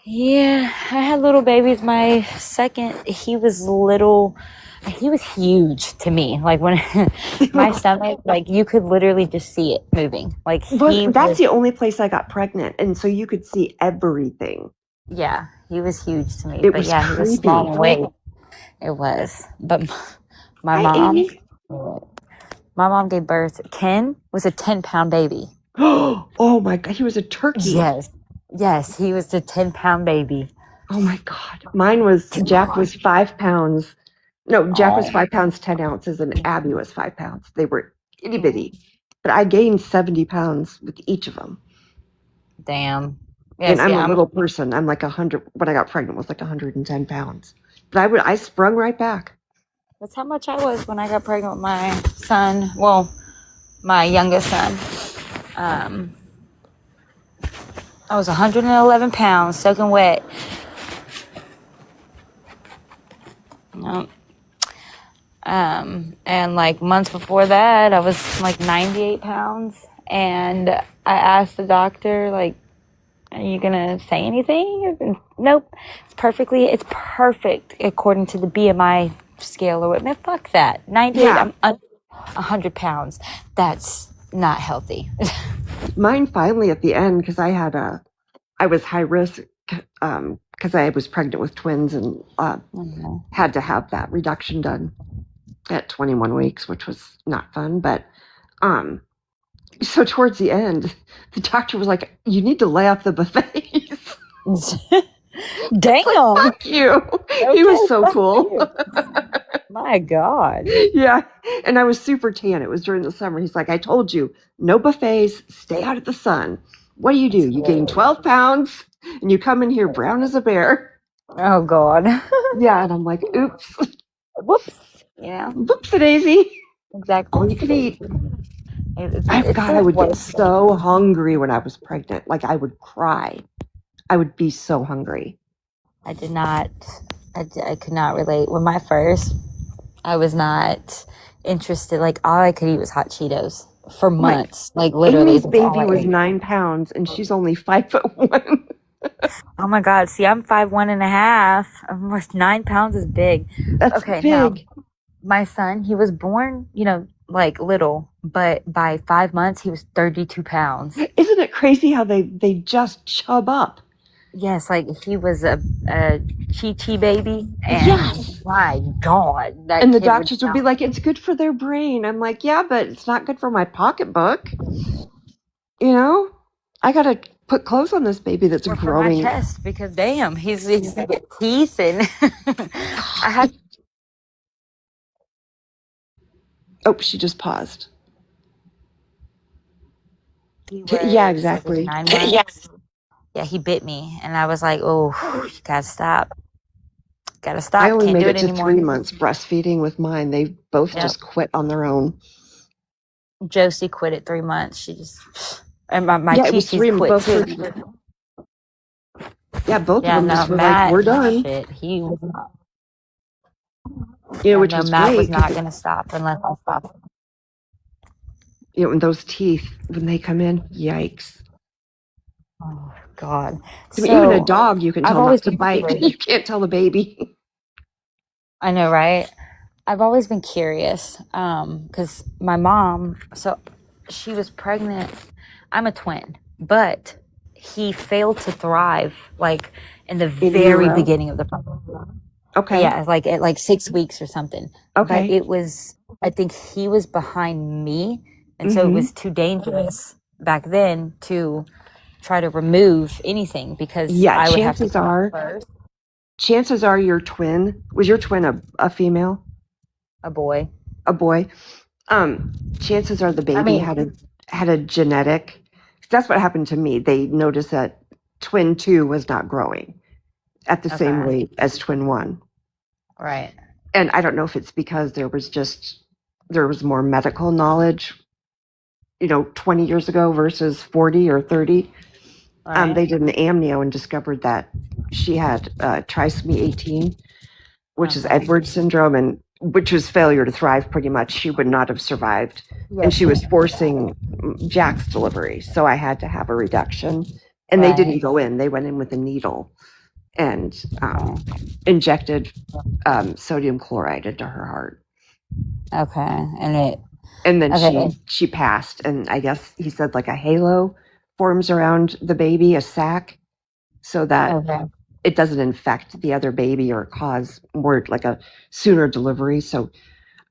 Yeah, I had little babies. My second, he was little. He was huge to me. Like when my stomach, like you could literally just see it moving. Like that's the only place I got pregnant, and so you could see everything. Yeah, he was huge to me. He was small and weight. It was, but my mom gave birth. Ken was a 10-pound baby. Oh my God, he was a turkey. Yes, he was a 10-pound baby. Oh my God, mine was Jack was 5 pounds. No, Jack was 5 pounds, 10 ounces, and Abby was 5 pounds. They were itty bitty. But I gained 70 pounds with each of them. Damn. Yes, and I'm a little person. I'm like 100. When I got pregnant, was like 110 pounds. But I sprung right back. That's how much I was when I got pregnant with my son. Well, my youngest son. I was 111 pounds, soaking wet. Nope. And like months before that, I was like 98 pounds. And I asked the doctor, like, are you going to say anything? And, nope. It's perfect according to the BMI scale or what. Man, fuck that. 98, yeah. I'm under 100 pounds. That's not healthy. Mine finally at the end, because I was high risk, because I was pregnant with twins and had to have that reduction done at 21 weeks, which was not fun. But so towards the end, the doctor was like, you need to lay off the buffets. Damn. Like, fuck you. Okay, he was so cool. My God. Yeah. And I was super tan. It was during the summer. He's like, I told you, no buffets, stay out of the sun. What do? You gain 12 pounds and you come in here brown as a bear. Oh God. Yeah, and I'm like, oops, Whoops. Yeah. whoopsie daisy. Exactly. All you can eat. It's God, the I would get worst. so hungry when I was pregnant. Like I would cry. I would be so hungry. I did not. I could not relate. When my first, I was not interested. Like all I could eat was hot Cheetos for My months. Like literally, Amy's that's all baby I was ate. 9 pounds and she's only 5'1". Oh my God. See, I'm 5'1.5". Almost 9 pounds is big. That's Okay, now big. my son, he was born, like little, but by 5 months he was 32 pounds. Isn't it crazy how they just chub up? Yes, like he was a chi baby, and Yes. my God, that And the kid would doctors would be like, it's good for their brain. I'm like, yeah, but it's not good for my pocketbook. You know, I got to put clothes on this baby that's or for my growing. chest because damn, he's got teeth and I had. Oh, she just paused. He Yeah, was like exactly. 9 months. Yes. Yeah, he bit me, and I was like, oh, gotta stop, I only can't made do it it to anymore. 3 months breastfeeding with mine. They both Yep. just quit on their own. Josie quit at 3 months. She just, and my Yeah, it was Chi-Chi's 3 quit both. too. Yeah, both Yeah, of them no, just were like, Matt, we're done. shit, he was not. You know, Yeah, which no, was Matt great. was not going to stop unless I stopped. You know, and those teeth, when they come in, yikes. Oh, God. I mean, even a So, dog, you can I've tell always not to been bite. curious. You can't tell the baby. I know, right? I've always been curious because my mom, so she was pregnant. I'm a twin, but he failed to thrive like in the In very utero. beginning of the pregnancy. Okay. Yeah, like at like 6 weeks or something. But Okay. it was, I think he was behind me. And so it Mhm. was too dangerous back then to try to remove anything because Yeah, I would have to come first. chances are your twin, was your twin a female, A boy. a boy? Chances are the baby mean- had a genetic. That's what happened to me. They noticed that twin 2 was not growing at the same Okay. rate as twin 1. Right. And I don't know if it's because there was more medical knowledge, 20 years ago versus 40 or 30. Right. They did an amnio and discovered that she had trisomy 18, which is Okay. Edwards syndrome, and which was failure to thrive pretty much. She would not have survived. And she was forcing Jack's delivery. So I had to have a reduction. And they didn't go in. They went in with a needle and injected sodium chloride into her heart. Okay. And then she passed. And I guess he said like a halo forms around the baby, a sac, so that it doesn't infect the other baby or cause more like a sooner delivery. So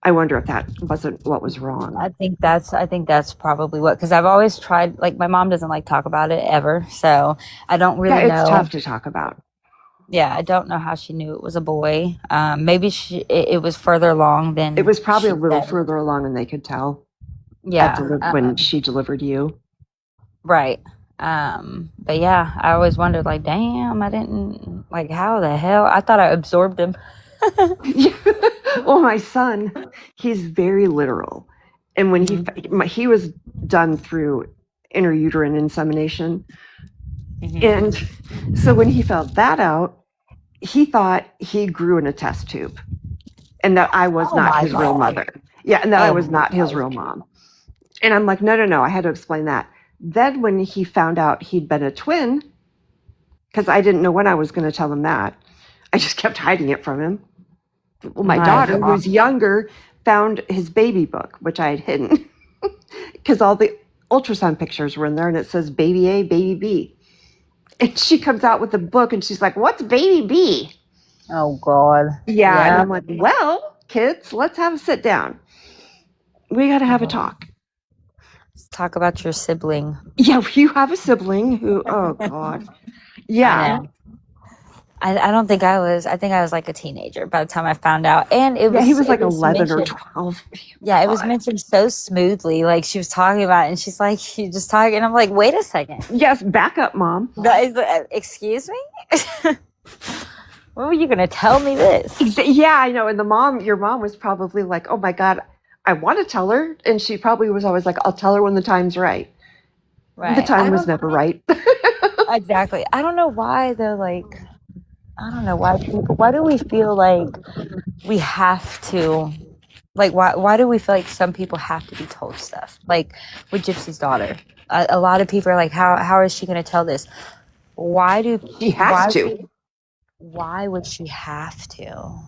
I wonder if that wasn't what was wrong. I think that's probably what, because I've always tried, like my mom doesn't like talk about it ever. So I don't really know. It's tough to talk about. Yeah, I don't know how she knew it was a boy. Maybe it was further along than. It was probably a little further along than they could tell. Yeah. When she delivered you. Right. But yeah, I always wondered, like, damn, I didn't, like, how the hell? I thought I absorbed him. Well, my son, he's very literal. And when he was done through intrauterine insemination. And so when he found that out, he thought he grew in a test tube and that I was not his real mother. Yeah, and that I was not his real mom. And I'm like, no, I had to explain that. Then when he found out he'd been a twin, because I didn't know when I was going to tell him that, I just kept hiding it from him. Well, my daughter, who's younger, found his baby book, which I had hidden, because all the ultrasound pictures were in there, and it says baby A, baby B. And she comes out with the book, and she's like, what's baby B? Oh, God. Yeah. And I'm like, well, kids, let's have a sit down. We got to have a talk. Let's talk about your sibling. Yeah, you have a sibling who, oh, God. Yeah. I don't think I think I was like a teenager by the time I found out. And it was, he was like 11 or 12. Yeah, it was mentioned so smoothly. Like she was talking about it and she's like, she just talking. And I'm like, wait a second. Yes, back up, Mom. Excuse me? When were you gonna tell me this? Yeah, I know. And your mom was probably like, oh my God, I want to tell her. And she probably was always like, I'll tell her when the time's right. Right. The time was never right. Exactly. I don't know why though. Like, I don't know why people. Why do we feel like we have to? Like, why do we feel like some people have to be told stuff? Like with Gypsy's daughter, a lot of people are like, how is she going to tell this? Why do She has to. Why would she have to?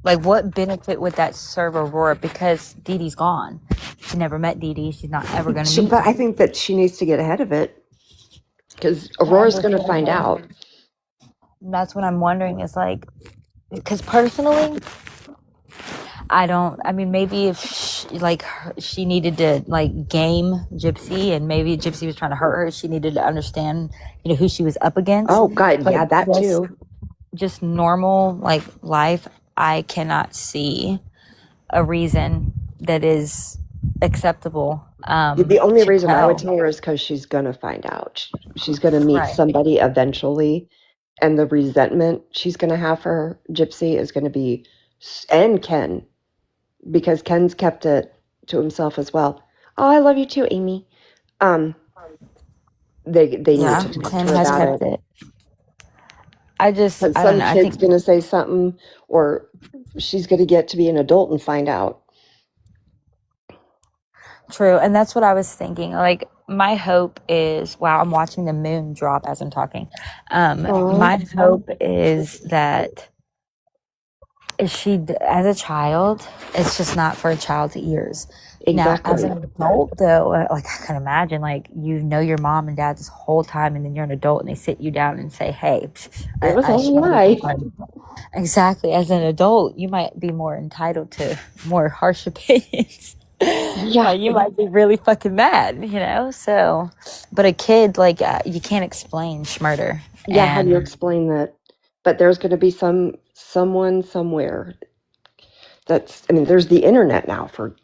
Like, what benefit would that serve Aurora? Because Dee Dee's gone. She never met Dee Dee. She's not ever going to meet. But I think that she needs to get ahead of it because Aurora's going to find out. And that's what I'm wondering is like, because personally, I mean, maybe if she needed to like game Gypsy and maybe Gypsy was trying to hurt her, she needed to understand, who she was up against. Oh God, But yeah, that too. Just normal like life, I cannot see a reason that is acceptable. The only to reason I would tell. tell her is because she's going to find out. She's going to meet Right. somebody eventually, and the resentment she's going to have for Gypsy is going to be, and Ken, because Ken's kept it to himself as well. Oh, I love you too, Amy. They need to talk Ken to her has about kept it. it. I Because don't some know. I kid's think going to say something, or she's going to get to be an adult and find out. true, and that's what I was thinking. Like, my hope is, wow, I'm watching the moon drop as I'm talking. My hope is that as a child, it's just not for a child's ears. Now, as Exactly. an adult, though, like I can imagine, like your mom and dad this whole time, and then you're an adult, and they sit you down and say, "Hey, It was I all a smarted lie. you." Exactly. As an adult, you might be more entitled to more harsh opinions. Yeah. You might be really fucking mad, So, but a kid, like you can't explain schmurder. Yeah, how do you And explain that? But there's going to be someone somewhere there's the internet now for,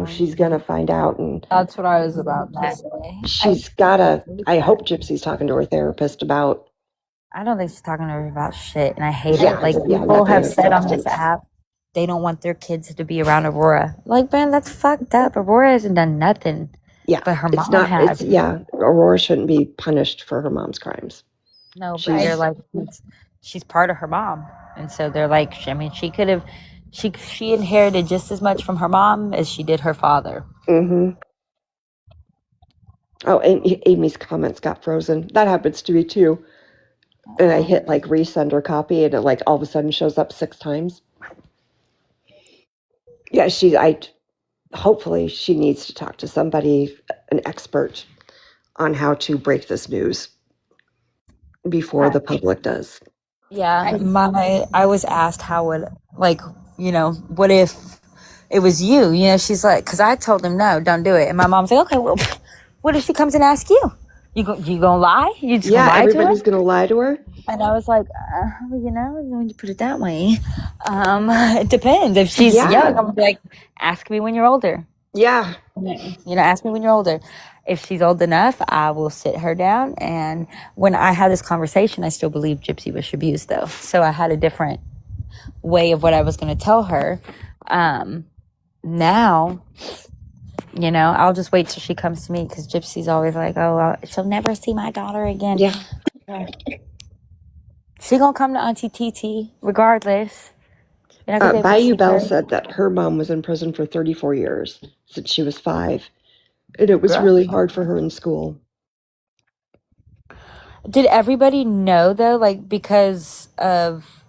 she's going to find out, and that's what I was about to say. she's got to, I hope Gypsy's talking to her therapist about. I don't think she's talking to her about shit, and I hate Yeah, it. Like, yeah, people have nothing said on substance. this app, they don't want their kids to be around Aurora. Like, man, that's fucked up. Aurora hasn't done nothing. Yeah, But her it's mom not, has. Aurora shouldn't be punished for her mom's crimes. No, but She's- they're like, she's part of her mom. And so they're like, I mean, she could have, she inherited just as much from her mom as she did her father. Mm-hmm. Oh, Amy's comments got frozen. That happens to me too. And I hit like resend or copy, and it like all of a sudden shows up 6 times. Yeah, hopefully she needs to talk to somebody, an expert on how to break this news before the public does. Yeah, I was asked how would, like, what if it was you? She's like, because I told him no, don't do it, and my mom's like, okay, well, what if she comes and asks you? You gonna lie? You just gonna lie everybody's to her? gonna lie to her. And I was like, when you put it that way, it depends. If she's young, I'm gonna be like, ask me when you're older. Yeah. Ask me when you're older. If she's old enough, I will sit her down. And when I had this conversation, I still believe Gypsy was abused, though. So I had a different way of what I was going to tell her. Now, I'll just wait till she comes to me, because Gypsy's always like, oh, she'll never see my daughter again. Yeah. She gonna come to Auntie TT regardless. Bayou Bell said that her mom was in prison for 34 years since she was 5. And it was really hard for her in school. Did everybody know, though, like, because of,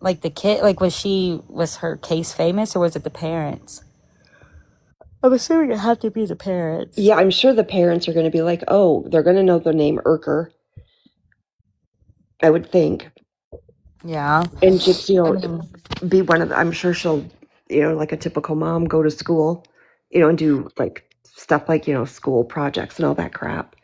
like, the kid? Like, was her case famous, or was it the parents? I'm assuming it had to be the parents. Yeah, I'm sure the parents are going to be like, oh, they're going to know the name Urker. I would think. Yeah. And Gypsy will be one of I'm sure she'll, like a typical mom, go to school, and do like stuff like, school projects and all that crap.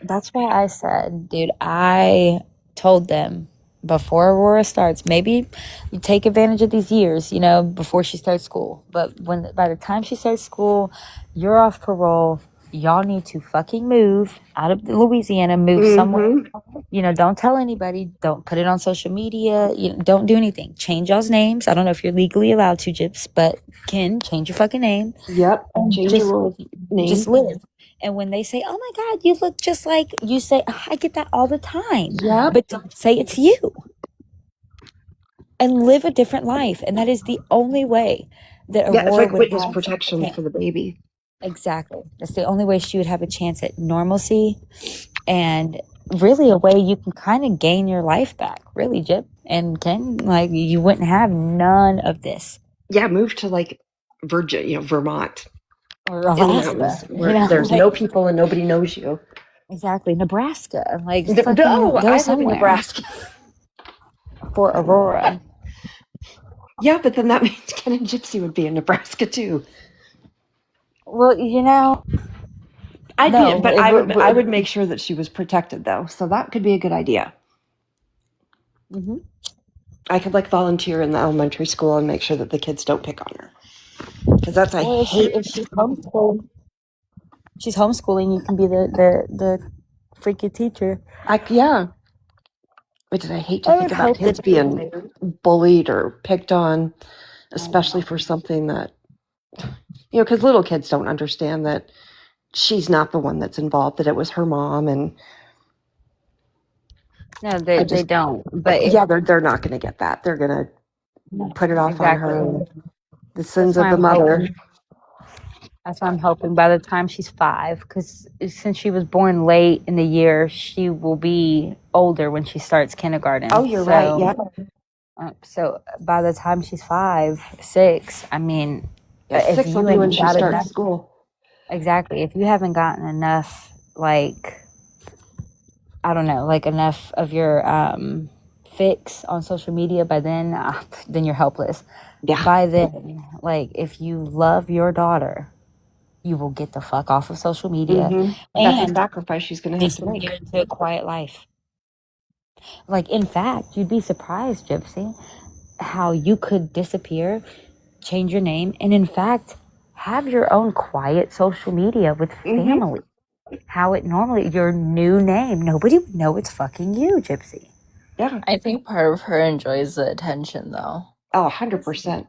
That's why I said, dude, I told them before Aurora starts, maybe you take advantage of these years, before she starts school. But by the time she starts school, you're off parole. y'all need to fucking move out of Louisiana, move somewhere. You know, don't tell anybody. Don't put it on social media. You know, don't do anything. Change y'all's names. I don't know if you're legally allowed to, Gyps, but Ken, change your fucking name. Yep. And Change just, your little name. just live. And when they say, "Oh my God, you look just like," you say, "I get that all the time." Yep. But don't say it's you. And live a different life. And that is the only way that Yeah, it's Aurora like would witness have protection for the baby. Exactly. That's the only way she would have a chance at normalcy and really a way you can kind of gain your life back. Really, Jip and Ken, like you wouldn't have none of this. Yeah, move to like Vermont. Or In the Alaska. mountains, You where know, there's like, no people and nobody knows you. exactly. Nebraska. Like No, fucking go I live somewhere in Nebraska. for Aurora. Yeah, but then that means Ken and Gypsy would be in Nebraska too. Well, you know, I would make sure that she was protected though, so that could be a good idea. Mm-hmm. I could like volunteer in the elementary school and make sure that the kids don't pick on her, because that's I hate. If she's homeschooling, she's homeschooling. You can be the freaky teacher. Yeah. But did I hate to think about kids being bullied or picked on, especially for something that, because little kids don't understand that she's not the one that's involved, that it was her mom, and No, they don't. But yeah, they're not going to get that. They're going to put it off on her, and the sins of the mother. That's why I'm hoping by the time she's 5, because since she was born late in the year, she will be older when she starts kindergarten. Oh, you're right. Yeah. So by the time she's 5, 6, I mean, if 6 will be when she starts school. Exactly. If you haven't gotten enough, like, I don't know, like enough of your fix on social media by then you're helpless. Yeah. By then, like, if you love your daughter, you will get the fuck off of social media. Mm-hmm. That's a sacrifice she's going to have to make. Get into a quiet life. Like, in fact, you'd be surprised, Gypsy, how you could disappear, change your name, and in fact, have your own quiet social media with family. How it normally, your new name, nobody would know it's fucking you, Gypsy. Yeah. I think part of her enjoys the attention, though. Oh, 100%.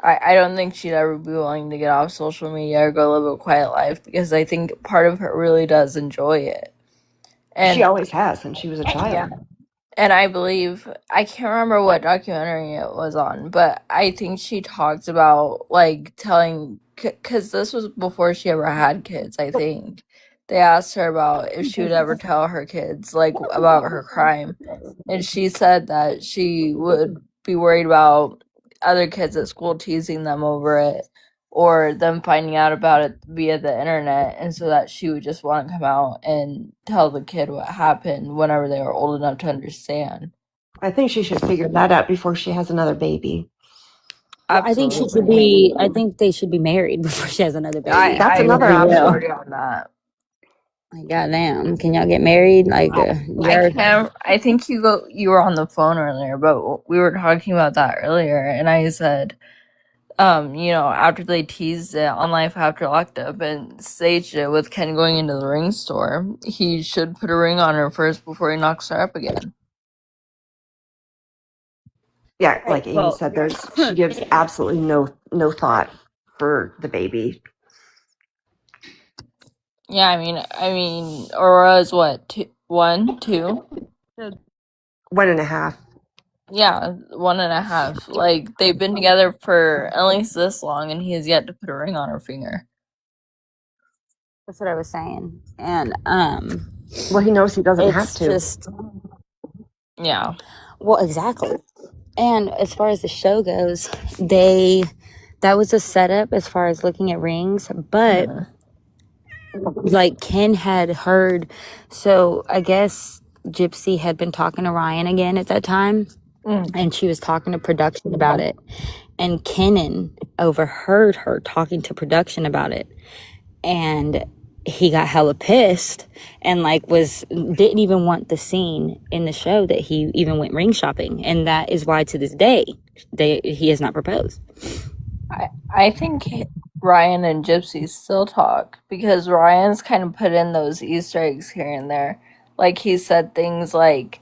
I don't think she'd ever be willing to get off social media or go live a quiet life, because I think part of her really does enjoy it. And she always has since she was a child. Yeah. And I believe, I can't remember what documentary it was on, but I think she talks about, like, telling, because this was before she ever had kids, I think. They asked her about if she would ever tell her kids, like, about her crime. And she said that she would be worried about other kids at school teasing them over it, or them finding out about it via the internet, and so that she would just want to come out and tell the kid what happened whenever they were old enough to understand. I think she should figure that out before she has another baby. Well, I think she should be. I think they should be married before she has another baby. That's another option on that. Like, goddamn, can y'all get married? Like, I think you were on the phone earlier, but we were talking about that earlier, and I said, after they teased it on Life After Locked Up and staged it with Ken going into the ring store, he should put a ring on her first before he knocks her up again. Yeah, like Amy said, she gives absolutely no thought for the baby. Yeah, I mean, Aurora's what, 1, 2? 1.5. Yeah, 1.5. Like, they've been together for at least this long, and he has yet to put a ring on her finger. That's what I was saying. And well, he knows he doesn't have to. Yeah. Well, exactly. And as far as the show goes, that was a setup as far as looking at rings, but like Ken had heard, so I guess Gypsy had been talking to Ryan again at that time, and she was talking to production about it, and Kenan overheard her talking to production about it, and he got hella pissed and didn't even want the scene in the show that he even went ring shopping, and that is why to this day he has not proposed. I think Ryan and Gypsy still talk, because Ryan's kind of put in those Easter eggs here and there. Like, he said things like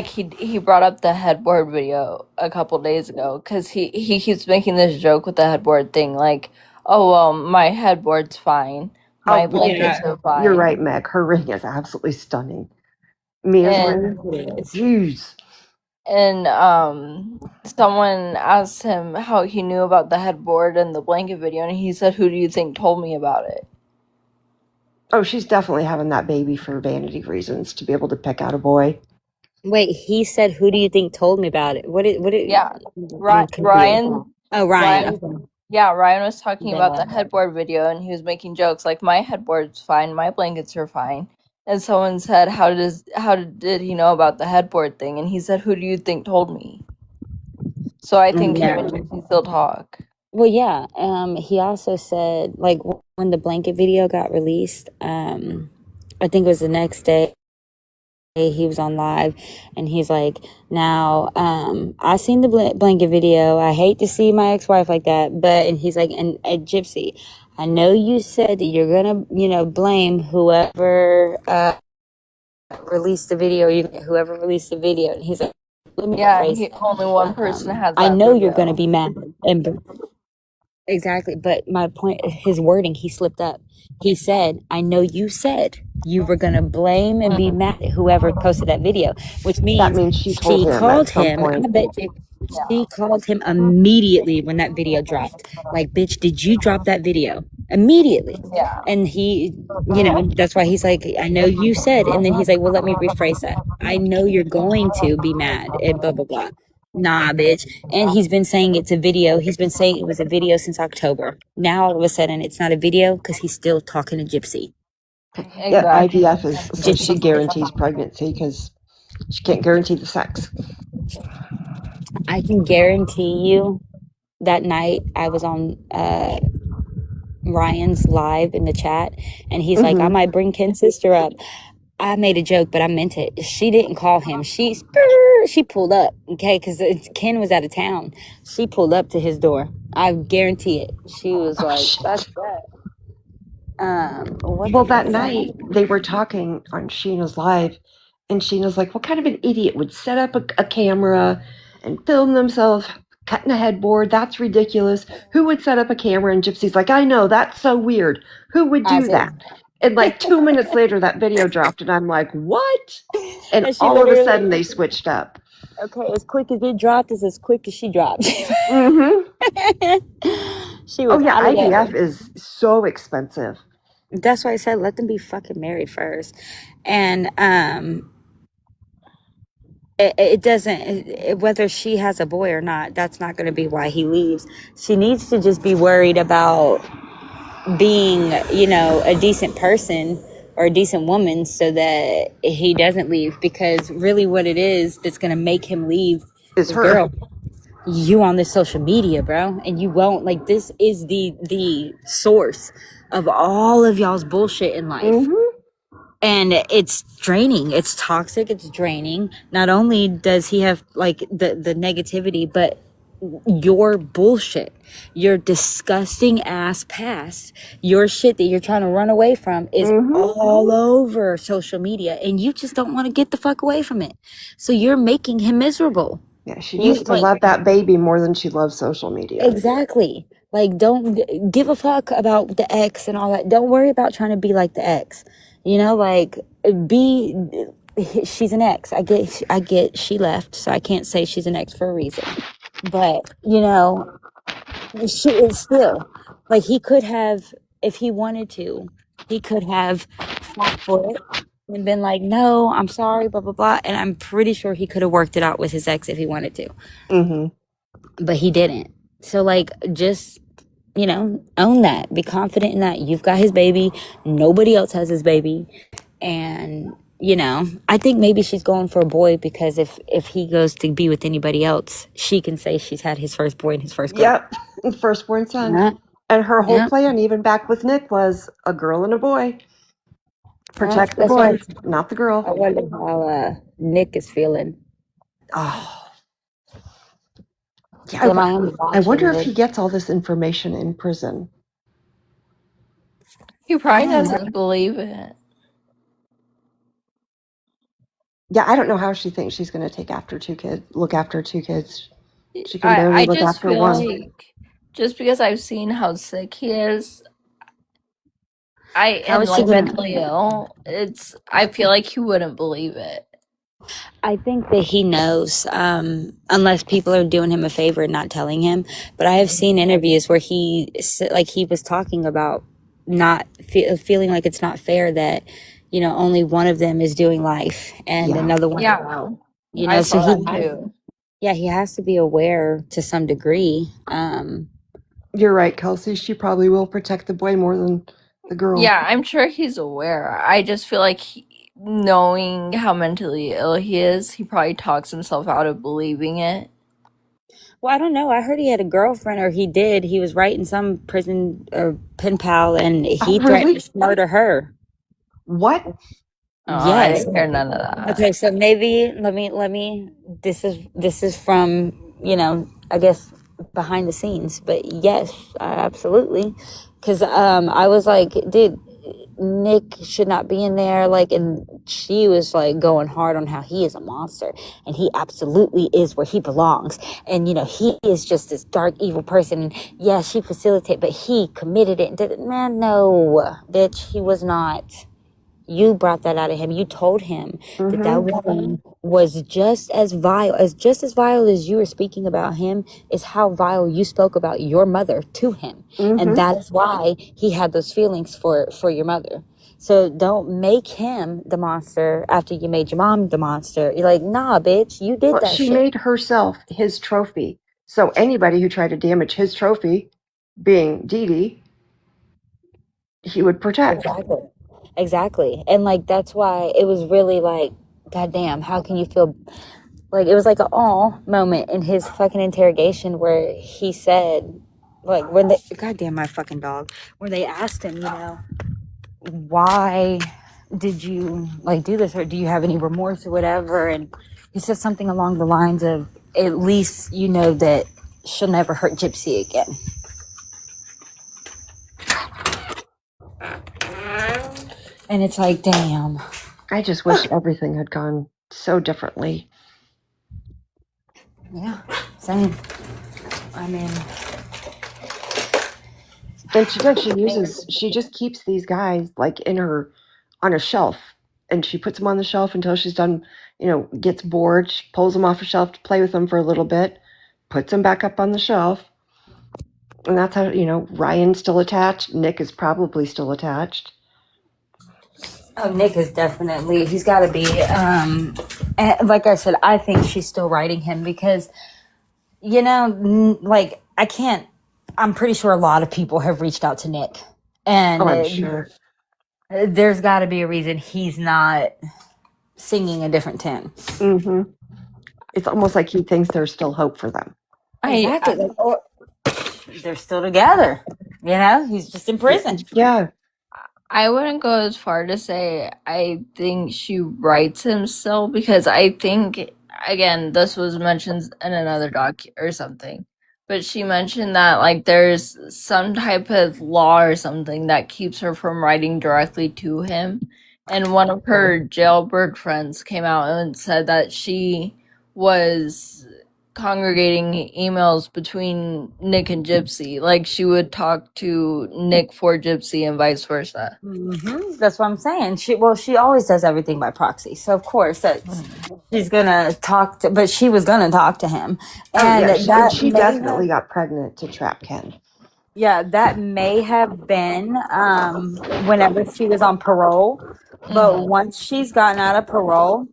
he brought up the headboard video a couple days ago, because he keeps making this joke with the headboard thing, like, oh, well, my headboard's fine, my Oh, blankets yeah. are fine. You're right, Meg. Her ring is absolutely stunning. Mia's And ring, jeez. And someone asked him how he knew about the headboard and the blanket video, and he said, "Who do you think told me about it?" Oh, she's definitely having that baby for vanity reasons, to be able to pick out a boy. Wait, he said, "Who do you think told me about it?" What did? Yeah, I'm confused. Ryan. Oh, Ryan. Ryan was talking about the headboard video, and he was making jokes like, "My headboard's fine, my blankets are fine." And someone said, "How did he know about the headboard thing?" And he said, "Who do you think told me?" So I think him and Gypsy still talk. Well, yeah. He also said, like, when the blanket video got released, I think it was the next day, he was on live, and he's like, now, I seen the blanket video. I hate to see my ex-wife like that, but, and he's like, and Gypsy, I know you said that you're gonna, blame whoever released the video, whoever released the video. And he's like, let me rephrase. Only one person has that I know video. you're gonna be mad, and exactly, but my point, his wording, he slipped up. He said, I know you said you were going to blame and be mad at whoever posted that video, which means That means she told him called at some him. point. I bet you, she called him immediately when that video dropped. Like, bitch, did you drop that video? Immediately. Yeah. And he, that's why he's like, I know you said. And then he's like, well, let me rephrase that. I know you're going to be mad and blah, blah, blah. Nah, bitch. And he's been saying it's a video. He's been saying it was a video since October. Now, all of a sudden, it's not a video because he's still talking to Gypsy. Yeah, Exactly. IVF is so she guarantees pregnancy because she can't guarantee the sex. I can guarantee you that night I was on Ryan's live in the chat, and he's like, I might bring Ken's sister up. I made a joke, but I meant it. She didn't call him. She pulled up, okay, because Ken was out of town. She pulled up to his door. I guarantee it. She was like, that's that. Well, that night they were talking on Sheena's live, and Sheena's like, what kind of an idiot would set up a camera and film themselves cutting a headboard? That's ridiculous. Who would set up a camera? And Gypsy's like, I know, that's so weird. Who would do that? And like 2 minutes later, that video dropped, and I'm like, what? And all of a sudden, they switched up. Okay, as quick as it dropped is as quick as she dropped. Mm-hmm. She was IVF is so expensive. That's why I said let them be fucking married first. And it doesn't, whether she has a boy or not, that's not going to be why he leaves. She needs to just be worried about being, a decent person or a decent woman so that he doesn't leave, because really what it is that's going to make him leave is her. Girl, you on this social media, bro, and you won't, like, this is the source of all of y'all's bullshit in life. And it's draining, it's toxic, it's draining. Not only does he have like the negativity, but your bullshit, your disgusting ass past, your shit that you're trying to run away from is all over social media, and you just don't want to get the fuck away from it. So you're making him miserable. Yeah, she needs to love that baby more than she loves social media. Exactly. Like, don't give a fuck about the ex and all that. Don't worry about trying to be like the ex. She's an ex. I get she left, so I can't say she's an ex for a reason. But, she is still, like, he could have, if he wanted to, he could have fought for it and been like, no, I'm sorry, blah, blah, blah. And I'm pretty sure he could have worked it out with his ex if he wanted to. But he didn't. So, like, just, own that. Be confident in that. You've got his baby. Nobody else has his baby. And, I think maybe she's going for a boy because if he goes to be with anybody else, she can say she's had his first boy and his first girl. Yep, firstborn son. And her whole plan, even back with Nick, was a girl and a boy. Protect the boy, not the girl. I wonder how Nick is feeling. Oh. Yeah, I wonder if he gets all this information in prison. He probably And doesn't believe it. yeah, I don't know how she thinks she's going to look after two kids. She can barely I look just after feel one. like just because I've seen how sick he is, How and is she like gonna? mentally ill, I feel like he wouldn't believe it. I think that he knows, unless people are doing him a favor and not telling him. But I have seen interviews where he was talking about not feeling like it's not fair that, only one of them is doing life and Yeah. another one, Yeah, I so saw that too. he has to be aware to some degree. You're right, Kelsey. She probably will protect the boy more than the girl. Yeah, I'm sure he's aware. I just feel like knowing how mentally ill he is, he probably talks himself out of believing it. Well, I don't know. I heard he had a girlfriend, or he did. He was writing some prison or pen pal, and he threatened Really? to murder her. What? Oh, I Yes. didn't hear none of that. Okay, so maybe let me. This is from, I guess, behind the scenes, but yes, absolutely. Because I was like, dude, Nick should not be in there. Like, and she was like going hard on how he is a monster, and he absolutely is where he belongs. And he is just this dark, evil person. And yeah, she facilitated, but he committed it and did it. Man, no, bitch, he was not. You brought that out of him. You told him that woman was just as vile as you were speaking about him is how vile you spoke about your mother to him. And that is why he had those feelings for your mother. So don't make him the monster after you made your mom the monster. You're like, nah, bitch, you did Well, that she shit. made herself his trophy. So anybody who tried to damage his trophy, being Dee Dee, he would protect. Exactly. And like that's why it was really like, goddamn, how can you feel like it was like a aw moment in his fucking interrogation where he said, like, when they, goddamn my fucking dog, where they asked him, why did you like do this, or do you have any remorse or whatever? And he said something along the lines of, at least you know that she'll never hurt Gypsy again. And it's like, damn. I just wish everything had gone so differently. Yeah, same. I mean, And she does. She just keeps these guys like on a shelf, and she puts them on the shelf until she's done. Gets bored. She pulls them off a shelf to play with them for a little bit, puts them back up on the shelf, and that's how Ryan's still attached. Nick is probably still attached. oh, Nick is definitely, he's got to be, and like I said, I think she's still writing him because, like, I'm pretty sure a lot of people have reached out to Nick. And I'm sure. There's got to be a reason he's not singing a different tune. It's almost like he thinks there's still hope for them. Exactly. Or they're still together. He's just in prison. Yeah. I wouldn't go as far to say I think she writes him still, because I think, again, this was mentioned in another doc or something, but she mentioned that like there's some type of law or something that keeps her from writing directly to him. And one of her jailbird friends came out and said that she was congregating emails between Nick and Gypsy. Like she would talk to Nick for Gypsy and vice versa. That's what I'm saying. She always does everything by proxy. So of course that she's gonna talk to, but she was gonna talk to him, and she definitely got pregnant to trap Ken. Yeah, that may have been whenever she was on parole. But once she's gotten out of parole,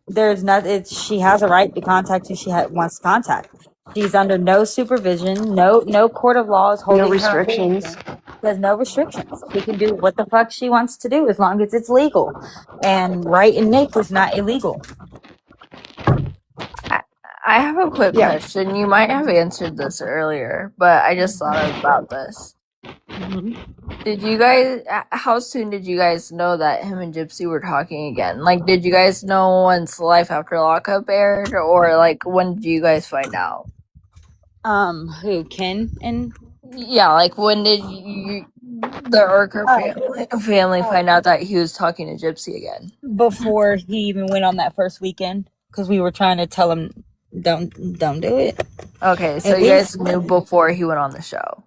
there's nothing. She has a right to contact who she wants to contact. She's under no supervision. No court of law is holding No restrictions. There's no restrictions. She can do what the fuck she wants to do as long as it's legal. And writing Nick is not illegal. I have a quick question. You might have answered this earlier, but I just thought about this. Did you guys, how soon did you guys know that him and Gypsy were talking again? Like, did you guys know once Life After Lockup aired, or like when did you guys find out? Who, Ken and Yeah, like when did the Urker family find out that he was talking to Gypsy again? Before he even went on that first weekend, because we were trying to tell him, don't do it. Okay, so At you guys least, knew before he went on the show.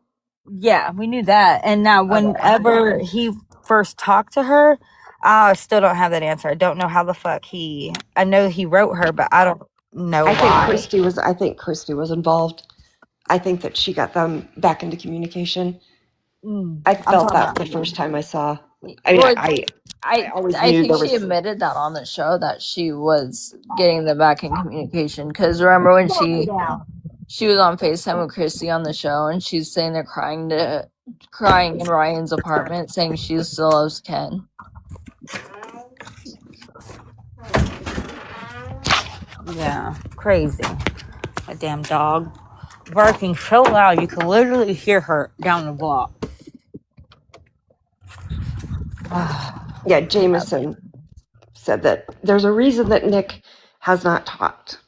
yeah, we knew that. And now, whenever he first talked to her, I still don't have that answer. I don't know how the fuck I know he wrote her, but I don't know I why. think Christy was involved. I think that she got them back into communication. I felt that the first time I saw. I mean, Well, I always I knew think there she was. admitted that on the show that she was getting them back in communication. Because remember when she was on FaceTime with Christy on the show, and she's sitting there crying in Ryan's apartment, saying she still loves Ken. Yeah, crazy. A damn dog barking so loud you can literally hear her down the block. Yeah, Jameson said that there's a reason that Nick has not talked.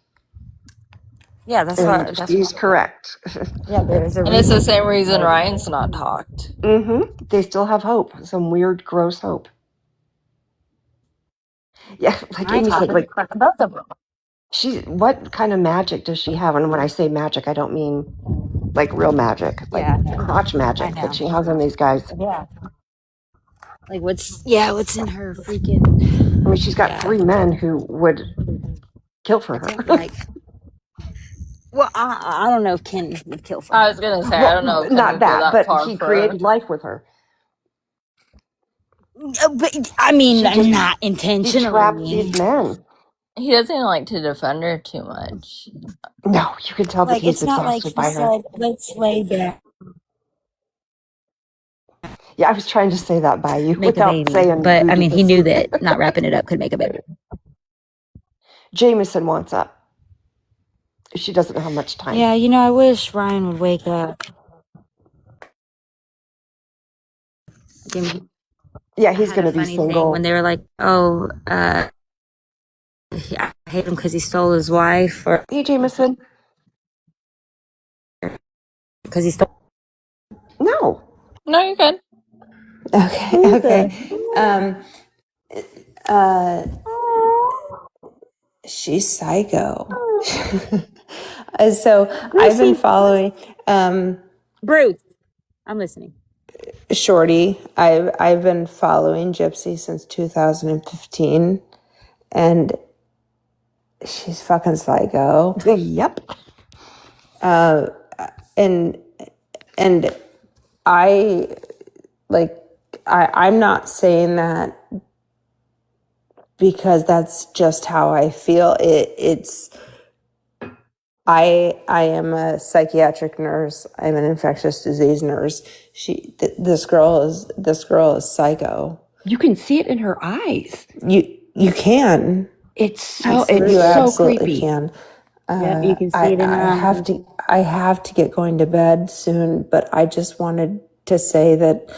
Yeah, that's He's correct. Yeah, there's a And it's the same reason Ryan's not talked. Mm-hmm. They still have hope. Some weird, gross hope. Yeah, like Amy said, like both of them. what kind of magic does she have? And when I say magic, I don't mean like real magic, like crotch magic that she has on these guys. Yeah. Like what's in her freaking? I mean, she's got 3 men who would kill for her. Like, well, I don't know if Ken would kill for her. I was gonna say, I don't know if Ken Not would go that, that but far he for created life with her. But I mean, not He intentionally. trapped these men. He doesn't like to defend her too much. No, you can tell that Like he's it's not like exhausted he by her. said, "Let's lay down, Yeah, I was trying to say that by you make a without baby." saying. But I mean, he knew that not wrapping it up could make a baby. Jameson wants up. She doesn't have much time. Yeah, you know, I wish Ryan would wake up. Yeah, he's going to be single. When they were like, "Oh, I hate him because he stole his wife," or Hey, Jameson. because he stole. No, you're good. Okay. She's psycho. So I've been following Bruce, I'm listening. Shorty. I've been following Gypsy since 2015, and she's fucking psycho. Yep. And I'm not saying that because that's just how I feel. I am a psychiatric nurse. I'm an infectious disease nurse. This girl is psycho. You can see it in her eyes. You can. It's so You absolutely creepy. can. You can see it in her. I have to get going to bed soon, but I just wanted to say that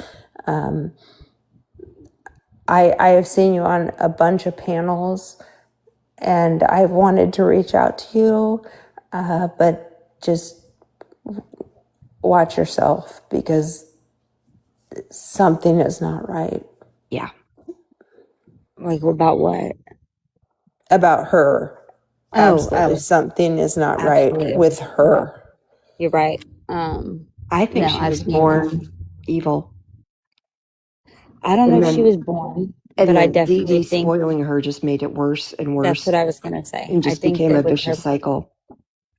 I have seen you on a bunch of panels, and I've wanted to reach out to you, but just watch yourself because something is not right. Yeah. Like about what? About her. Oh. Something is not Absolutely. right with her. You're right. I think she was born evil. I don't know if she was born, And but I then definitely Dee think spoiling her just made it worse and worse. that's what I was gonna say. And just I think became that a with vicious cycle.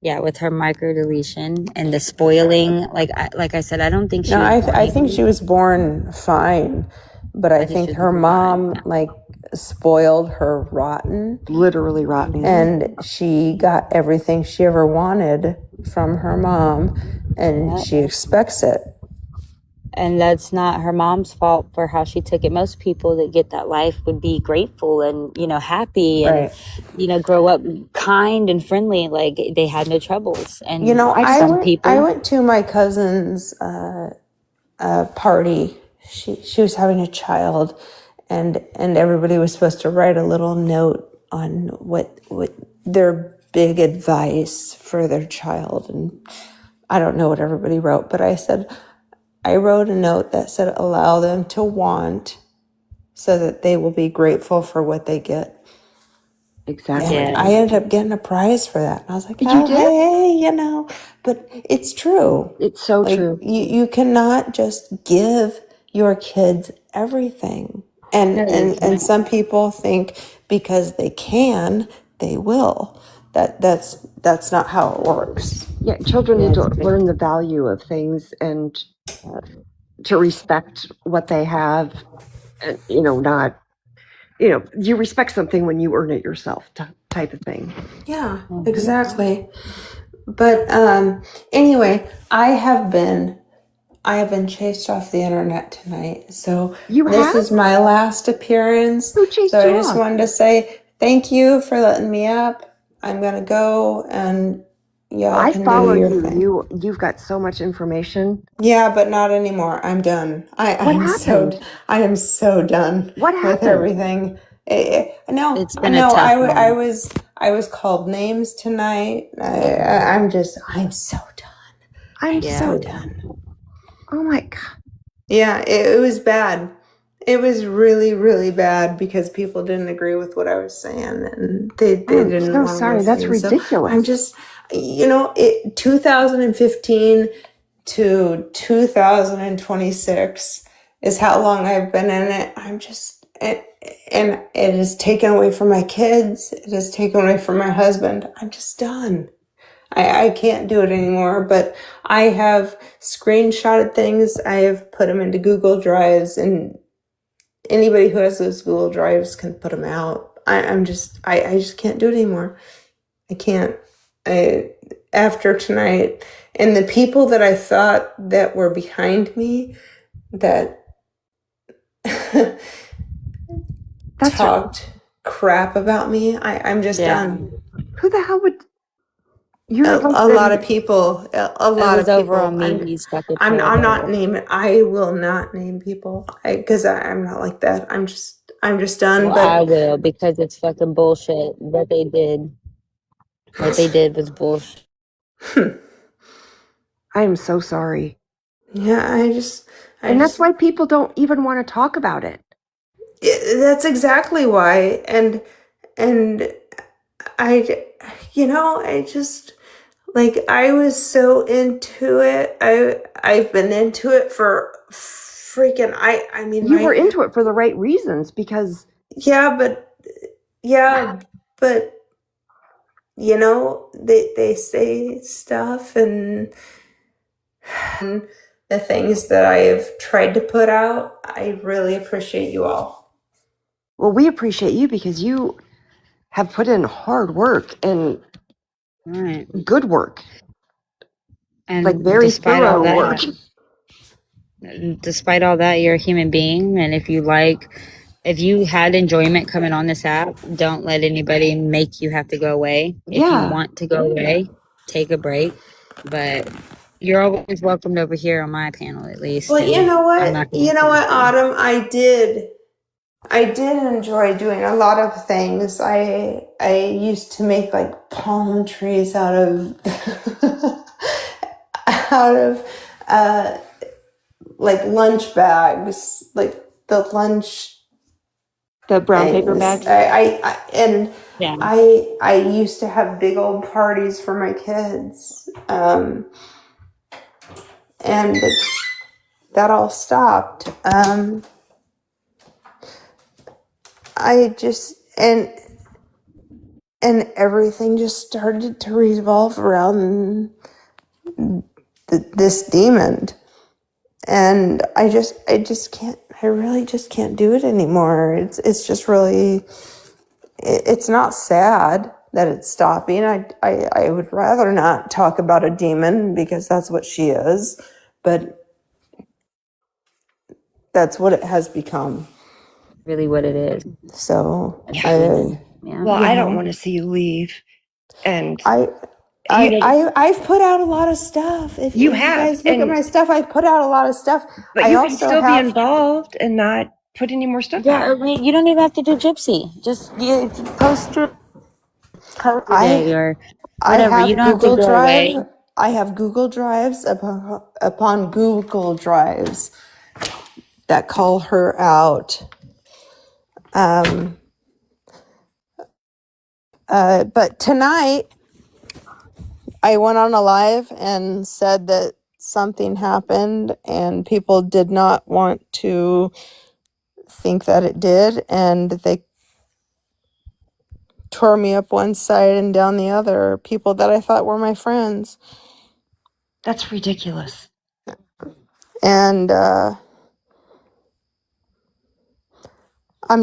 Yeah, with her microdeletion and the spoiling, like I said, I don't think she. No, was born I think evil. she was born fine, but I think her mom spoiled her rotten. Literally rotten. And she got everything she ever wanted from her mom, and she expects it. And that's not her mom's fault for how she took it. Most people that get that life would be grateful and, happy and, grow up kind and friendly. Like they had no troubles. And, I went to my cousin's party. She was having a child, and everybody was supposed to write a little note on what their big advice for their child. And I don't know what everybody wrote, but I wrote a note that said, allow them to want so that they will be grateful for what they get. Exactly. And I ended up getting a prize for that. And I was like, You oh, did? hey, but it's true. It's so true. You cannot just give your kids everything. And some people think because they can, they will. That's not how it works. Yeah, children need to learn the value of things and to respect what they have. And, not, you respect something when you earn it yourself, type of thing. Yeah, exactly. But anyway, I have been chased off the internet tonight. So this is my last appearance. Who chased so you I just off? wanted to say thank you for letting me up. I'm gonna go and y'all can follow do your you. thing. You've got so much information. Yeah, but not anymore. I'm done. I am so done with everything. I was called names tonight. I'm so done. I'm so done. Oh my God. Yeah, it was bad. It was really, really bad because people didn't agree with what I was saying, and they didn't want to sorry. listen. That's ridiculous. So I'm just, 2015 to 2026 is how long I've been in it. And it has taken away from my kids. It has taken away from my husband. I'm just done. I can't do it anymore, but I have screenshotted things. I have put them into Google Drives, and anybody who has those Google Drives can put them out. I just can't do it anymore. I can't. After tonight, and the people that I thought that were behind me that talked crap about me, I'm just done. Who the hell would... A lot of people. A lot of people. Over on Mimi's bucket. I'm not naming. I will not name people because I'm not like that. I'm just done. Well, but I will, because it's fucking bullshit what they did. What they did was bullshit. I am so sorry. Yeah, and that's why people don't even want to talk about it. That's exactly why. And I just, I was so into it. I've been into it for freaking, you were into it for the right reasons, because... Yeah, but they say stuff, and the things that I've tried to put out, I really appreciate you all. Well, we appreciate you because you have put in hard work and good work. And very thorough work. Despite all that, you're a human being, and if you had enjoyment coming on this app, don't let anybody make you have to go away. If you want to go away, take a break. But you're always welcomed over here on my panel, at least. Well, you know what? Autumn, I did enjoy doing a lot of things. I used to make palm trees out of lunch bags, the brown things. paper bags. I used to have big old parties for my kids, and that all stopped. And everything just started to revolve around this demon. And I really just can't do it anymore. It's just really, it's not sad that it's stopping. I would rather not talk about a demon because that's what she is, but that's what it has become. Really what it is. So, I don't want to see you leave. And I've put out a lot of stuff. If you guys look at my stuff, I've put out a lot of stuff. But you can still be involved and not put any more stuff out. Yeah, you don't even have to do Gypsy. Just post your code today or whatever. I have you don't Google have to go Drive. away. I have Google Drives upon Google Drives that call her out. But tonight I went on a live and said that something happened and people did not want to think that it did, and they tore me up one side and down the other, people that I thought were my friends. That's ridiculous. And I'm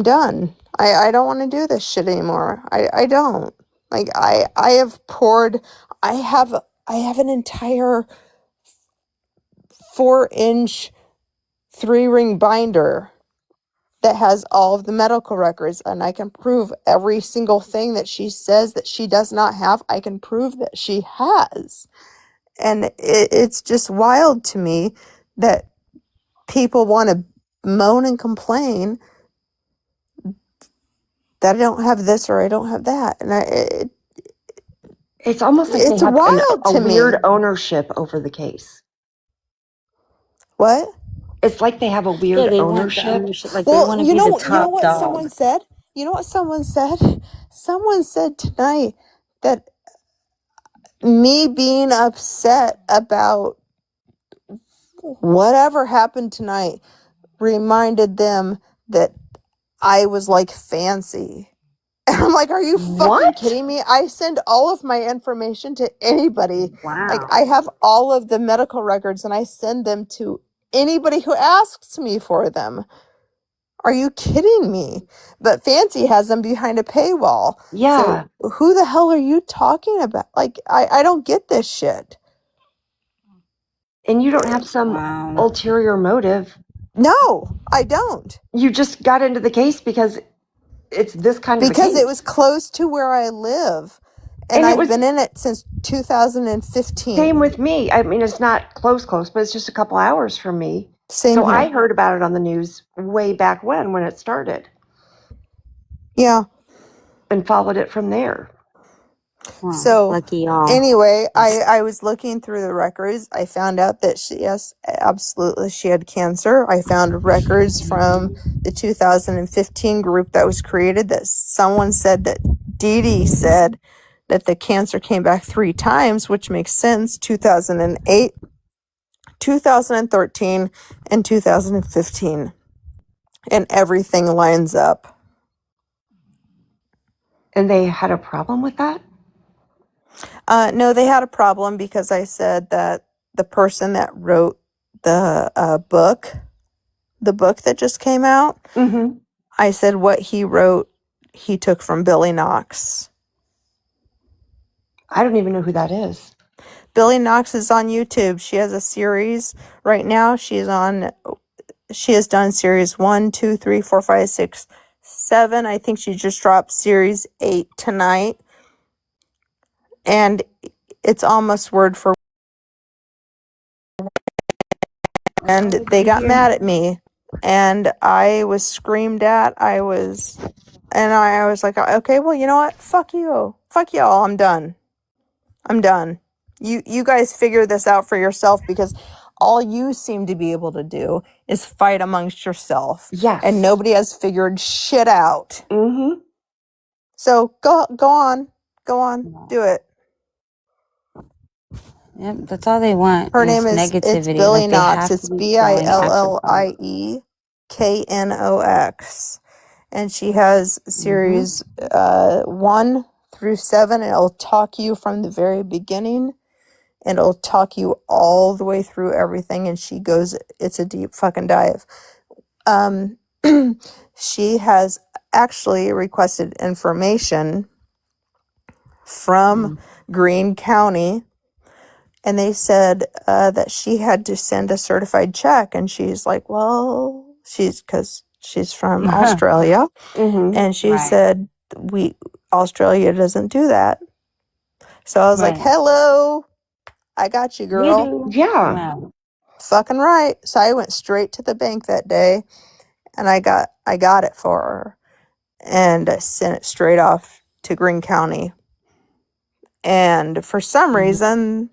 done. I don't want to do this shit anymore. I don't. Like I have poured, I have an entire 4-inch 3-ring binder that has all of the medical records, and I can prove every single thing that she says that she does not have. I can prove that she has. And it's just wild to me that people want to moan and complain that I don't have this or I don't have that. And It's almost like it's they have wild a to me. weird ownership over the case. What? It's like they have a weird they ownership. want the ownership. Like, they Well, want to you be know, the you know top what dog. someone said? You know what someone said? Someone said tonight that me being upset about whatever happened tonight reminded them that I was like fancy. And I'm like, are you fucking What? kidding me? I send all of my information to anybody. Wow. Like, I have all of the medical records and I send them to anybody who asks me for them. Are you kidding me? But Fancy has them behind a paywall. Yeah. So who the hell are you talking about? Like, I don't get this shit. And you don't have some Wow. ulterior motive. No, I don't. You just got into the case because it's this kind of a Because case. it was close to where I live. And And it I've was- been in it since 2015. Same with me. I mean, it's not close, but it's just a couple hours from me. Same So here. I heard about it on the news way back when it started, Yeah. and followed it from there. Wow, So lucky y'all. anyway, I was looking through the records. I found out that yes, absolutely, she had cancer. I found records from the 2015 group that was created that someone said that Dee Dee said that the cancer came back 3 times, which makes sense. 2008, 2013, and 2015. And everything lines up. And they had a problem with that? No, they had a problem because I said that the person that wrote the book that just came out, Mm-hmm. I said what he wrote, he took from Billy Knox. I don't even know who that is. Billy Knox is on YouTube. She has a series right now. She has done series 1, 2, 3, 4, 5, 6, 7. I think she just dropped series 8 tonight. And it's almost word for word. And they got mad at me. And I was screamed at. I was like, okay, well, you know what? Fuck you. Fuck y'all. I'm done. You guys figure this out for yourself, because all you seem to be able to do is fight amongst yourself. Yes. And nobody has figured shit out. Mm-hmm. So go on, do it. Yep, that's all they want. Her name is negativity. it's Billie like, they Knox. have It's to be going after BILLIEKNOX. And she has series 1 through 7. It'll talk you from the very beginning. And it'll talk you all the way through everything. And she goes, it's a deep fucking dive. She has actually requested information from Greene County. And they said that she had to send a certified check. And she's like, well, because she's from Australia. Mm-hmm. And she Right. said, Australia doesn't do that. So I was like, Right. hello, I got you, girl. Yeah. Wow. Fucking right. So I went straight to the bank that day, and I got it for her, and I sent it straight off to Greene County. And for some reason,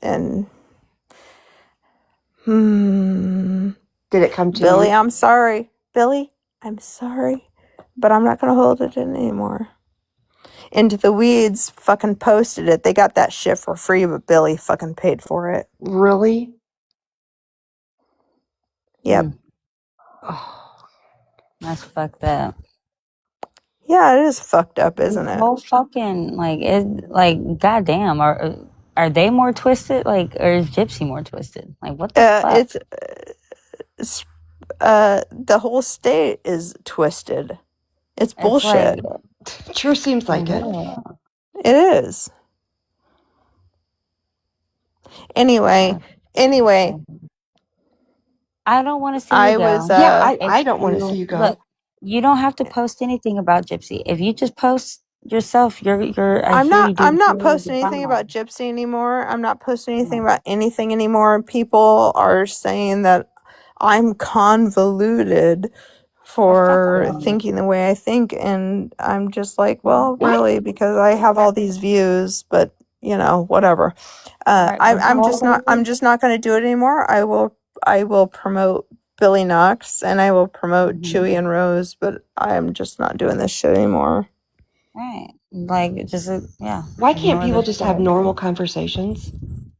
And Did it come to Billy, you? I'm sorry. Billy, I'm sorry, but I'm not going to hold it in anymore. Into the Weeds fucking posted it. They got that shit for free, but Billy fucking paid for it. Really? Yep. Oh, That's fucked up. Yeah, it is fucked up, This isn't it? whole fucking goddamn, are they more twisted? Like, or is Gypsy more twisted? Like, what the fuck? It's the whole state is twisted. It's bullshit. sure seems like it. It is. Anyway, I don't want to see I you go. was Yeah, If I don't want to see you go. Look, you don't have to post anything about Gypsy. If you just post yourself, I hear you do I'm not the posting anything drama. about Gypsy anymore. I'm not posting anything about anything anymore. People are saying that I'm convoluted for thinking the way I think, and I'm just like, well, What? really, because I have all these views, but whatever. I'm just not going to do it anymore. I will promote Billy Knox and I will promote Chewy and Rose, but I'm just not doing this shit anymore. Right. Like, just, yeah. Why can't ignore people the just shit. have normal conversations?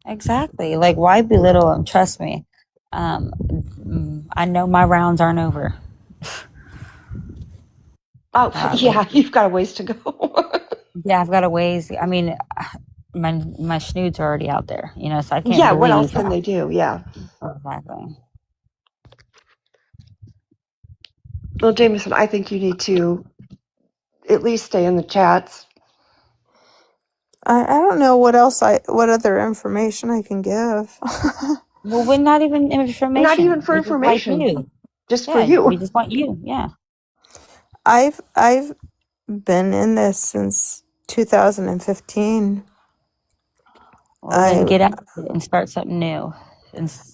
Exactly. Like, why belittle them? Trust me. I know my rounds aren't over. Oh, yeah, you've got a ways to go. Yeah, I've got a ways. I mean, my snoods are already out there, so I can't Yeah, believe. what else can they do? Yeah. Exactly. Well, Jameson, I think you need to at least stay in the chats. I don't know what other information I can give. Well, we're not even information. Not even for We just like information. you. Just Yeah, for you. we just want you. Yeah. I've been in this since 2015. Well, then get out of it and start something new.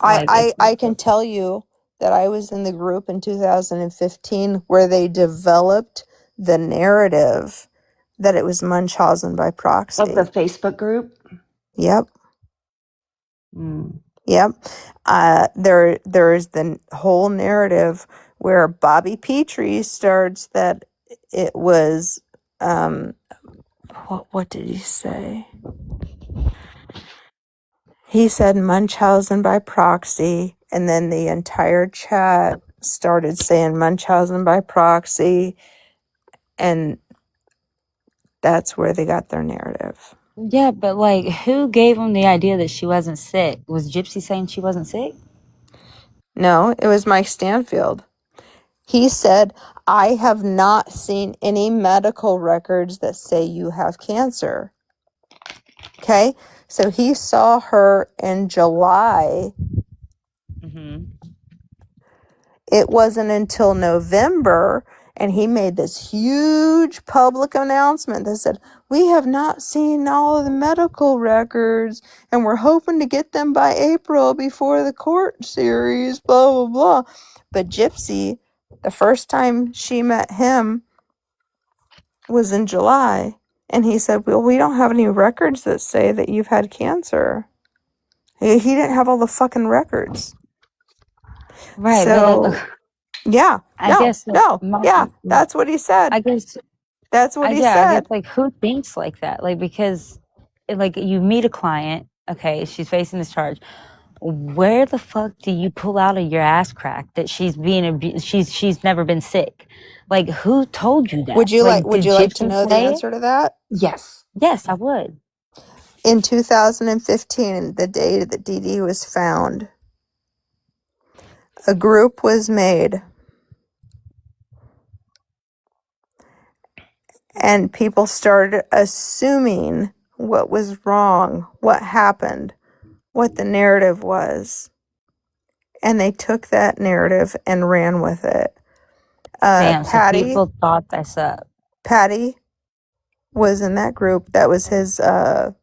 I can tell you that I was in the group in 2015 where they developed the narrative that it was Munchausen by proxy. Of the Facebook group? Yep. Yep. There is the whole narrative where Bobby Petrie starts that it was what did he say? He said Munchausen by proxy, and then the entire chat started saying Munchausen by proxy, and that's where they got their narrative. Yeah, but who gave them the idea that she wasn't sick? Was Gypsy saying she wasn't sick? No, it was Mike Stanfield. He said, I have not seen any medical records that say you have cancer. Okay, so he saw her in July. It wasn't until November, and he made this huge public announcement that said, we have not seen all of the medical records, and we're hoping to get them by April before the court series, blah, blah, blah. But Gypsy, the first time she met him was in July, and he said, well, we don't have any records that say that you've had cancer. He didn't have all the fucking records. Right. So, yeah. That's what he said. I guess that's what he said. I guess, who thinks like that? Because you meet a client, okay, she's facing this charge. Where the fuck do you pull out of your ass crack that she's being abused? She's never been sick. Who told you that? Would you like to know the answer to that? Yes. Yes, I would. In 2015, the day that Dee Dee was found, a group was made, and people started assuming what was wrong, what happened, what the narrative was, and they took that narrative and ran with it. Damn, Patty, so people thought this up. Patty was in that group. That was his, what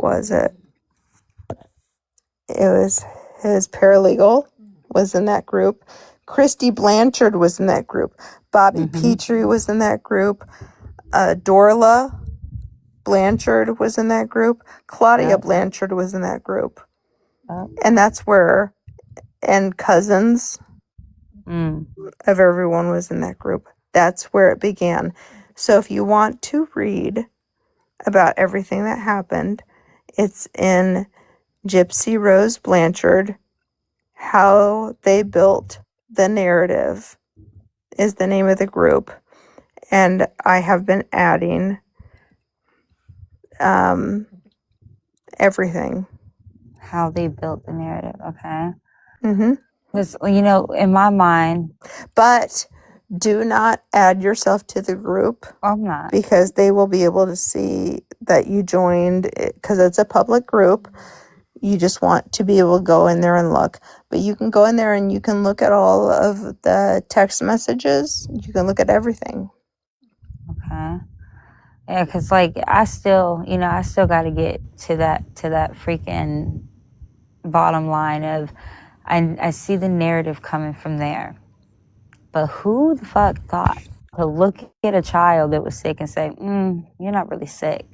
was it? It was his paralegal was in that group. Christy Blanchard was in that group. Bobby Petrie was in that group. Dorla Blanchard was in that group. Claudia Blanchard was in that group. And that's where, and cousins of everyone was in that group. That's where it began. So if you want to read about everything that happened, it's in Gypsy Rose Blanchard, How They Built the Narrative is the name of the group. And I have been adding everything. How they built the narrative, okay? Mm-hmm. Because, you know, in my mind... But do not add yourself to the group. I'm not. Because they will be able to see that you joined, because it's a public group. You just want to be able to go in there and look. But you can go in there and you can look at all of the text messages. You can look at everything. Okay. Yeah, because, like, I still got to get to that freaking bottom line of, I see the narrative coming from there. But who the fuck thought to look at a child that was sick and say, you're not really sick.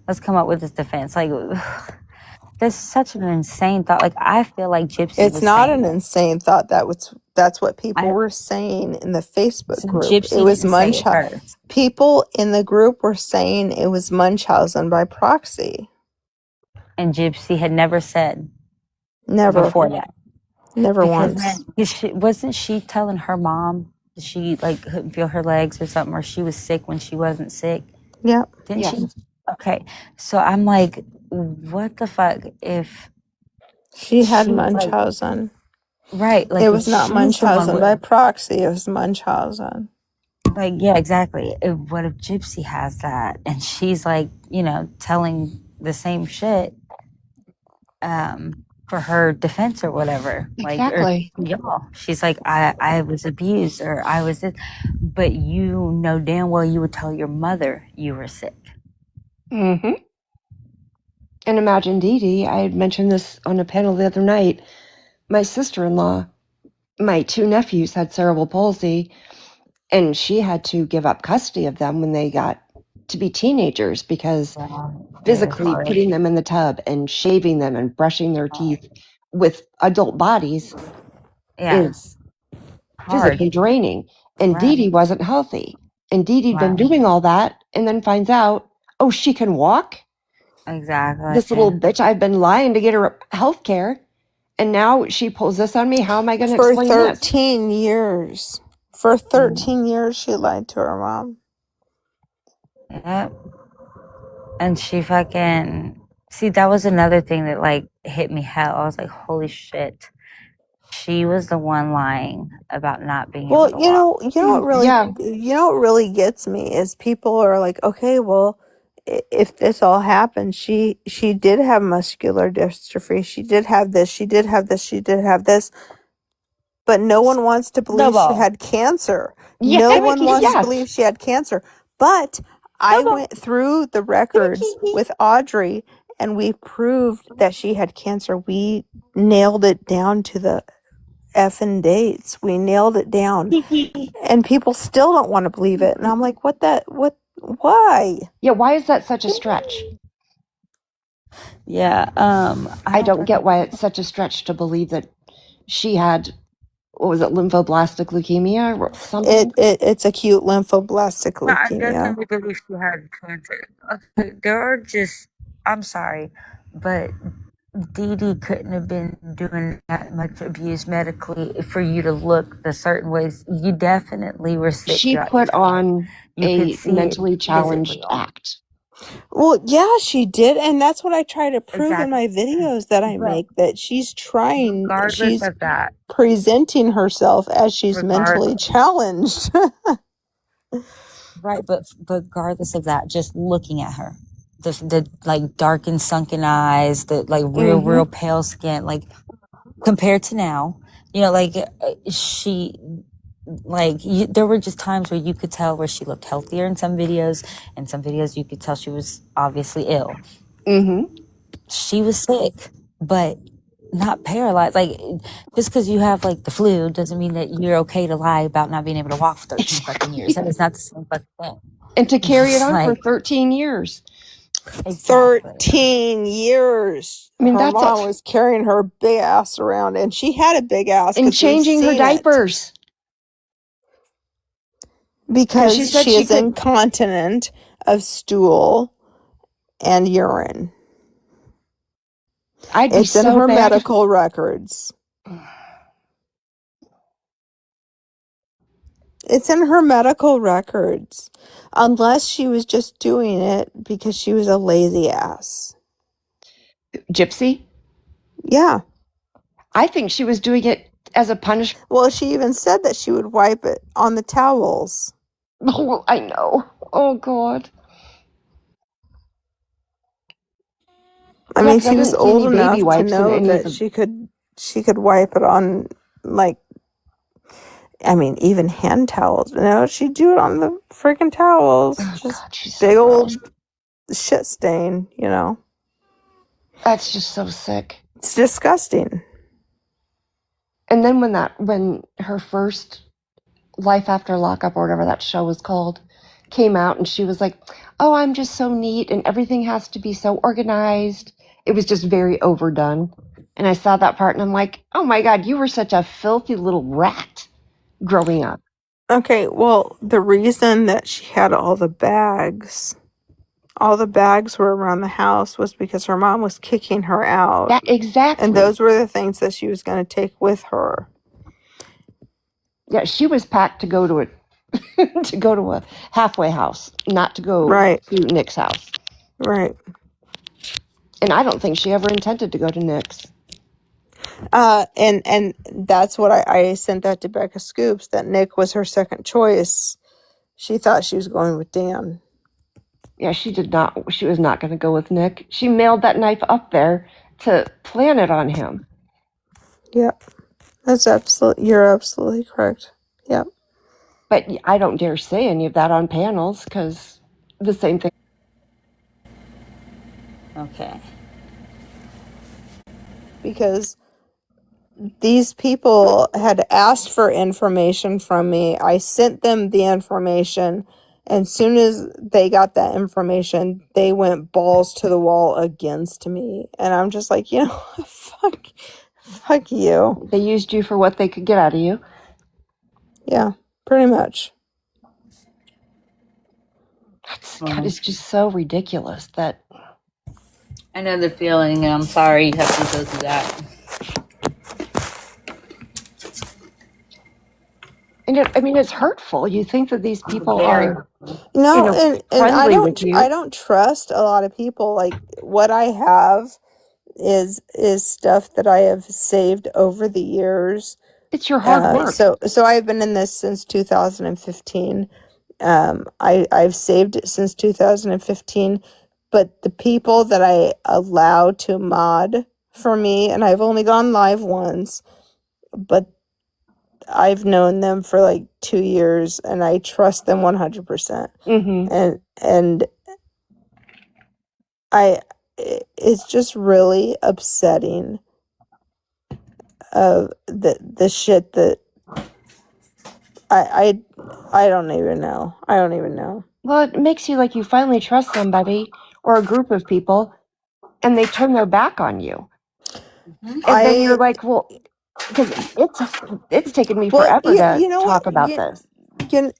Let's come up with this defense. Like, that's such an insane thought. Like, I feel like Gypsy It's not an insane thought. That's what people were saying in the Facebook group. Gypsy It was didn't say it Munchausen. first. People in the group were saying it was Munchausen by proxy. And Gypsy had never said Never before that. Never Because once. wasn't she telling her mom that she like couldn't feel her legs or something, or she was sick when she wasn't sick? Yep. Didn't she? Okay. So I'm like, what the fuck if She had Munchausen. Right. Like, it was not she's the one Munchausen by with- proxy. It was Munchausen. Like, yeah, exactly. What if Gypsy has that and she's like, you know, telling the same shit for her defense or whatever. Exactly. Like, or, y'all. She's like, I was abused or I was this, but you know damn well you would tell your mother you were sick. Mm-hmm. And imagine Dee Dee. I had mentioned this on a panel the other night. My sister-in-law, my two nephews had cerebral palsy, and she had to give up custody of them when they got to be teenagers because physically putting them in the tub and shaving them and brushing their teeth with adult bodies is physically draining. And Dee Dee wasn't healthy. And Dee Dee'd been doing all that and then finds out, oh, she can walk? Exactly. This little bitch, I've been lying to get her health care. And now she pulls this on me. How am I going to explain For this? 13 years. For 13 years, she lied to her mom. Yep. And she fucking... See, that was another thing that, like, hit me hell. I was like, holy shit. She was the one lying about not being able to walk. You know what really gets me is people are like, okay, well, if this all happened, she did have muscular dystrophy. She did have this. She did have this. She did have this. But no one wants to believe she had cancer. No one wants to believe she had cancer. But I went through the records with Audrey, and we proved that she had cancer. We nailed it down to the effing dates. We nailed it down. And people still don't want to believe it. And I'm like, why? Yeah, why is that such a stretch? Yeah, I don't get why it's such a stretch to believe that she had, what was it, lymphoblastic leukemia or something? It's acute lymphoblastic leukemia. I definitely believe she had cancer. Okay, there are just... I'm sorry, but Dee Dee couldn't have been doing that much abuse medically for you to look the certain ways. You definitely were sick. She put on a mentally challenged act. Well, yeah, she did, and that's what I try to prove in my videos that I make, that she's trying, she's of that, presenting herself as she's mentally challenged. Right, but regardless of that, just looking at her, the like darkened, sunken eyes, the like real pale skin, like compared to now, you know, like she, like there were just times where you could tell where she looked healthier in some videos, and some videos you could tell she was obviously ill. She was sick, but not paralyzed. Like, just because you have like the flu doesn't mean that you're okay to lie about not being able to walk for 13 fucking years. That is not the same fucking thing. And to carry it on for 13 years. Exactly. 13 years. I mean, Her that's mom was carrying her big ass around, and she had a big ass and because we've changing her seen it. diapers. Because she said she she is could- incontinent of stool and urine. I'd be It's in so her mad if- medical records. It's in her medical records. Unless she was just doing it because she was a lazy ass. Gypsy. Yeah. I think she was doing it as a punishment. Well, she even said that she would wipe it on the towels. Oh, I know. Oh, God. I Yeah, mean, 'cause I she was didn't see old any baby enough to wipes in know any of that the. she could wipe it on, like, I mean, even hand towels. No, she'd do it on the freaking towels. Oh, Just God, she's big so old gross. shit stain, you know. That's just so sick. It's disgusting. And then when her first Life After Lockup or whatever that show was called came out, and she was like, "Oh, I'm just so neat, and everything has to be so organized." It was just very overdone. And I saw that part, and I'm like, "Oh my God, you were such a filthy little rat growing up." Okay, well, the reason that she had all the bags were around the house was because her mom was kicking her out. That exactly. And those were the things that she was going to take with her. Yeah, she was packed to go to a to go to a halfway house, not to go Right. to Nick's house. Right. And I don't think she ever intended to go to Nick's. And that's what I sent that to Becca Scoops, that Nick was her second choice. She thought she was going with Dan. Yeah, she was not going to go with Nick. She mailed that knife up there to plan it on him. Yep. You're absolutely correct. Yep. But I don't dare say any of that on panels, because the same thing. Okay. Because these people had asked for information from me. I sent them the information. And as soon as they got that information, they went balls to the wall against me. And I'm just like, you know, fuck you. They used you for what they could get out of you. Yeah, pretty much. God, it's just so ridiculous that. I know the feeling, and I'm sorry you have to go through that. And it's hurtful. You think that these people are, No, and friendly with you. I don't trust a lot of people. Like, what I have is stuff that I have saved over the years. It's your hard work. So I've been in this since 2015. I've saved it since 2015, but the people that I allow to mod for me, and I've only gone live once, but I've known them for like 2 years, and I trust them 100%. Mm-hmm. And it's just really upsetting of the shit that I don't even know. I don't even know. Well, it makes you like you finally trust somebody or a group of people, and they turn their back on you. And then you're like, well, because it's taken me forever to talk about this.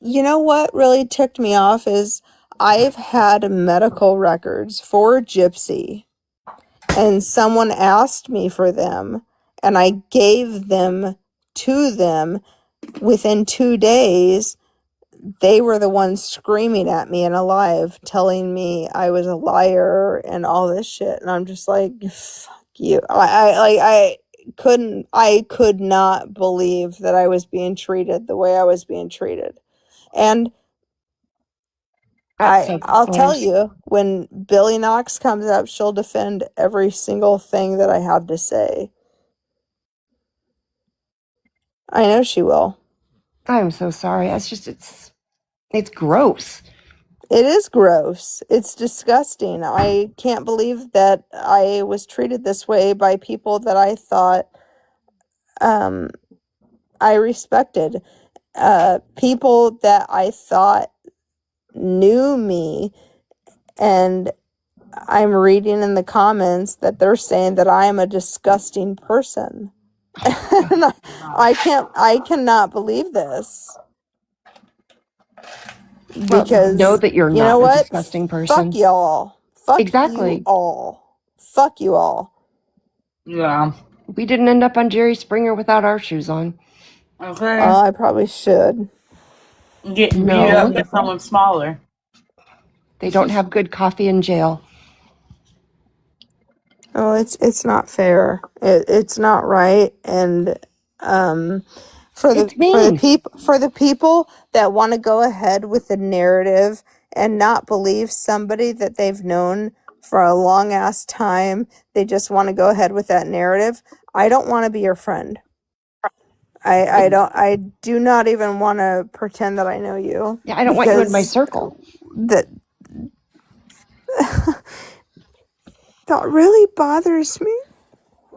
You know what really ticked me off is I've had medical records for Gypsy, and someone asked me for them, and I gave them to them. Within 2 days, they were the ones screaming at me in a live, telling me I was a liar and all this shit. And I'm just like, fuck you. I could not believe that I was being treated the way I was being treated. And I'll tell you, when Billy Knox comes up, she'll defend every single thing that I have to say. I know she will. I'm so sorry. It's gross. It is gross. It's disgusting. I can't believe that I was treated this way by people that I thought I respected. People that I thought knew me and I'm reading in the comments that they're saying that I am a disgusting person. And I cannot believe this. Well, know Because that you're you know not a what? disgusting Fuck person. y'all. Fuck you Exactly. all. Fuck you all. Yeah. We didn't end up on Jerry Springer without our shoes on. Okay. I probably should. Getting beat No. up by someone smaller. They don't have good coffee in jail. Oh, it's not fair. It's not right. And for It's mean. the people that want to go ahead with the narrative and not believe somebody that they've known for a long ass time, they just want to go ahead with that narrative. I don't want to be your friend. I do not even want to pretend that I know you. Yeah, I don't want you in my Because circle. that that really bothers me.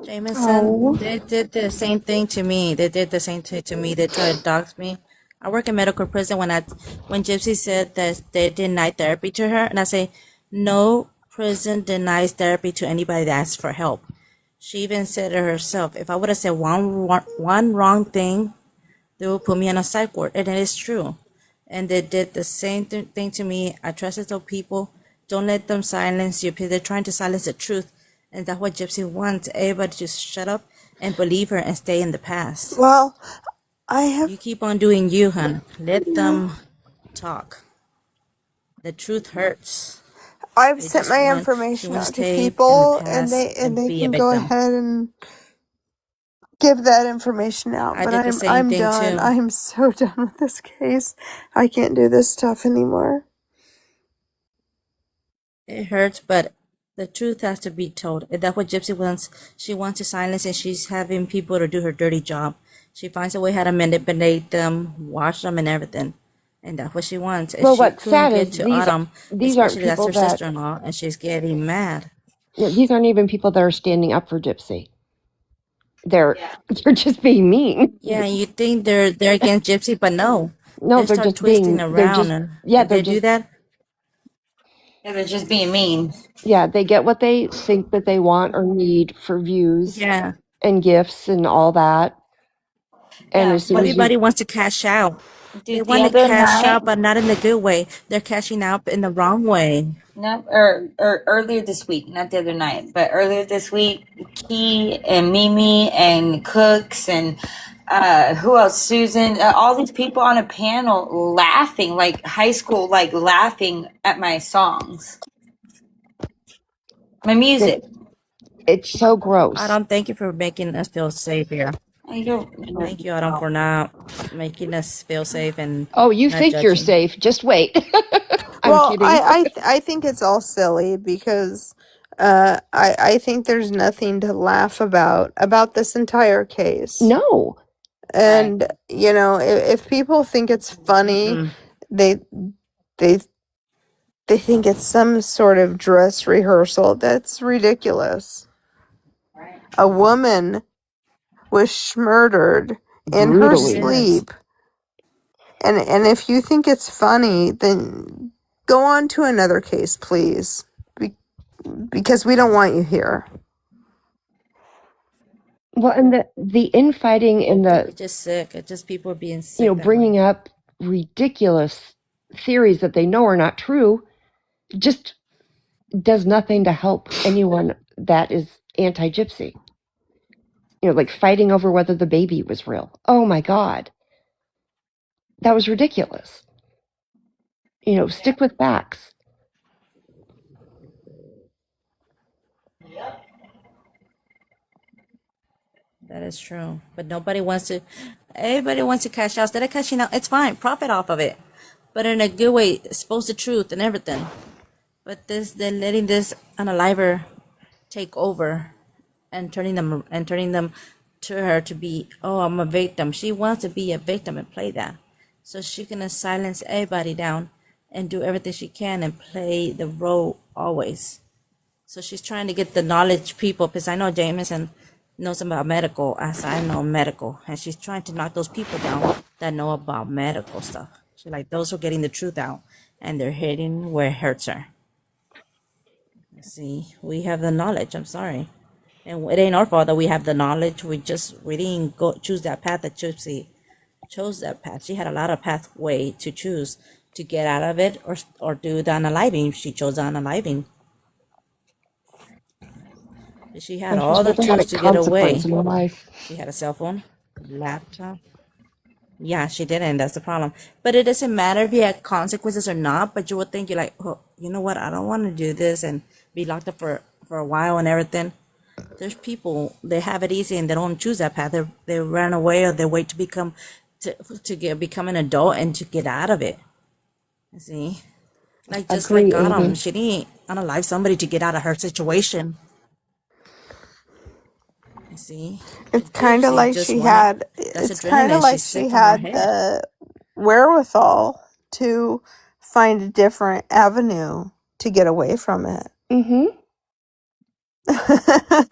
Jameson, they did the same thing to me. They did the same thing to me. They tried to dox me. I work in medical prison. When Gypsy said that they denied therapy to her, and I say, no prison denies therapy to anybody that asks for help. She even said it herself. If I would have said one wrong thing, they would put me on a psych ward, and it is true. And they did the same thing to me. I trusted those people. Don't let them silence you because they're trying to silence the truth. And that's what Gypsy wants. Everybody to shut up and believe her and stay in the past. Well, You keep on doing you, hon. Let them talk. The truth hurts. I've They sent just my she information wants to out to stay in the people, and past and they be a can go victim. ahead and give that information out. I But did the same I'm thing done. too. I am so done with this case. I can't do this stuff anymore. It hurts, but the truth has to be told. And that's what Gypsy wants. She wants to silence, and she's having people to do her dirty job. She finds a way how to manipulate them, watch them, and everything. And that's what she wants. And Well, she what's couldn't sad get is to Autumn, these aren't especially that's people her that, sister-in-law, and she's getting mad. these aren't even people that are standing up for Gypsy. They're just being mean. Yeah, and you think they're against Gypsy, but no. No, They they're start just twisting being, they're around, just, and yeah, if they're they do just, that, Yeah, they're just being mean. yeah, they get what they think that they want or need for views yeah. and gifts and all that. And Yeah, as soon but as you, Everybody wants to cash out. They dude, the want to other cash night, out, but not in the good way. They're cashing out in the wrong way. no, or earlier this week, not the other night, but earlier this week, Key and Mimi and Cooks and who else? Susan, all these people on a panel laughing, like high school, like laughing at my songs, my music. it's so I gross. don't thank you for making us feel safe here. You're Thank you, Adam, for not making us feel safe and Oh, you not think you're judging. safe. Just wait. I'm Well, kidding. I think it's all silly because I think there's nothing to laugh about this entire case. No. And you know, if people think it's funny, Mm. they they they think it's some sort of dress rehearsal. That's ridiculous. A woman was murdered in her Brutally. Yes. sleep. And if you think it's funny, then go on to another case, please. Because we don't want you here. Well, and the infighting and the, It's just sick. It's just people being sick that way. bringing up ridiculous theories that they know are not true just does nothing to help anyone that is anti-gypsy. Like fighting over whether the baby was real. Oh my God. That was ridiculous. Stick with facts. That is true. But everybody wants to cash out. Instead of cashing out, it's fine. Profit off of it. But in a good way, expose the truth and everything. But they're letting this unaliver take over and turning them to her to be, oh, I'm a victim. She wants to be a victim and play that. So she can silence everybody down and do everything she can and play the role always. So she's trying to get the knowledge people, because I know Jameson knows about medical as I know medical. And she's trying to knock those people down that know about medical stuff. She's like, those are getting the truth out and they're hitting where it hurts her. See, we have the knowledge. I'm sorry. And it ain't our fault that we have the knowledge. We didn't go choose that path that Gypsy chose that path. She had a lot of pathway to choose to get out of it or do the unaliving. She chose the unaliving. She had And she's all the never had a tools to get consequence away. in her life. She had a cell phone, laptop. Yeah, she didn't. That's the problem. But it doesn't matter if you had consequences or not. But you would think you're like, oh, you know what? I don't want to do this and be locked up for a while and everything. There's people, they have it easy and they don't choose that path. They run away or they wait to become become an adult and to get out of it. See, like just like Agree, Autumn, Amy. she didn't unalive somebody to get out of her situation. You see, It's but kind of Gypsy like just she wanted had. that's It's kind of adrenaline. like She's she sick in her had head. the wherewithal to find a different avenue to get away from it. Mm-hmm.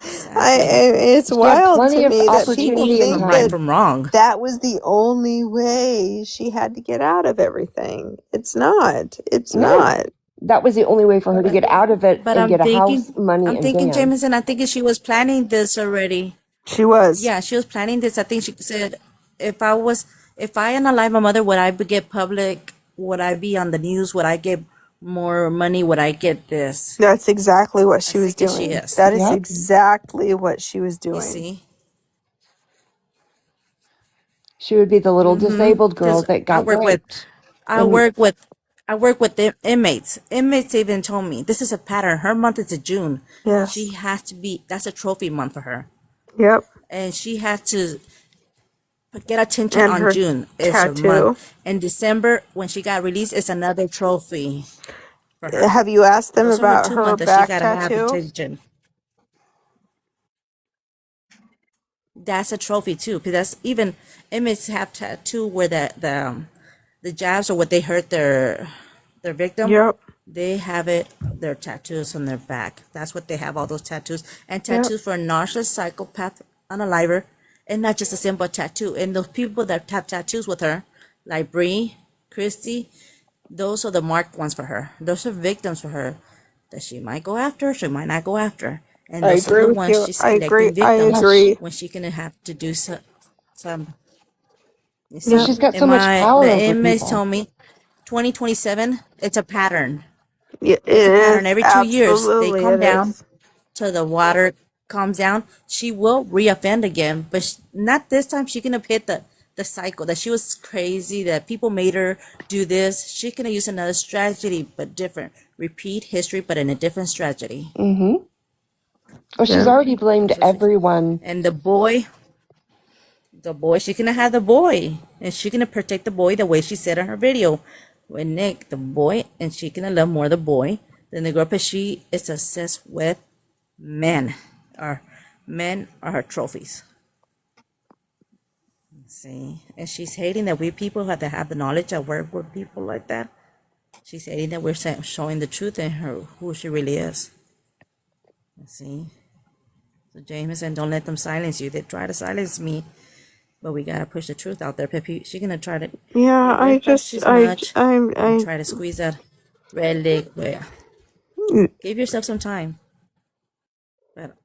Exactly. It's She had wild plenty to of me that People people opportunity and from think right that time. from wrong. that was the only way she had to get out of everything. It's not. It's No, not. that was the only way for her to get out of it But and get a house, money, I'm and thinking, Dan. Jameson, I think she was planning this already. She was. Yeah, she was planning this. I think she said, if I unalive my mother, would I get public? Would I be on the news? Would I get more money? Would I get this? That's exactly what I she was think she doing. is. That is Yep. exactly what she was You doing. see? She would be the little Mm-hmm. disabled girl Because that got raped. I And work with, I work with the inmates. Inmates even told me this is a pattern. Her month is June. She Yes. has to be. That's a trophy month for her, Yep. and she has to get attention And on her June is her month. tattoo. And December, when she got released, is another trophy for her. Have you asked them Those are her about 2 months her that she back gotta have tattoo? attention. That's a trophy too, because that's even inmates have tattoo where the jabs or what they hurt their victim. Yep. They have it, their tattoos on their back. That's what they have, all those tattoos. And Yep. tattoos for a narcissist, psychopath, unaliver, and not just a simple tattoo. And those people that have tattoos with her, like Bree, Christy, those are the marked ones for her. Those are victims for her that she might go after, she might not go after. And I those are agree the with ones you. she's I agree. collecting I victims yes, agree. when she's gonna have to do some you because Yep. see. she's got And so much the power over inmates people. told me 2027, it's a pattern. It It's a pattern. is. Every 2 years they Absolutely calm it down is. till the water calms down. She will reoffend again, but not this time. She's gonna hit the cycle that she was crazy, that people made her do this. She's gonna use another strategy, but different. Repeat history, but in a different strategy. Mm-hmm. Oh, she's Yeah. already blamed That's what she. everyone. And the boy, she's gonna have the boy, and she's gonna protect the boy the way she said in her video. With Nick, the boy, and she's gonna love more the boy than the girl, because she is obsessed with men. Or men are her trophies. See, and she's hating that we people have to have the knowledge that work with people like that. She's hating that we're showing the truth in her, who she really is. See, so Jameson, don't let them silence you. They try to silence me, but we gotta push the truth out there. She's gonna try to Yeah. get I right past just. this much and I. try to squeeze that red liquid. Give yourself some time, but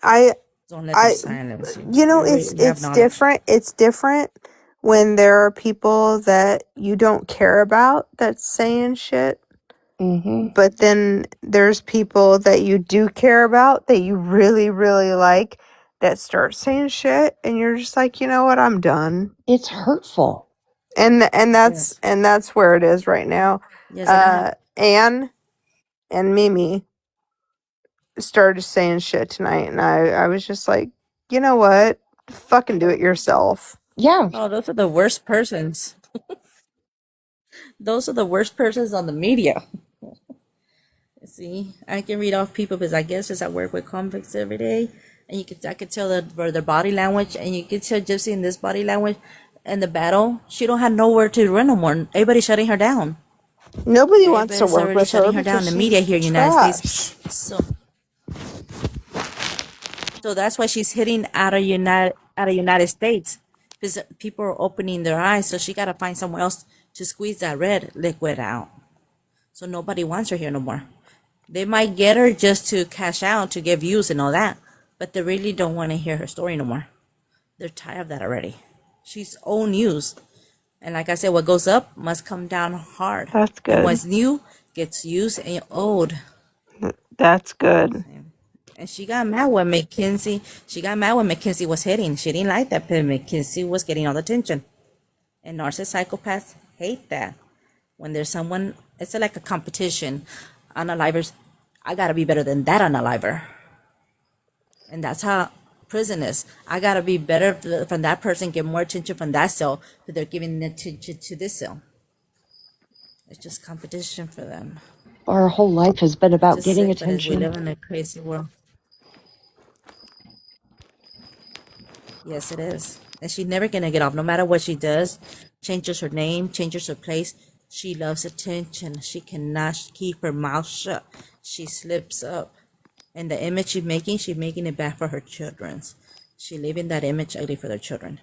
I. don't let them I. silence you. You know, You have it's knowledge. different. It's different when there are people that you don't care about that's saying shit. Mm-hmm. But then there's people that you do care about that you really, really like that start saying shit, and you're just like, you know what, I'm done. It's hurtful. And Yes, that's where it is right now. yes, and I have. Anne and Mimi started saying shit tonight, and I was just like, you know what, fucking do it yourself. Yeah. Oh, those are the worst persons. Those are the worst persons on the media. See, I can read off people because I guess just I work with convicts every day, and I could tell their body language, and you could tell Gypsy in this body language, and the battle, she don't have nowhere to run no more. Everybody's shutting her down. Nobody wants to Everybody's work already with her shutting her down. because The media she's here in the United trash. States. So that's why she's hitting out of United States, because people are opening their eyes. So she gotta find somewhere else to squeeze that red liquid out. So nobody wants her here no more. They might get her just to cash out, to get views and all that, but they really don't want to hear her story no more. They're tired of that already. She's old news. And like I said, what goes up must come down hard. That's And good. what's new gets used and old. That's good. And she got mad when McKinsey. She got mad when McKinsey was hitting. She didn't like that, but McKinsey was getting all the attention. And narcissist psychopaths hate that. When there's someone, it's like a competition. Unalivers, I gotta be better than that unaliver. And that's how prison is. I gotta be better from that person, get more attention from that cell, but they're giving attention to this cell. It's just competition for them. Our whole life has been about Just getting sick, but we attention. live in a crazy world. Yes, it is. And she's never gonna get off, no matter what she does. Changes her name, changes her place. She loves attention. She cannot keep her mouth shut. She slips up. And the image she's making it bad for her children's. She leaving that image ugly for their children.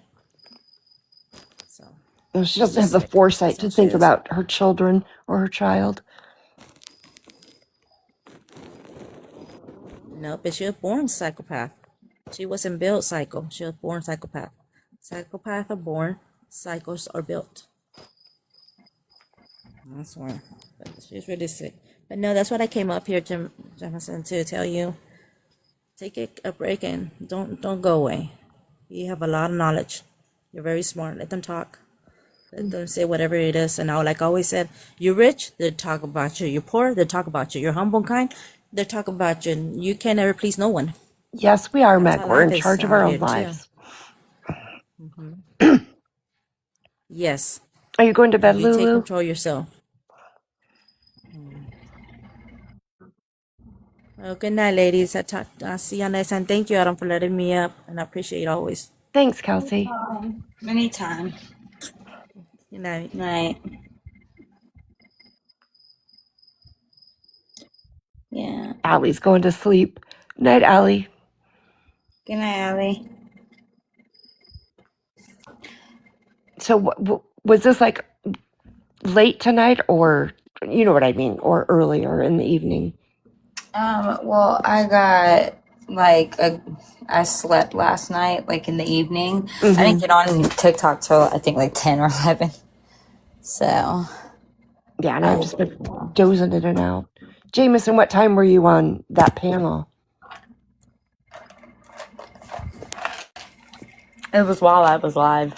So She doesn't have the foresight to think is. about her children or her child. No, but she was born psychopath. She wasn't built psycho. She was born psychopath. Psychopaths are born. Psychos are built. I swear. But she's really sick. But no, that's what I came up here, Jefferson, to tell you. Take a break and don't go away. You have a lot of knowledge. You're very smart. Let them talk. Let them say whatever it is. And like I always said, you're rich, they talk about you. You're poor, they talk about you. You're humble and kind, they talk about you. And you can never please no one. Yes, we are, That's Meg. how We're life in is charge of out our here, own too. lives. Yes. Are you going to bed, You take Lulu? control yourself. Well, good night, ladies. I'll see you next time. Thank you, Adam, for letting me up, and I appreciate it always. Thanks, Kelsey. Anytime. Good night. Night. Yeah. Allie's going to sleep. Night, Allie. Good night, Allie. So was this like late tonight, or you know what I mean, or earlier in the evening? Well, I slept last night, like in the evening. I didn't get on TikTok till I think like 10 or 11. So. Yeah, and I've just been dozing in and out. Jameson, what time were you on that panel? It was while I was live.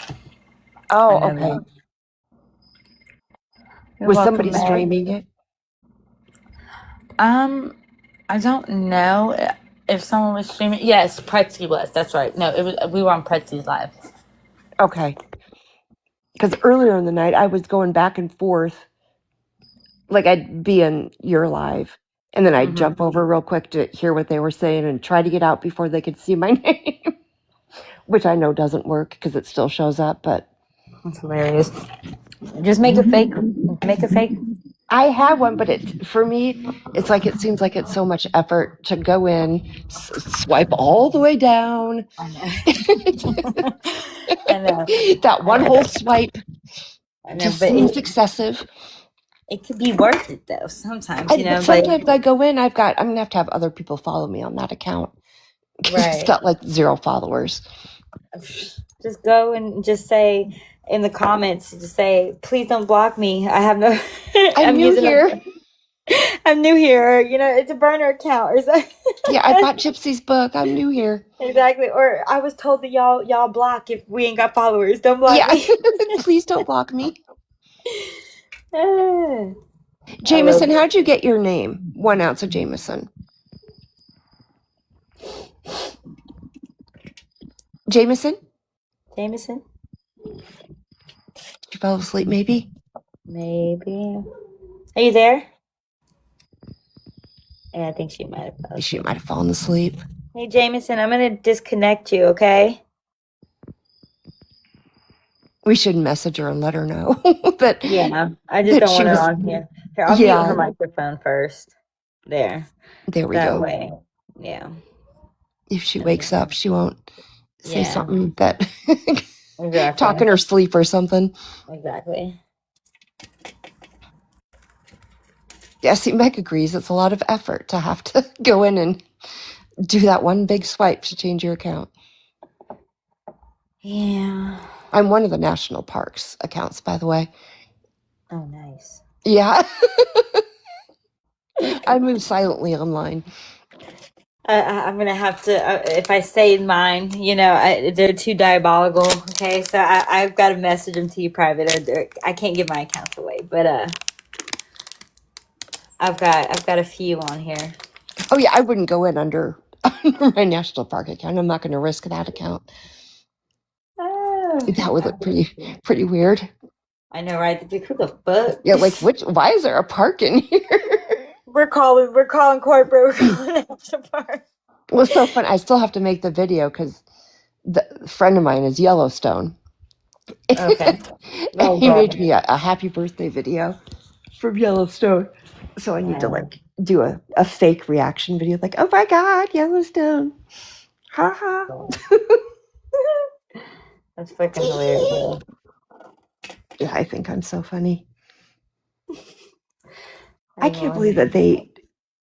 Oh, okay. Was somebody Meg. streaming it? I don't know if someone was streaming. Yes, Pretsy was. That's right. No, it was. We were on Pretsy's live. Okay. Because earlier in the night, I was going back and forth. Like, I'd be in your live, and then I'd jump over real quick to hear what they were saying and try to get out before they could see my name, which I know doesn't work because it still shows up, but... That's hilarious. Just make a fake. Make a fake. I have one, but for me, it's like, it seems like it's so much effort to go in, swipe all the way down. I know. I know. That one whole swipe just seems excessive. It could be worth it though. Sometimes, But sometimes I go in. I'm gonna have to have other people follow me on that account. Right. It's got like 0 followers. Just go and just say in the comments, just say, please don't block me. I have no. I'm new here. I'm new here. You know, it's a burner account or something. Yeah, I bought Gypsy's book. I'm new here. Exactly. Or I was told that y'all block if we ain't got followers. Don't block me. Please don't block me. Jameson, how'd you get your name? 1 ounce of Jameson. Jameson? Jameson? Did you fall asleep, maybe? Maybe. Are you there? Yeah, I think she might have. She might have fallen asleep. Hey, Jameson, I'm going to disconnect you, okay? We should message her and let her know. But yeah, I just don't want her on here. Here, I'll mute her microphone first. There we go. That way. Yeah. If she wakes up, she won't say something that exactly. talk in her sleep or something. Exactly. Yeah, see, Meg agrees. It's a lot of effort to have to go in and do that one big swipe to change your account. Yeah. I'm one of the national parks accounts, by the way. Oh, nice. Yeah. I move silently online. I'm gonna have to if I say mine, they're too diabolical. Okay, so I've got to message them to you private, or I can't give my accounts away. But I've got a few on here. Oh yeah, I wouldn't go in under my national park account. I'm not going to risk that account. Oh, That would look pretty weird. I know, right? Who the fuck? Yeah, like why is there a park in here? We're calling corporate. We're calling national park. Well, it's so fun. I still have to make the video because the friend of mine is Yellowstone. Okay. And he made me a happy birthday video from Yellowstone. So I need to like do a fake reaction video, like, oh my God, Yellowstone. Ha ha. That's fucking hilarious. Yeah, I think I'm so funny. I can't believe that they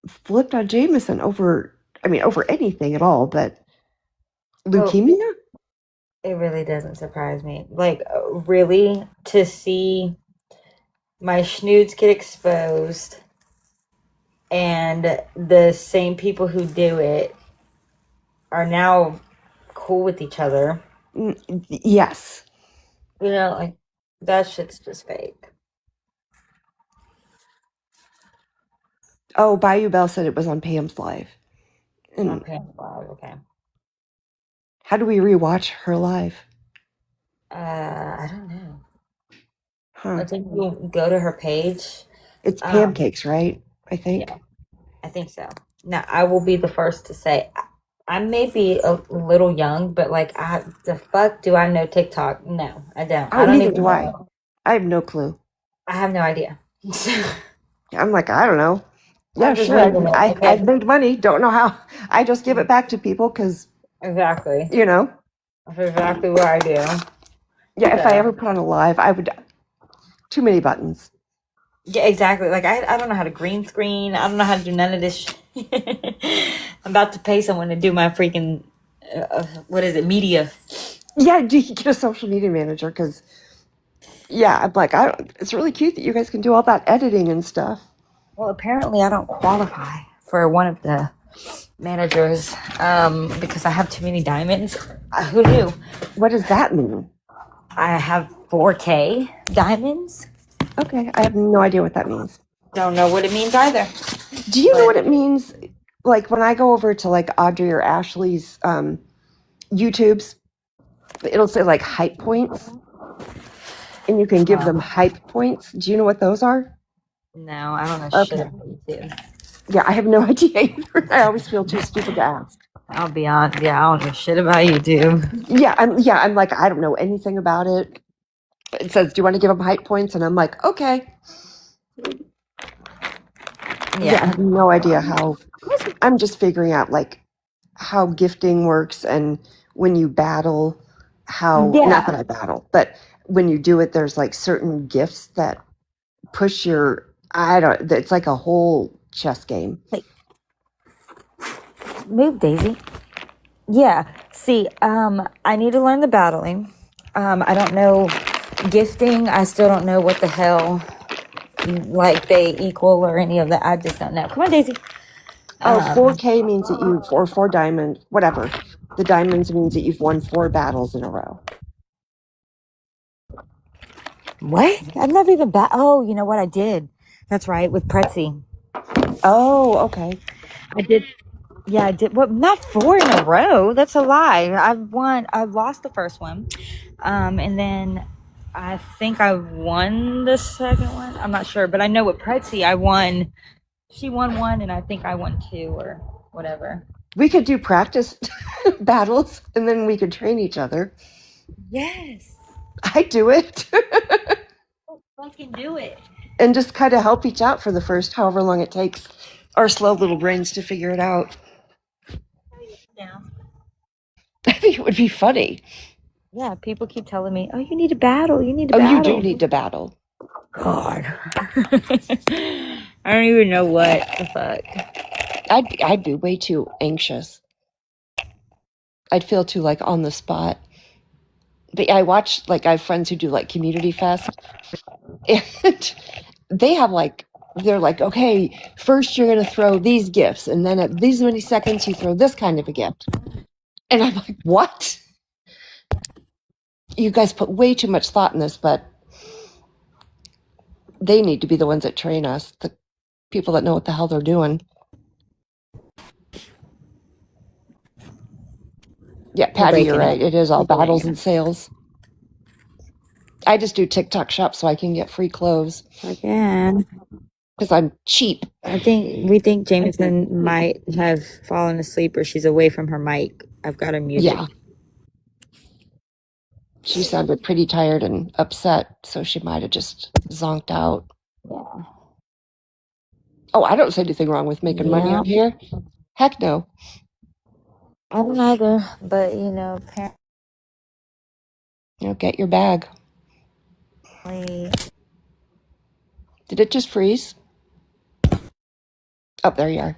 flipped on Jameson over anything at all, but leukemia? Well, it really doesn't surprise me. Like, really, to see my schnoods get exposed and the same people who do it are now cool with each other. Yes. Like, that shit's just fake. Oh, Bayou Bell said it was on Pam's Live. On Pam's Live, okay. How do we rewatch her live? I don't know. Huh. I think you go to her page. It's pancakes, right? I think. Yeah, I think so. Now, I will be the first to say, I may be a little young, but like, the fuck do I know TikTok? No, I don't. I don't neither even do know. I have no clue. I have no idea. I'm like, I don't know. Yeah, I'm just sure. reading it, okay? I've made money. Don't know how. I just give it back to people because, Exactly. That's exactly what I do. Yeah, if I ever put on a live, I would. Too many buttons. Yeah, exactly. Like, I don't know how to green screen. I don't know how to do none of this shit. I'm about to pay someone to do my freaking, what is it, media. Yeah, do you get a social media manager? Because, yeah, I'm like, it's really cute that you guys can do all that editing and stuff. Well, apparently I don't qualify for one of the managers because I have too many diamonds. Who knew? What does that mean? I have 4K diamonds. Okay, I have no idea what that means. Don't know what it means either. Do you know what it means? Like when I go over to like Audrey or Ashley's YouTubes, it'll say like hype points, and you can give them hype points. Do you know what those are? No, I don't know shit about YouTube. Yeah, I have no idea either. I always feel too stupid to ask. I'll be honest. Yeah, I don't know shit about YouTube. Yeah, I'm like, I don't know anything about it. It says, do you want to give them hype points? And I'm like, okay. Yeah, I have no idea how. I'm just figuring out like how gifting works, and when you battle, not that I battle, but when you do it, there's like certain gifts that push your. It's like a whole chess game. Hey. Move, Daisy. Yeah. See, I need to learn the battling. I don't know gifting. I still don't know what the hell like they equal or any of that. I just don't know. Come on, Daisy. 4K means that or 4 diamond, whatever. The diamonds means that you've won 4 battles in a row. What? I've never even oh, you know what I did? That's right, with Pretzi. Oh, okay. I did. Yeah, I did. Well, not 4 in a row. That's a lie. I lost the first one. And then I think I won the second one. I'm not sure, but I know with Pretzi, I won. She won 1, and I think I won 2 or whatever. We could do practice battles, and then we could train each other. Yes. I do it. Fucking do it. And just kind of help each out for the first however long it takes our slow little brains to figure it out. Yeah. I think it would be funny. Yeah, people keep telling me, oh, you need to battle. You need to battle. You do need to battle. God. I don't even know what the fuck. I'd be way too anxious. I'd feel too like on the spot. But I watch, like, I have friends who do like community fest, and they have like, they're like, okay, first you're gonna throw these gifts, and then at these many seconds you throw this kind of a gift. And I'm like, what? You guys put way too much thought in this, but they need to be the ones that train us, the people that know what the hell they're doing. Yeah, Patty, you're right. It is all battles and sales. I just do TikTok shop so I can get free clothes. Again. Because I'm cheap. We think Jameson might have fallen asleep or she's away from her mic. I've got her muted. Yeah. She sounded pretty tired and upset, so she might have just zonked out. Yeah. Oh, I don't see anything wrong with making money out here. Heck no. I don't either, but you know, apparently. Get your bag. Did it just freeze? Oh, there you are.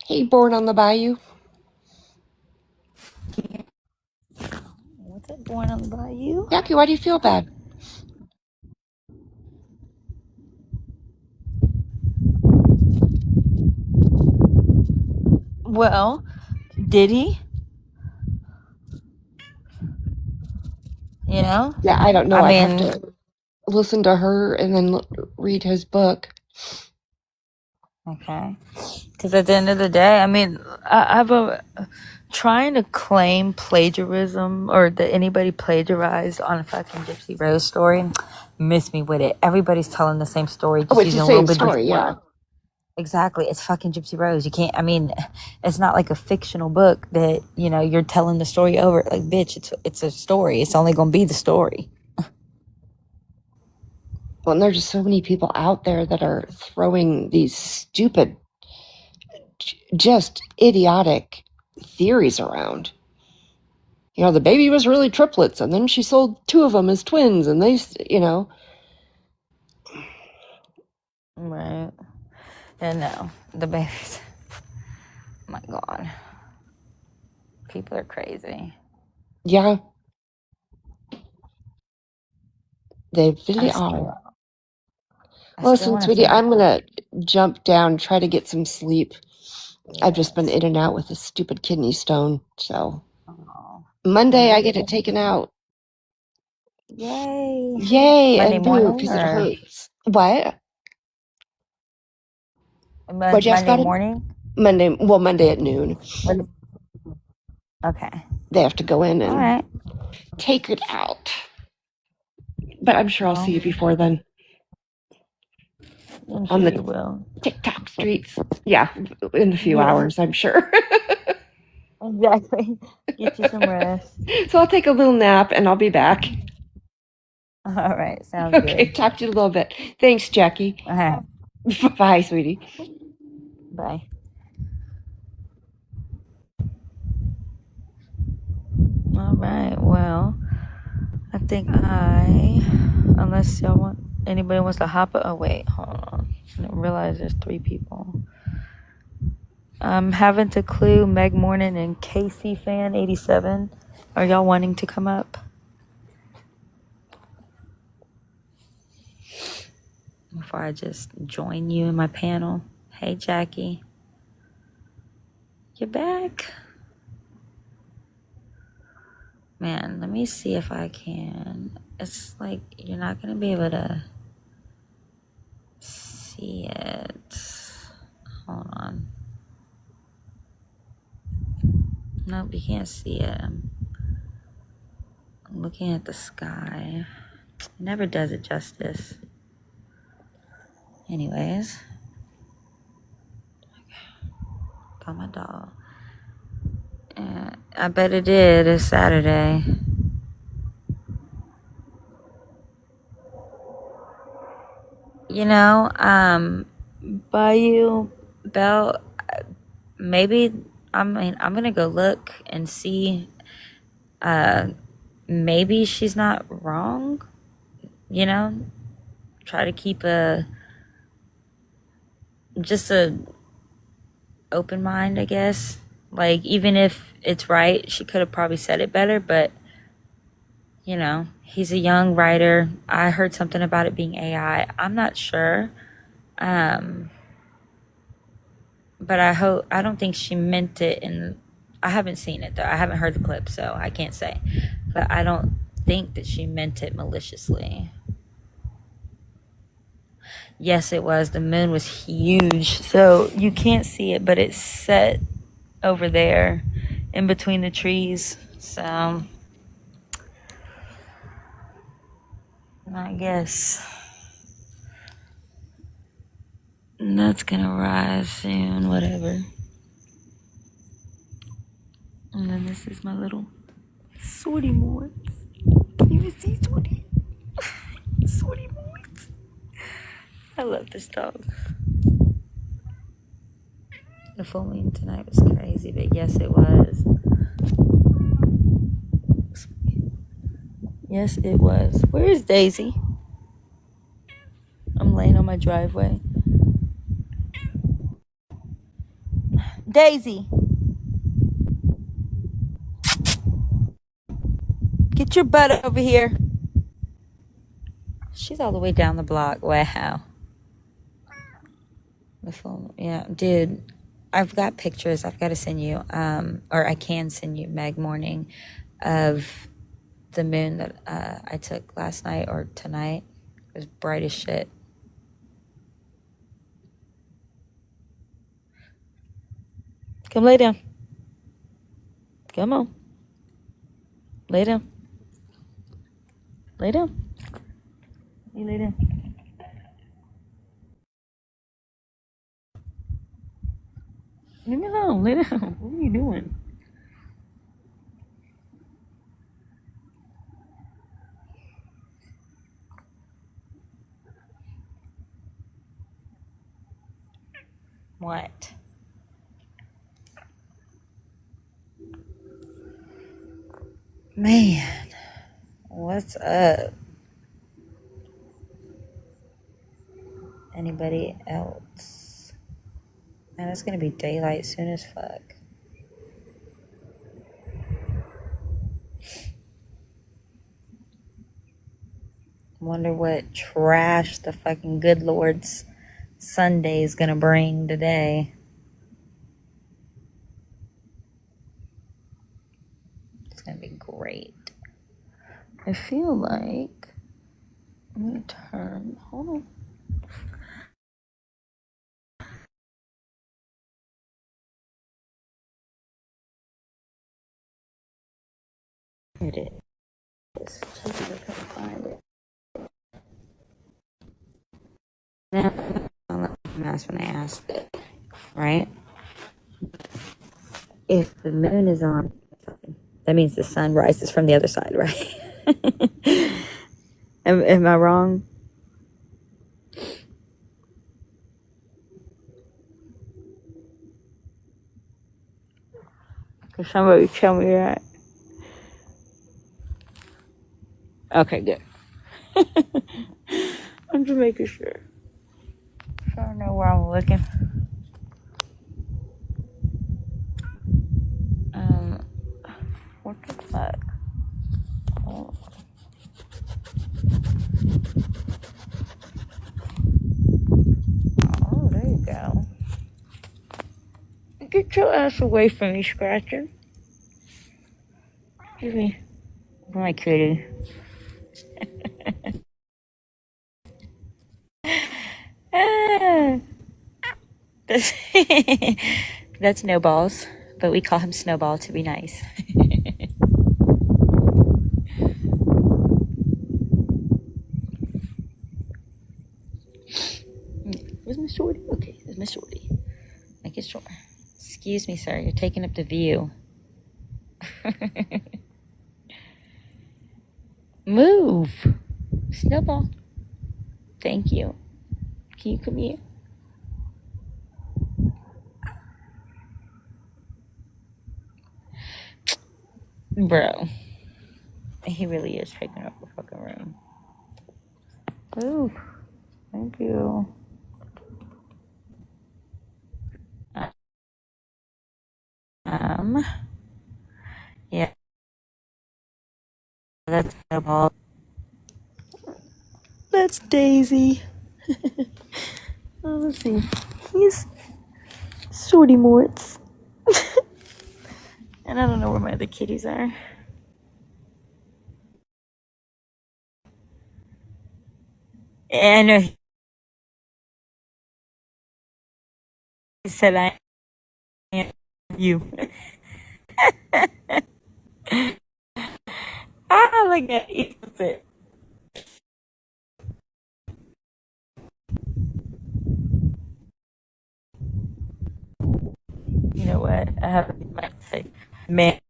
Hey, born on the bayou. What's it born on the bayou? Jackie, why do you feel bad? Well, did he? You know? Yeah, I don't know. I I'd mean, have to listen to her and then read his book. okay. Because at the end of the day, I mean, I've trying to claim plagiarism or that anybody plagiarized on a fucking Gypsy Rose story. Miss me with it. Everybody's telling the same story. Just It's the same story, yeah. Exactly. It's fucking Gypsy Rose. You can't, I mean, it's not like a fictional book that, you know, you're telling the story over. Like, bitch, it's a story. It's only going to be the story. Well, and there's just so many people out there that are throwing these stupid, just idiotic theories around. You know, the baby was really triplets, and then she sold 2 of them as twins, and they, you know. Right. And no, the babies. Oh my God. People are crazy. Yeah. They really are. Listen, sweetie, I'm going to jump down, try to get some sleep. I've just been in and out with a stupid kidney stone, so. Monday, I get it taken out. Yay. Yay, Monday and boo, morning because it or hurts. What? Monday morning? Monday at noon. Okay. They have to go in and All right. take it out. But I'm sure I'll see you before then. I'm on sure the you will. TikTok streets. Yeah, in a few hours, I'm sure. Exactly. Get you some rest. So I'll take a little nap and I'll be back. All right. Sounds Okay, good. talk to you in a little bit. Thanks, Jackie. All right. Bye, sweetie. Bye. All right. Well, I think unless anybody wants to hop. Oh wait, hold on. I didn't realize there's 3 people. I'm having to clue Meg Morning and Casey Fan 87. Are y'all wanting to come up? Before I just join you in my panel. Hey, Jackie. You're back? Man, let me see if I can. It's like you're not going to be able to see it. Hold on. Nope, you can't see it. I'm looking at the sky. It never does it justice. Anyways. Got my dog. And I bet it did. It's Saturday. You know, Bayou Bell, maybe, I'm gonna go look and see. Maybe she's not wrong. you know, try to keep just a open mind, I guess. Like, even if it's right, she could have probably said it better, but, you know, he's a young writer. I heard something about it being AI. I'm not sure. But I don't think she meant it I haven't seen it though. I haven't heard the clip, so I can't say. But I don't think that she meant it maliciously. Yes, it was. The moon was huge. So you can't see it, but it's set over there in between the trees. So I guess that's gonna rise soon, whatever. And then this is my little sortie Morts. Can you see sortie? Sortie Morts. I love this dog. The full moon tonight was crazy, but yes, it was. Yes, it was. Where is Daisy? I'm laying on my driveway. Daisy! Get your butt over here. She's all the way down the block. Wow. The phone, yeah, dude. I've got pictures. I've got to send you, or I can send you, Meg, morning, of the moon that I took last night or tonight. It was bright as shit. Come lay down. Come on. Lay down. Lay down. You lay down. Leave me alone. Lay down. What are you doing? What? Man, what's up? Anybody else? Man, it's gonna be daylight soon as fuck. Wonder what trash the fucking good Lord's Sunday is gonna bring today. It's gonna be great. I feel like I'm gonna turn. Hold on. It is. Just I couldn't find it. Now, that's when I asked it, right? If the moon is on, that means the sun rises from the other side, right? Am I wrong? Can somebody tell me that? Okay, good. I'm just making sure. So I know where I'm looking. What the fuck? Oh. Oh, there you go. Get your ass away from me, Scratcher. Give me my kitty. That's, that's Snowballs, but we call him Snowball to be nice. Where's Miss Shorty? Okay, there's Miss Shorty. Make it short. Excuse me, sir. You're taking up the view. Move. Snowball. Thank you. Can you come here? Bro. He really is taking up the fucking room. Ooh, thank you. Yeah, that's about. That's Daisy. Oh, let's see. He's Shorty Morts. And I don't know where my other kitties are. And he said, I am you. Like that. Eats it. You know what? I have my say, man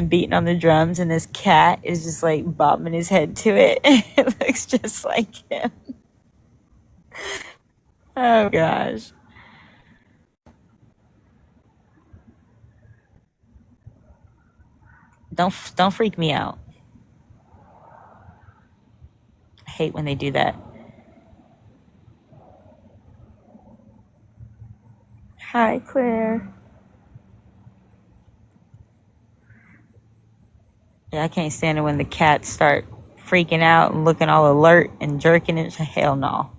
beating on the drums, and this cat is just like bobbing his head to it. It looks just like him. Oh gosh. Don't freak me out. I hate when they do that. Hi, Claire. Yeah, I can't stand it when the cats start freaking out and looking all alert and jerking it. Hell no.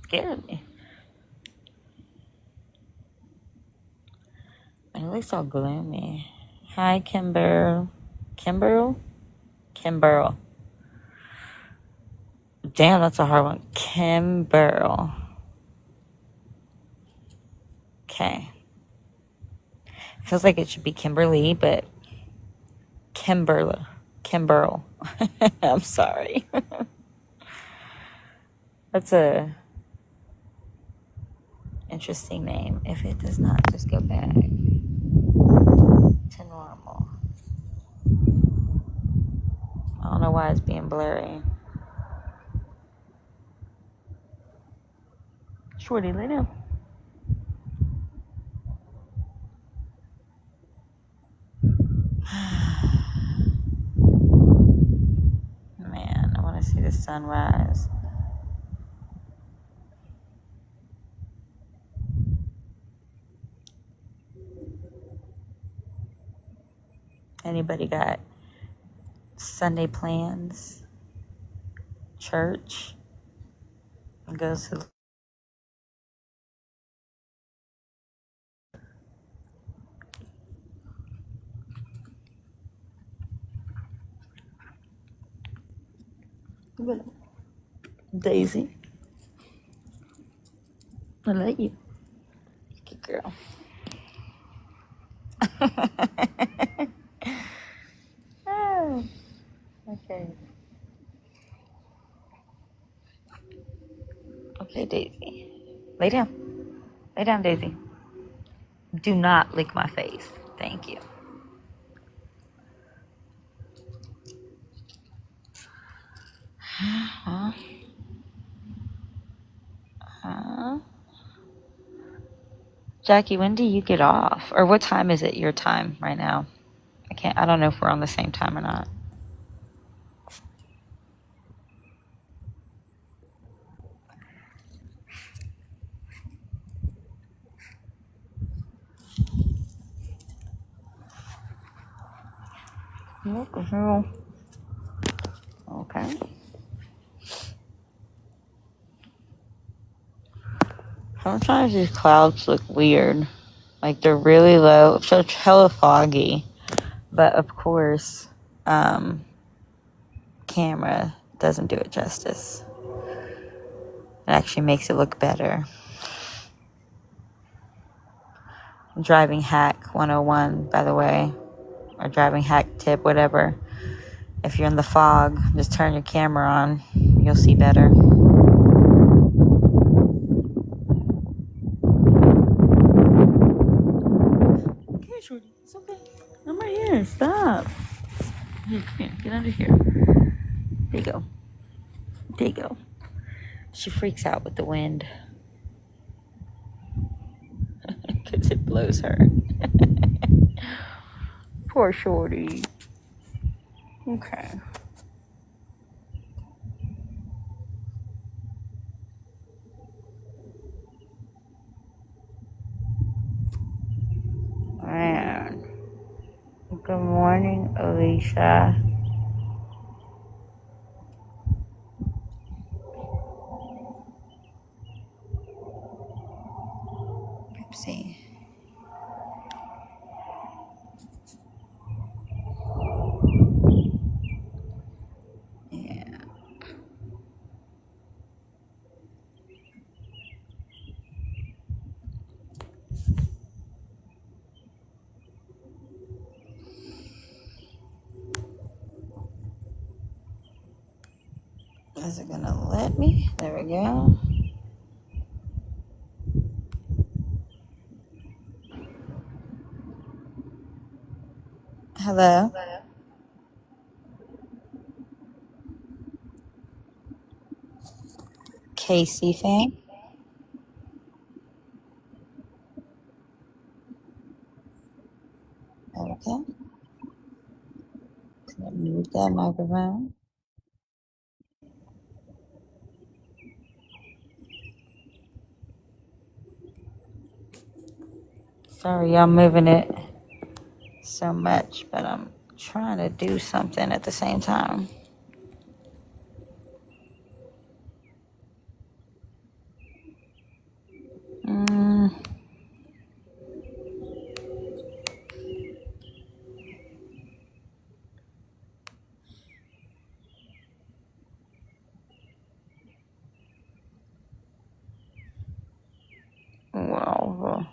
Scared me. It looks all gloomy. Hi, Kimber. Kimberl? Kimberl. Damn, that's a hard one. Kimberl. Okay. Feels like it should be Kimberly, but Kimberl. Kimberl. I'm sorry. That's a interesting name. If it does not, just go back to normal. I don't know why it's being blurry. Shorty, lay down. Man, I want to see the sunrise. Anybody got Sunday plans? Church? Goes to Daisy. I like you. Good girl. Oh, okay. Okay, Daisy. Lay down. Lay down, Daisy. Do not lick my face. Thank you. Huh? Huh? Jackie, when do you get off? Or what time is it your time right now? I don't know if we're on the same time or not. What the hell? Okay. Sometimes these clouds look weird. Like they're really low. It's so hella foggy. But of course, camera doesn't do it justice. It actually makes it look better. Driving hack 101, by the way. Or driving hack tip, whatever. If you're in the fog, just turn your camera on. You'll see better. Okay, Shorty. It's okay. I'm right here. Stop. Here, come here. Get under here. There you go. There you go. She freaks out with the wind. Because it blows her. Poor Shorty. Okay. Man. Good morning, Alicia. Oopsie. Yeah. Is it gonna let me? There we go. Hello. Casey fan. Okay. Mute that microphone. Sorry, y'all moving it so much, but I'm trying to do something at the same time. Well,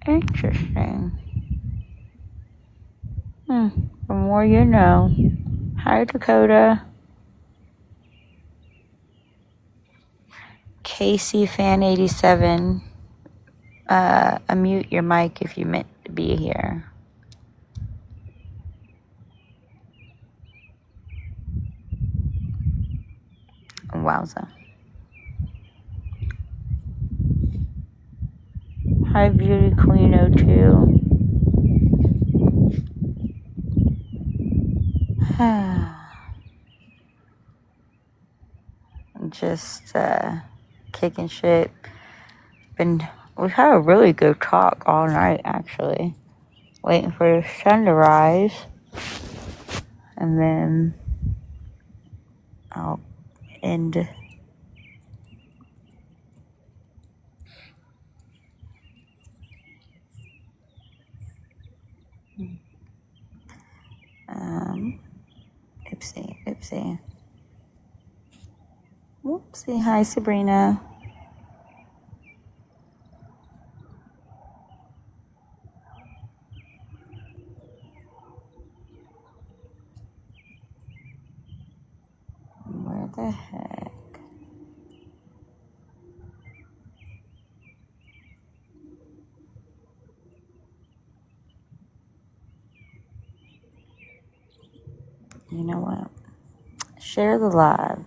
interesting. The more you know. Hi, Dakota. Casey fan 87. Unmute your mic if you meant to be here. Wowza. Hi, Beauty Queen 02. Just kicking shit. We've had a really good talk all night, actually. Waiting for the sun to rise, and then I'll end. Oopsie. Whoopsie. Hi, Sabrina. Where the heck? You know what? Share the live.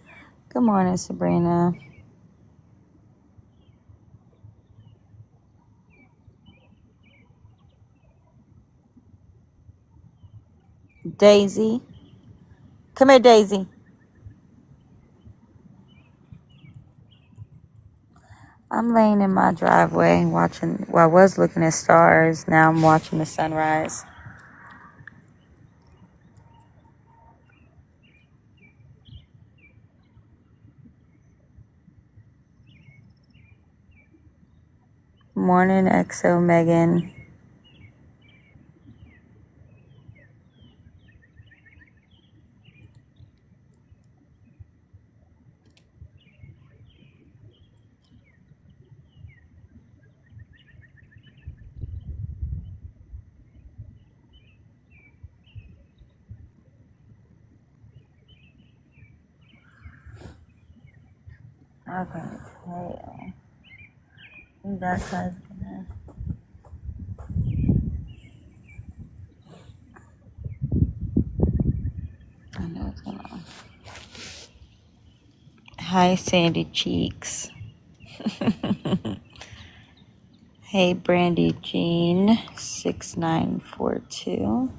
Good morning, Sabrina. Daisy. Come here, Daisy. I'm laying in my driveway watching, well, I was looking at stars. Now I'm watching the sunrise. Morning, XO Megan. Okay, that guy's gonna Hi, Sandy Cheeks. Hey, Brandy Jean 6942.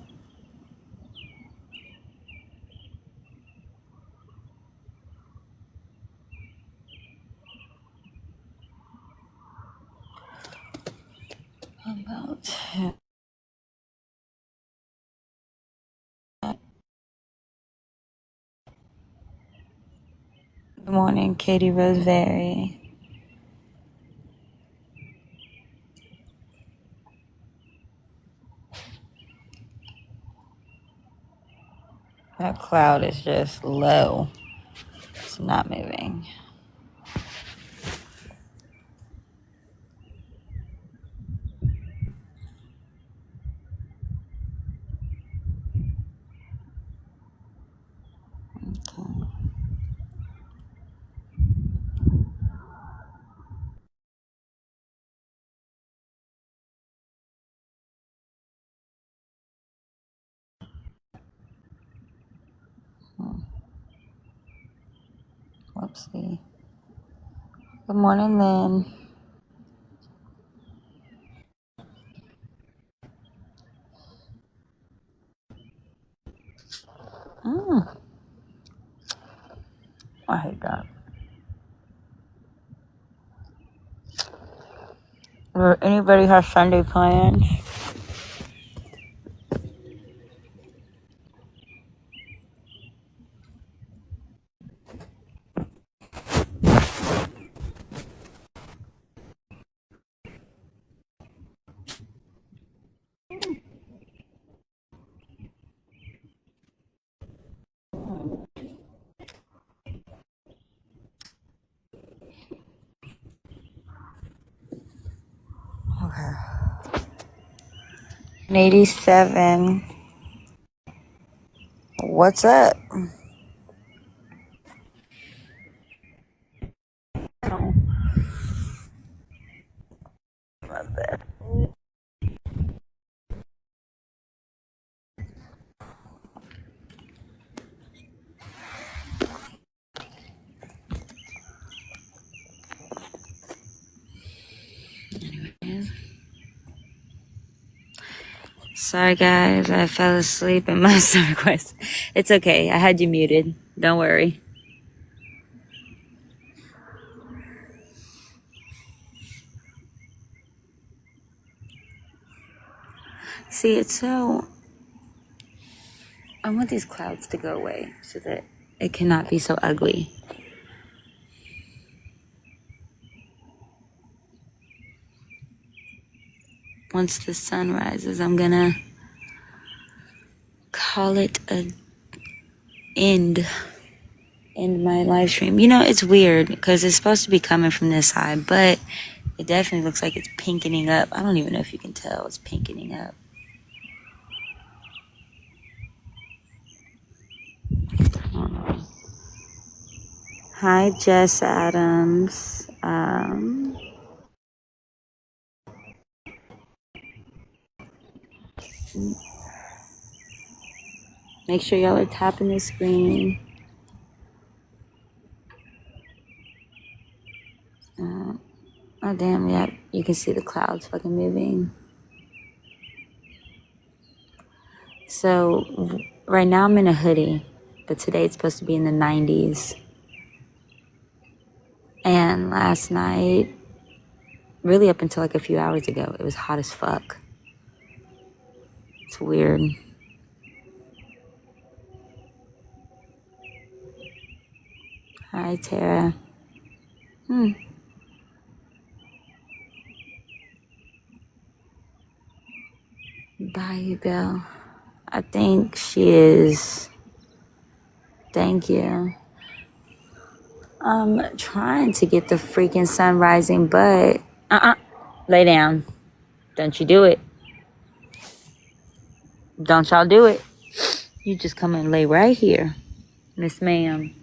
About good morning, Katie Roseberry. That cloud is just low. It's not moving. Whoopsie. Good morning, Lynn. I hate that. Anybody have Sunday plans? Okay. 87. What's up? Sorry, guys. I fell asleep in my request. It's okay. I had you muted. Don't worry. See, it's so... I want these clouds to go away so that it cannot be so ugly. Once the sun rises, I'm gonna call it a end my live stream. You know, it's weird because it's supposed to be coming from this side, but it definitely looks like it's pinkening up. I don't even know if you can tell it's pinkening up. Hi, Jess Adams. Make sure y'all are tapping the screen. Oh, damn, yeah. You can see the clouds fucking moving. So, right now I'm in a hoodie, but today it's supposed to be in the 90s. And last night, really up until like a few hours ago, it was hot as fuck. It's weird. Hi, Tara. Bye, Bill. I think she is. Thank you. I'm trying to get the freaking sun rising, but lay down. Don't you do it. Don't y'all do it. You just come and lay right here, Miss Ma'am.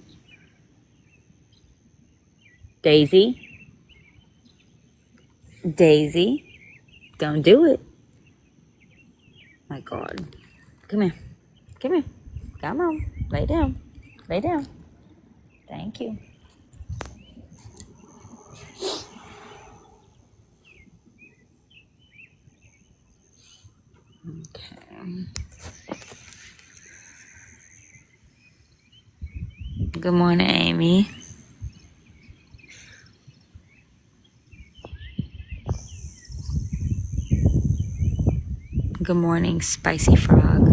Daisy. Daisy. Don't do it. My God. Come here. Come here. Come on. Lay down. Lay down. Thank you. Good morning, Amy. Good morning, Spicy Frog.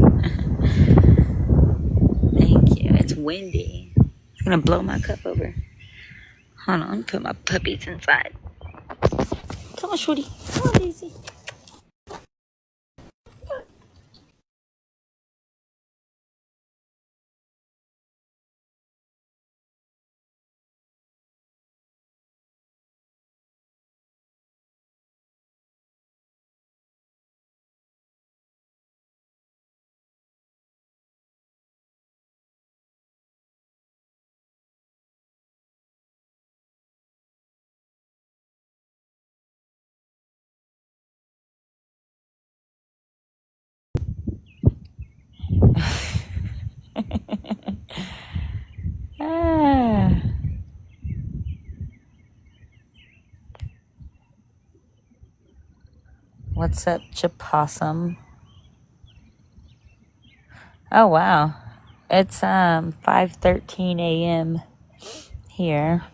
Thank you. It's windy. It's gonna blow my cup over. Hold on, put my puppies inside. Come on, Shorty. Come on, Daisy. Ah. What's up, Chapossum? Oh wow, it's 5:13 a.m. here.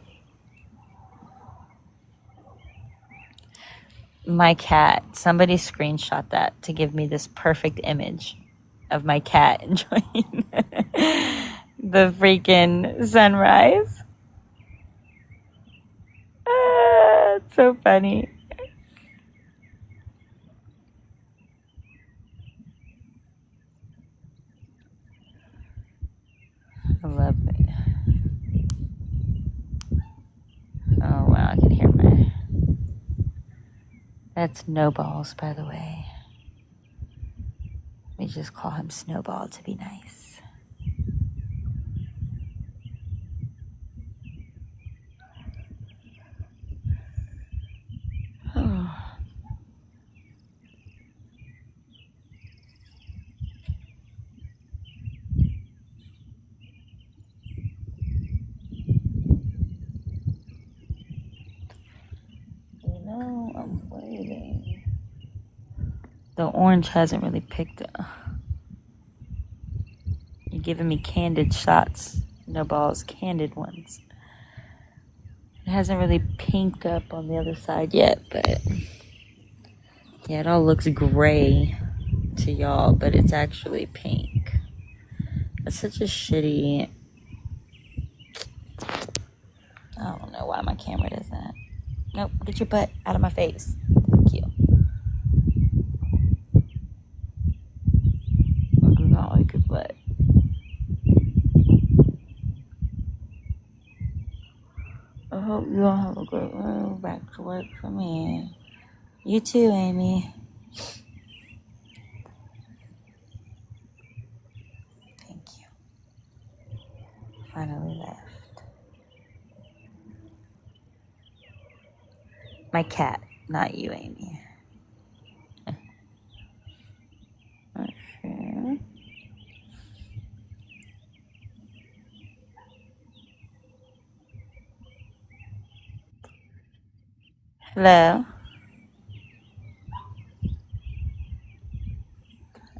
My cat. Somebody screenshot that to give me this perfect image of my cat enjoying the freaking sunrise. It's so funny. I love it. Oh wow, I can hear my... That's Snowballs, by the way. We just call him Snowball to be nice. Oh. You know, I'm waiting. The orange hasn't really picked up. You're giving me candid shots. Snowballs, candid ones. It hasn't really pinked up on the other side yet, but yeah, it all looks gray to y'all, but it's actually pink. It's such a shitty... I don't know why my camera does that. Nope, get your butt out of my face. Thank you. I do not like your butt. I hope you all have a great road back to work for me. You too, Amy. Thank you. Finally left. My cat, not you, Amy. Okay. Hello?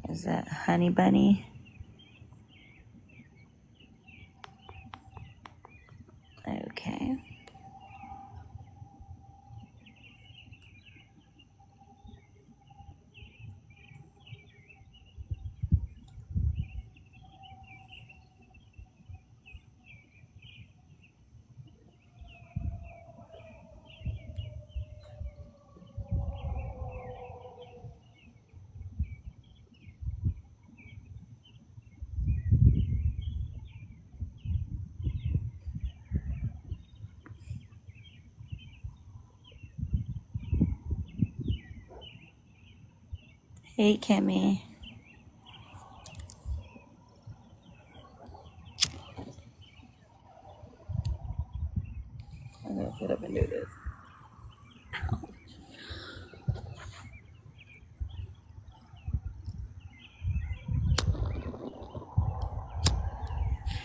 Is that Honey Bunny? Okay. Hey, Kimmy. I'm gonna get up and do this.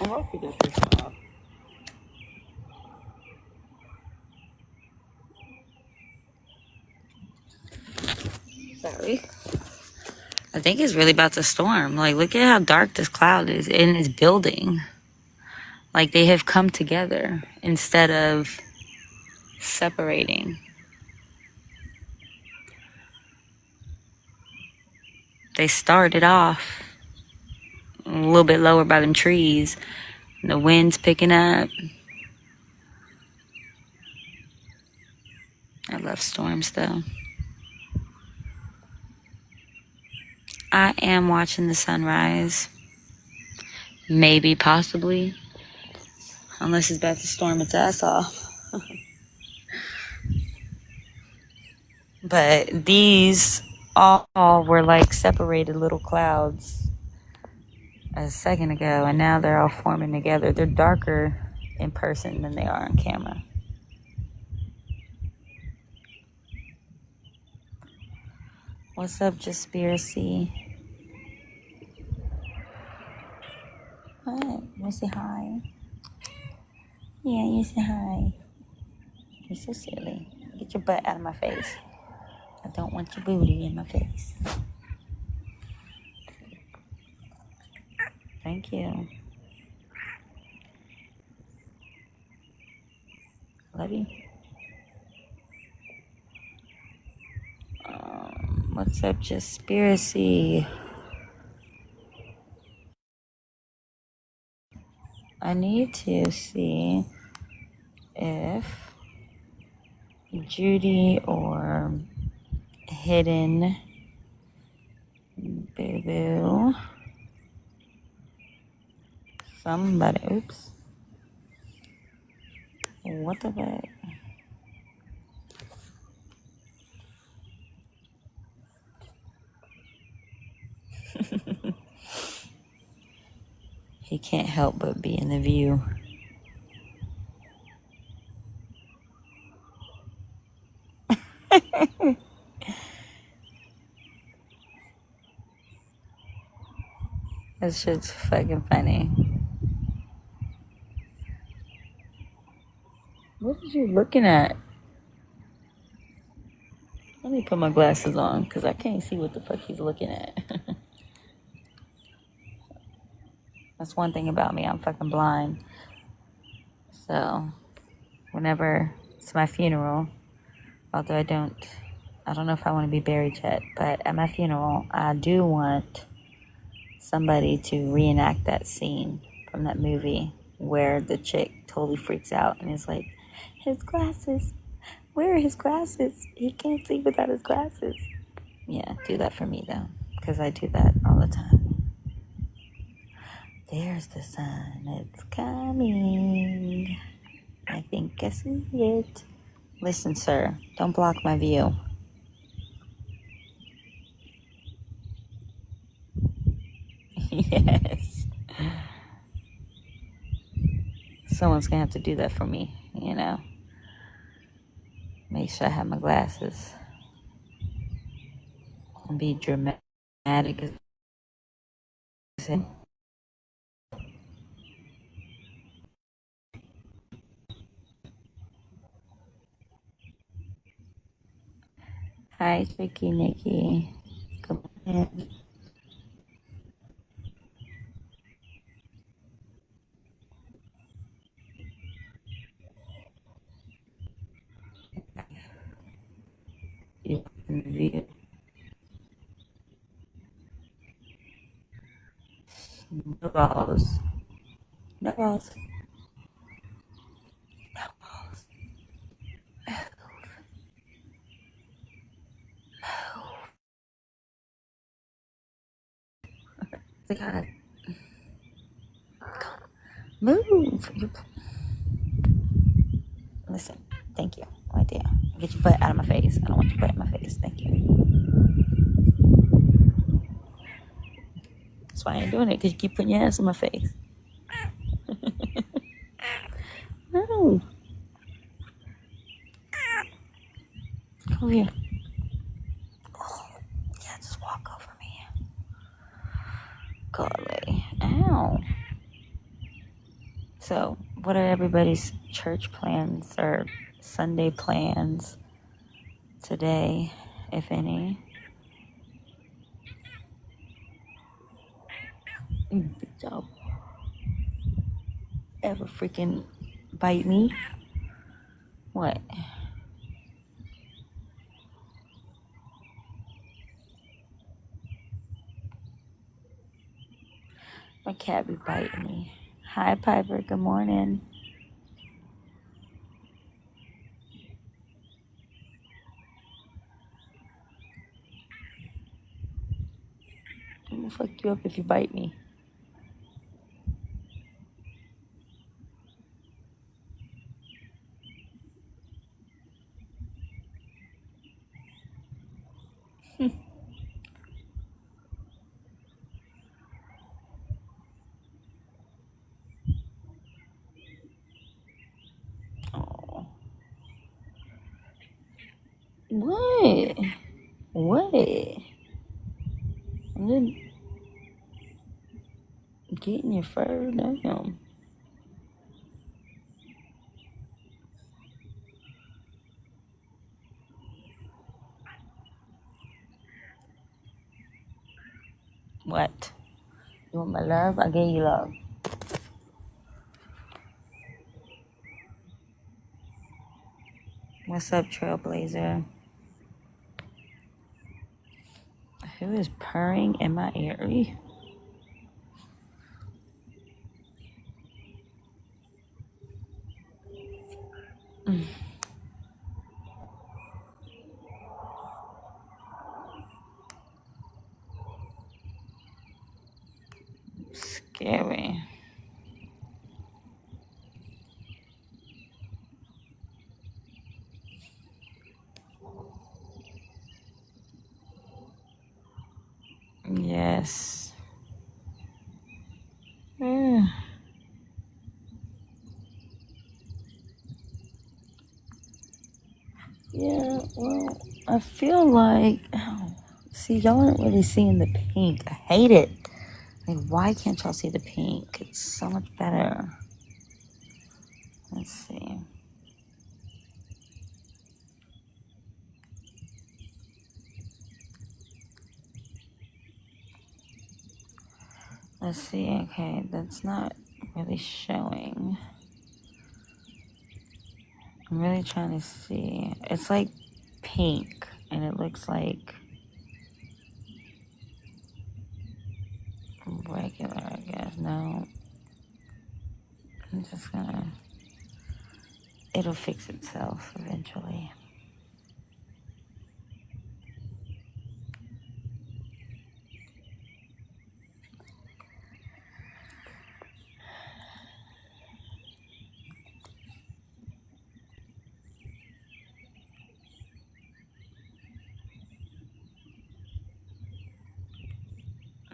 I hope you get this off. Sorry. I I think it's really about to storm. Like, look at how dark this cloud is in this building. Like, they have come together instead of separating. They started off a little bit lower by them trees. The wind's picking up. I love storms, though. I am watching the sunrise. Maybe, possibly. Unless it's about to storm its ass off. But these all were like separated little clouds a second ago, and now they're all forming together. They're darker in person than they are on camera. What's up, Jaspiracy? What? You say hi? Yeah, you say hi. You're so silly. Get your butt out of my face. I don't want your booty in my face. Thank you. Love you. What's up, Jaspiracy? I need to see if Judy or Hidden Boo Boo, somebody, oops, what the fuck? He can't help but be in the view. That shit's fucking funny. What are you looking at? Let me put my glasses on because I can't see what the fuck he's looking at. That's one thing about me. I'm fucking blind. So whenever it's my funeral, although I don't know if I want to be buried yet, but at my funeral, I do want somebody to reenact that scene from that movie where the chick totally freaks out and is like, his glasses, where are his glasses? He can't see without his glasses. Yeah, do that for me though, because I do that all the time. There's the sun, it's coming. I think I see it. Listen, sir, don't block my view. Yes. Someone's gonna have to do that for me, you know. Make sure I have my glasses. And be dramatic as it. Hi, Tricky Nikki. Come in. You in the view. No balls. No balls. No balls. God. Move. Listen, thank you. Right there. Get your butt out of my face. I don't want your butt in my face. Thank you. That's why I ain't doing it, because you keep putting your ass in my face. No. Come over here. Oh, yeah, just walk over me. Golly. Ow. So, what are everybody's church plans or Sunday plans today, if any? Y'all ever freaking bite me? What? My cat be biting me. Hi, Piper. Good morning. I'm gonna fuck you up if you bite me. Oh. What? What? I'm just getting your fur. Damn. What? You want my love? I gave you love. What's up, Trailblazer? Who is purring in my ear? Scary. Yes. Yeah. Yeah, well, I feel like, see, y'all aren't really seeing the pink. I hate it. Like, why can't y'all see the pink? It's so much better. Let's see. Let's see. Okay, that's not really showing. I'm really trying to see. It's like pink, and it looks like regular, I guess. No. I'm just gonna... It'll fix itself eventually.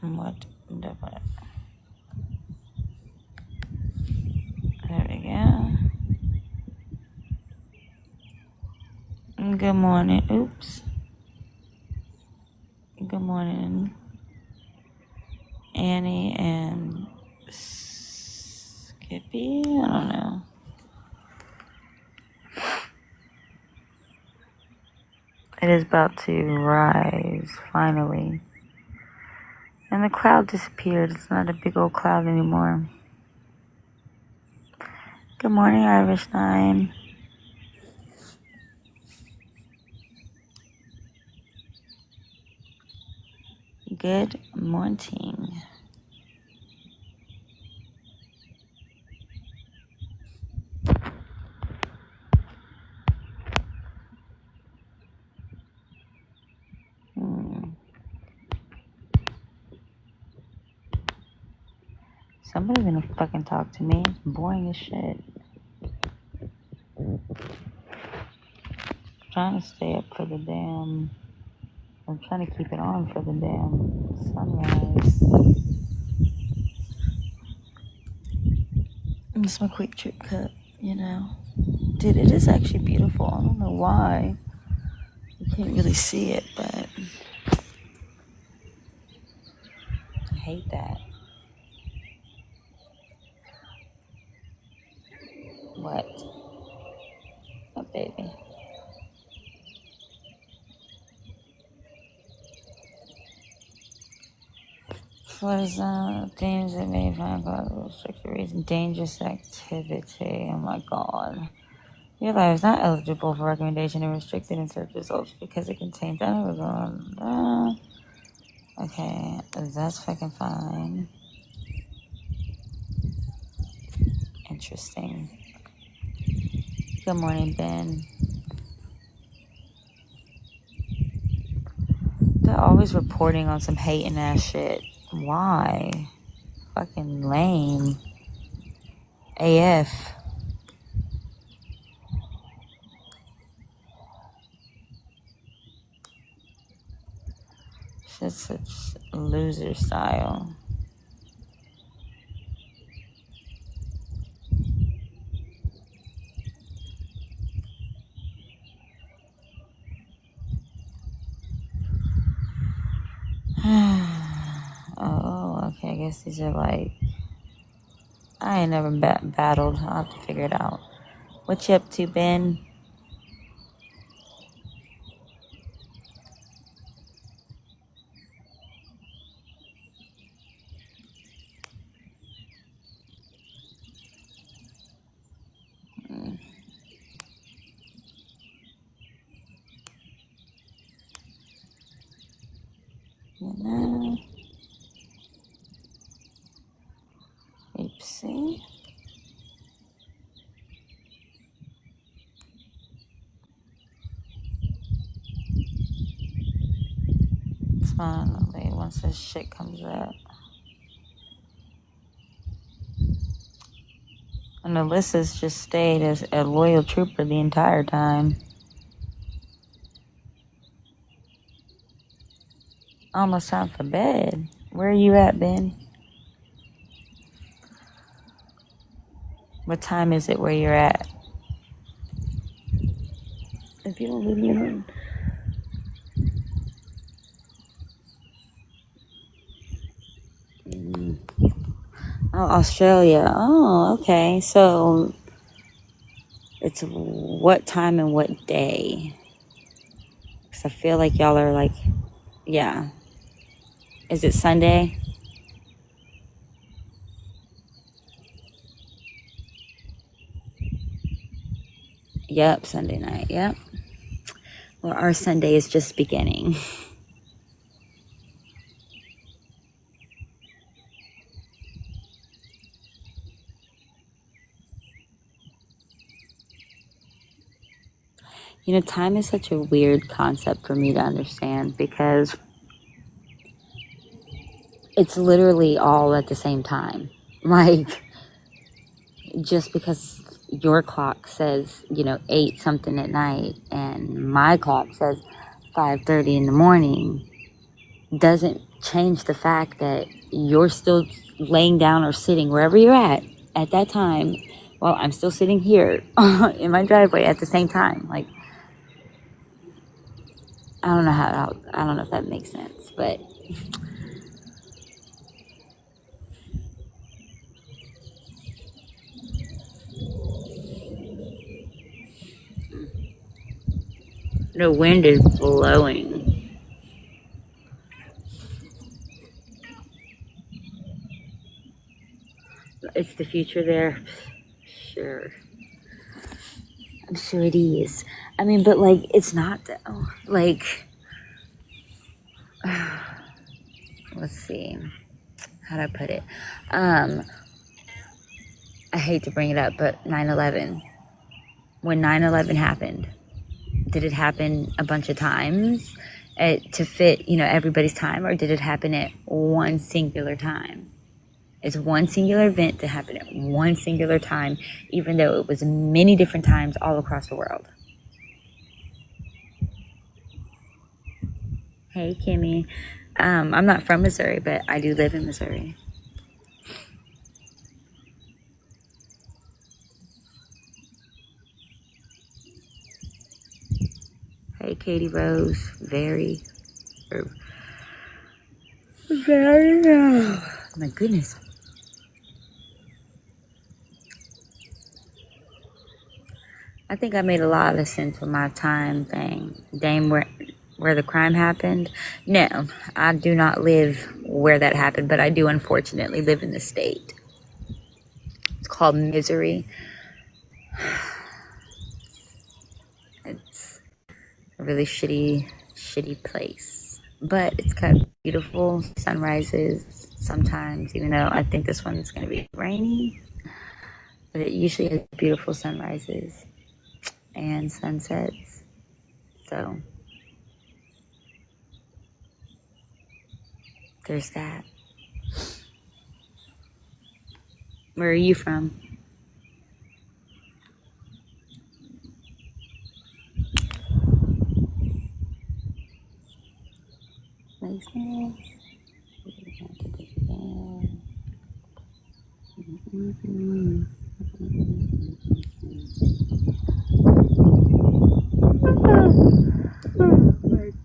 What the fuck? There we go. Good morning. Oops. Good morning, Annie and Skippy. I don't know. It is about to rise, finally. And the cloud disappeared. It's not a big old cloud anymore. Good morning, Irish 9. Good morning. Somebody's gonna fucking talk to me. It's boring as shit. Trying to stay up for the damn... I'm trying to keep it on for the damn sunrise. It's my quick trip cup, you know. Dude, it is actually beautiful. I don't know why. You can't really see it, but... I hate that. What? Oh, baby. For some things that may find possible restricted reason, dangerous activity. Oh my god. Your life is not eligible for recommendation and restricted in search results because it contains okay, that's fucking fine. Interesting. Good morning, Ben. They're always reporting on some hating ass shit. Why? Fucking lame. AF. Shit's such loser style. Oh, okay. I guess these are like. I ain't never battled. I'll have to figure it out. What you up to, Ben? You know. Oopsie. Finally, once this shit comes up. And Alyssa's just stayed as a loyal trooper the entire time. Almost time for bed. Where are you at, Ben? What time is it where you're at? If you don't leave me alone. Oh, Australia. Oh, okay. So it's what time and what day? Because I feel like y'all are like, yeah. Is it Sunday? Yep, Sunday night. Yep. Well, our Sunday is just beginning. You know, time is such a weird concept for me to understand because it's literally all at the same time. Like, just because your clock says, 8 something at night and my clock says 5:30 in the morning doesn't change the fact that you're still laying down or sitting wherever you're at that time while I'm still sitting here in my driveway at the same time. Like, I don't know if that makes sense, but the wind is blowing. It's the future there. Sure. I'm sure it is. I mean, but like, it's not though. Like, let's see. How do I put it? I hate to bring it up, but 9/11. When 9/11 happened, did it happen a bunch of times to fit, everybody's time, or did it happen at one singular time? It's one singular event that happened at one singular time, even though it was many different times all across the world. Hey, Kimmy. I'm not from Missouri, but I do live in Missouri. Hey, Katie Rose. Very. My goodness. I think I made a lot of sense with my time thing. Dame, where the crime happened. No, I do not live where that happened, but I do unfortunately live in the state. It's called Misery. It's a really shitty place, but it's got beautiful sunrises sometimes, even though I think this one's going to be rainy, but it usually has beautiful sunrises and sunsets. So there's that. Where are you from? My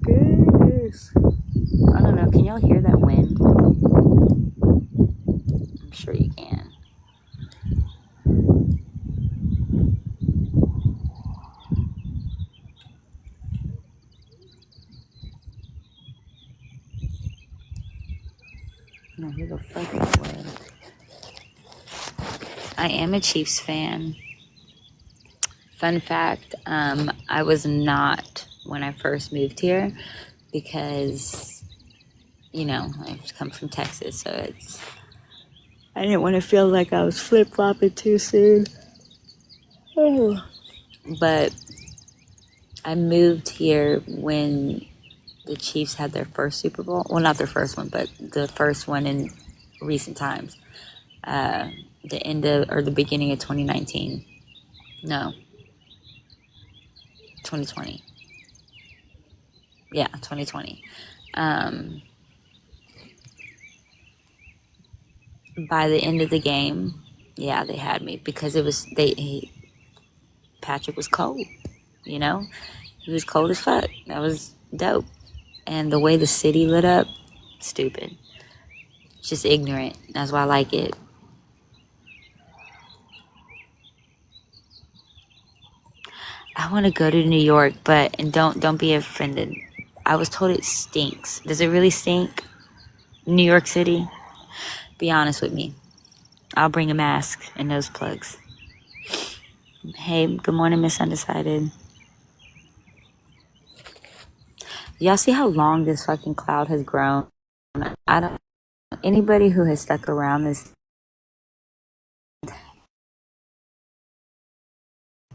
goodness. I don't know. Can y'all hear that wind? I'm sure you can. No, who the fuck is that wind? I am a Chiefs fan. Fun fact, I was not when I first moved here because, you know, I've come from Texas, so I didn't want to feel like I was flip-flopping too soon. Oh. But I moved here when the Chiefs had their first Super Bowl. Well, not their first one, but the first one in recent times. The beginning of 2019. No. 2020. Yeah, 2020. By the end of the game, yeah, they had me because Patrick was cold, you know? He was cold as fuck. That was dope. And the way the city lit up, stupid. Just ignorant. That's why I like it. I want to go to New York, and don't be offended. I was told it stinks. Does it really stink? New York City? Be honest with me. I'll bring a mask and nose plugs. Hey, good morning, Miss Undecided. Y'all see how long this fucking cloud has grown? Anybody who has stuck around this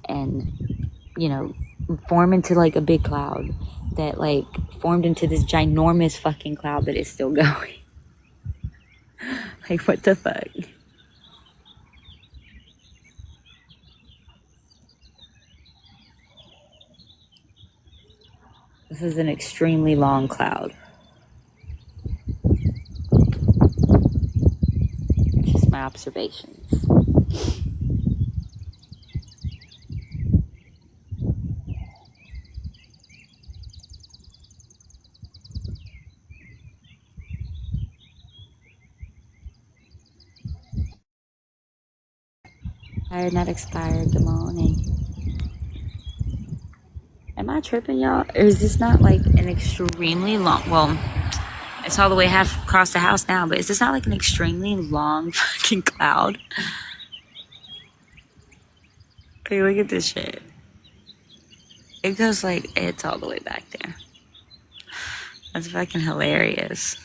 and, you know, form into like a big cloud that like formed into this ginormous fucking cloud that is still going. Like, what the fuck? This is an extremely long cloud. Just my observations. Tired, not expired. Good morning. Am I tripping, y'all? Or is this not like an extremely long... Well, it's all the way half across the house now, but is this not like an extremely long fucking cloud? Hey, look at this shit. It goes like... It's all the way back there. That's fucking hilarious.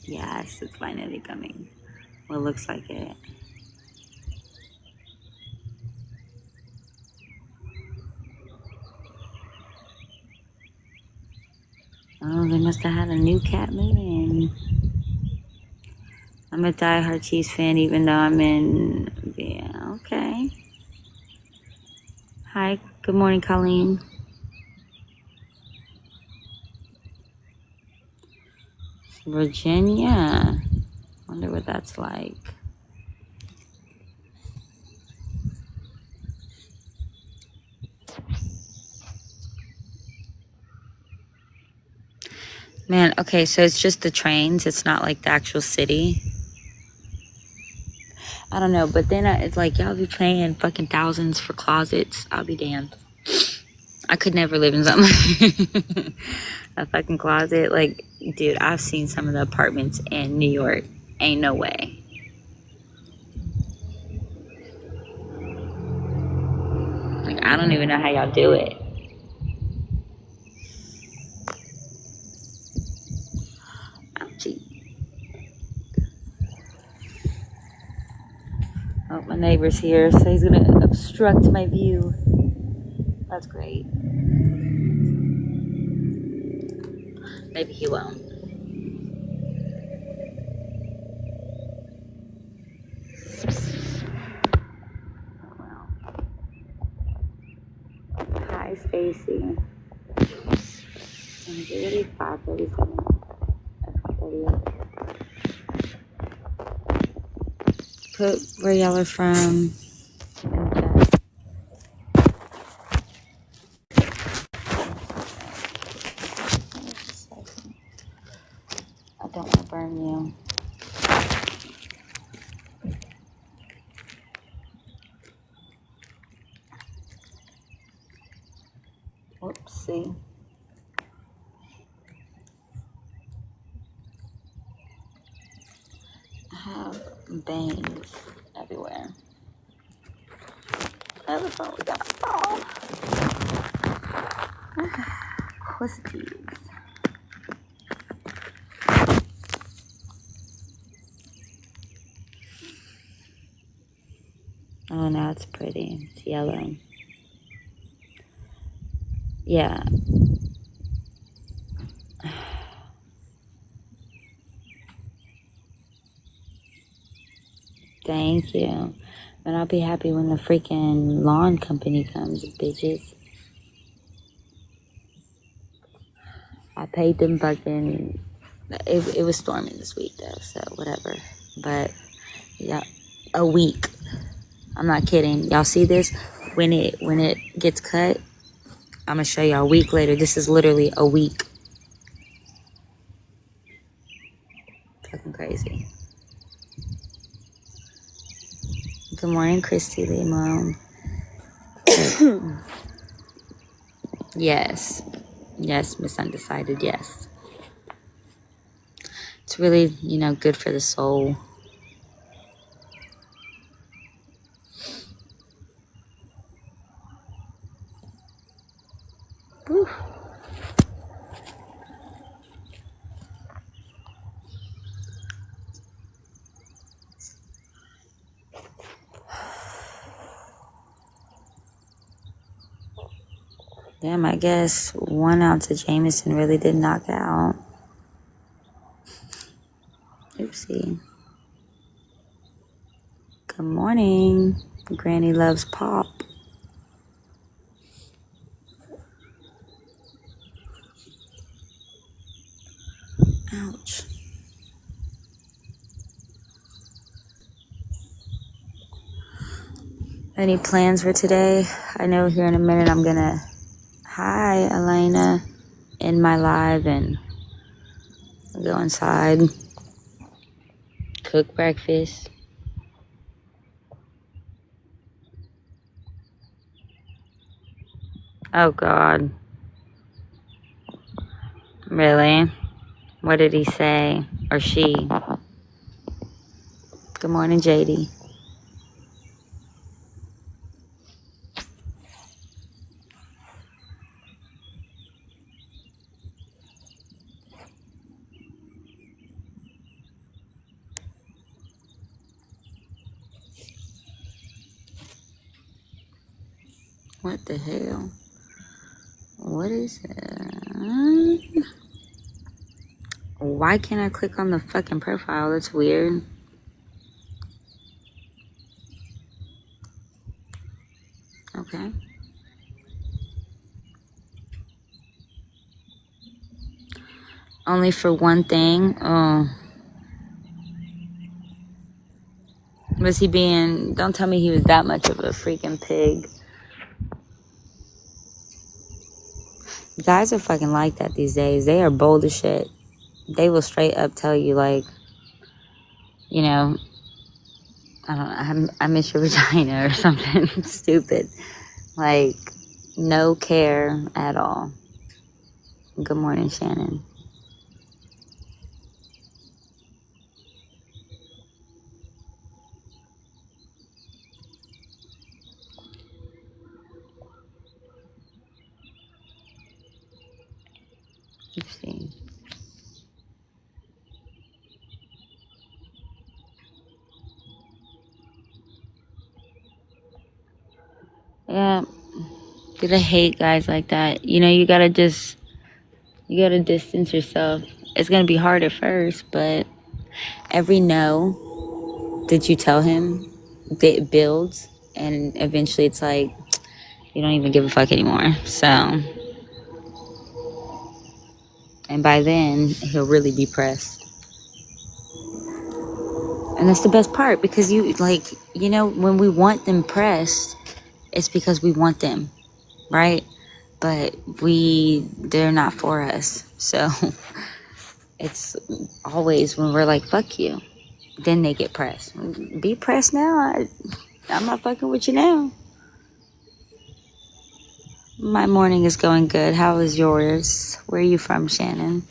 Yes, it's finally coming. Well, it looks like it. Oh, they must have had a new cat moving. I'm a diehard Chiefs fan, even though I'm in... Yeah, okay. Hi, good morning, Colleen. Virginia. Wonder what that's like. Man, okay, so it's just the trains. It's not like the actual city. I don't know, but then it's like y'all be paying fucking thousands for closets. I'll be damned. I could never live in something a fucking closet. Like, dude, I've seen some of the apartments in New York. Ain't no way. Like, I don't even know how y'all do it. Ouchie. Oh, my neighbor's here, so he's gonna obstruct my view. That's great. Maybe he won't. Wow. Hi, Stacy. Is it really 5:37? 5:38. Put where y'all are from. I don't want to burn you. Oopsie. I have bangs everywhere. Where the fuck we got? Oh. Pussies. Oh, now it's pretty. It's yellow. Yeah. Thank you. But I'll be happy when the freaking lawn company comes, bitches. I paid them fucking... It was storming this week, though, so whatever. But, yeah, a week. I'm not kidding. Y'all see this? When it gets cut, I'm going to show y'all a week later. This is literally a week. Fucking crazy. Good morning, Christy Limon. Yes. Yes, Miss Undecided, yes. It's really, good for the soul. Whew. Damn, I guess 1 ounce of Jameson really did knock out. Oopsie. Good morning. Granny loves pop. Ouch. Any plans for today? I know here in a minute I'm gonna... Hi, Elena. End my live and go inside. Cook breakfast. Oh, God. Really? What did he say? Or she? Good morning, JD. What the hell? What is it? Why can't I click on the fucking profile? That's weird. Okay. Only for one thing? Oh. Was he being... Don't tell me he was that much of a freaking pig. Guys are fucking like that these days. They are bold as shit. they will straight up tell you, like, you know, I don't know, I miss your vagina or something stupid. Like, no care at all. Good morning, Shannon. Let's see. Yeah, I hate guys like that. You know, you gotta distance yourself. It's gonna be hard at first, but every no that you tell him, it builds, and eventually it's like, you don't even give a fuck anymore. So, and by then, he'll really be pressed. And that's the best part, because you, like, you know, when we want them pressed, it's because we want them, right? But they're not for us. So it's always when we're like, fuck you, then they get pressed. Be pressed now. I'm not fucking with you now. My morning is going good. How is yours? Where are you from, Shannon?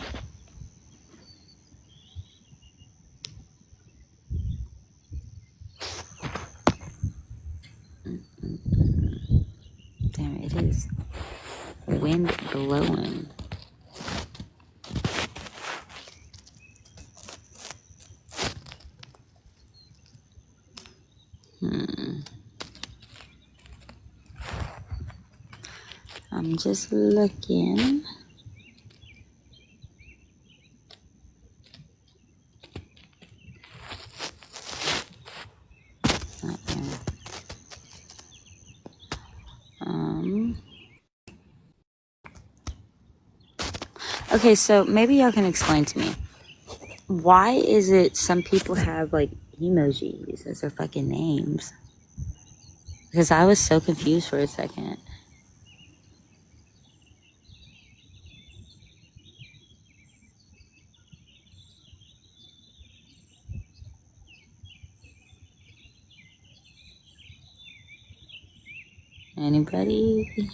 Damn, it is wind blowing. I'm just looking. Okay, so maybe y'all can explain to me. Why is it some people have, like, emojis as their fucking names? Because I was so confused for a second. Anybody?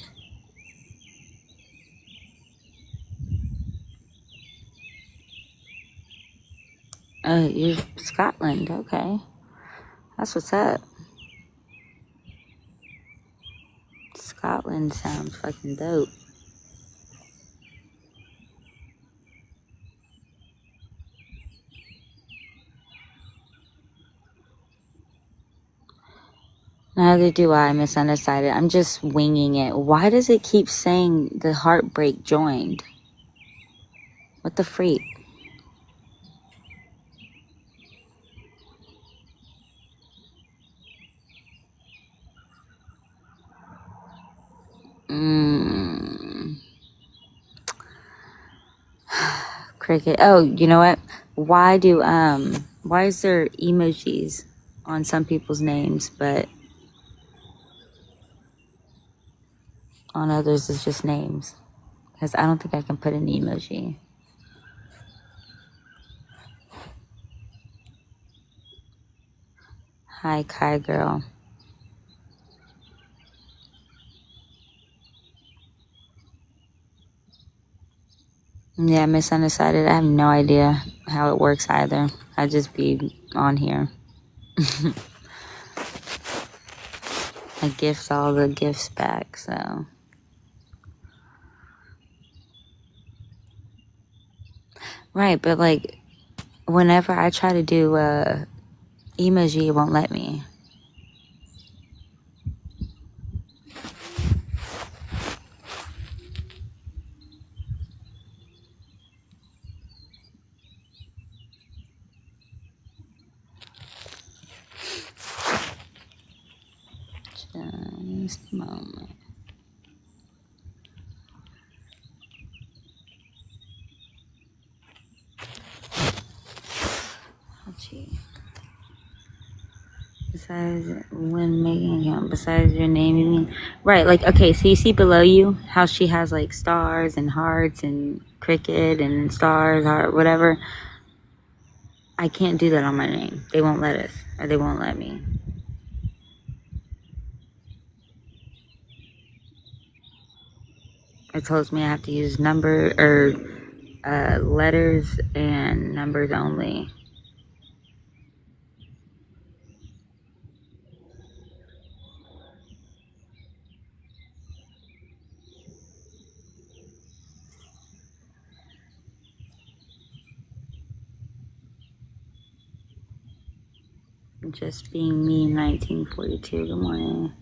Oh, you're Scotland. Okay. That's what's up. Scotland sounds fucking dope. Neither do I, Miss Undecided. I'm just winging it. Why does it keep saying the heartbreak joined? What the freak? Cricket. Oh, you know what? Why is there emojis on some people's names, but on others it's just names? Because I don't think I can put an emoji. Hi, Kai girl. Yeah, Miss Undecided. I have no idea how it works either. I just be on here. I gift all the gifts back, so. Right, but like, whenever I try to do emoji, it won't let me. Just a moment. Oh, gee. Besides, when making account, besides your name, you mean? Right, like, okay, so you see below you how she has, like, stars and hearts and cricket and stars, heart, whatever. I can't do that on my name. They won't let us, or they won't let me. It tells me I have to use number, or letters and numbers only. Just being me, 1942. Good morning.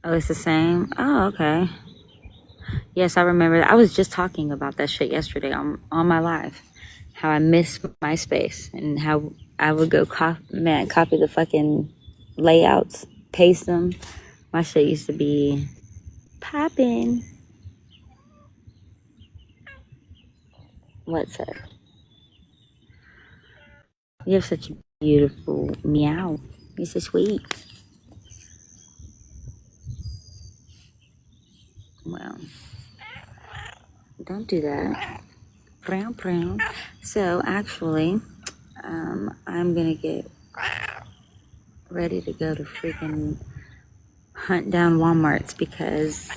Oh, it's the same? Oh, okay. Yes, I remember that. I was just talking about that shit yesterday on my live. How I miss MySpace and how I would go copy the fucking layouts, paste them. My shit used to be popping. What's up? You have such a beautiful meow. You're so sweet. Well, don't do that. Brown, brown. So actually, I'm gonna get ready to go to freaking hunt down Walmarts because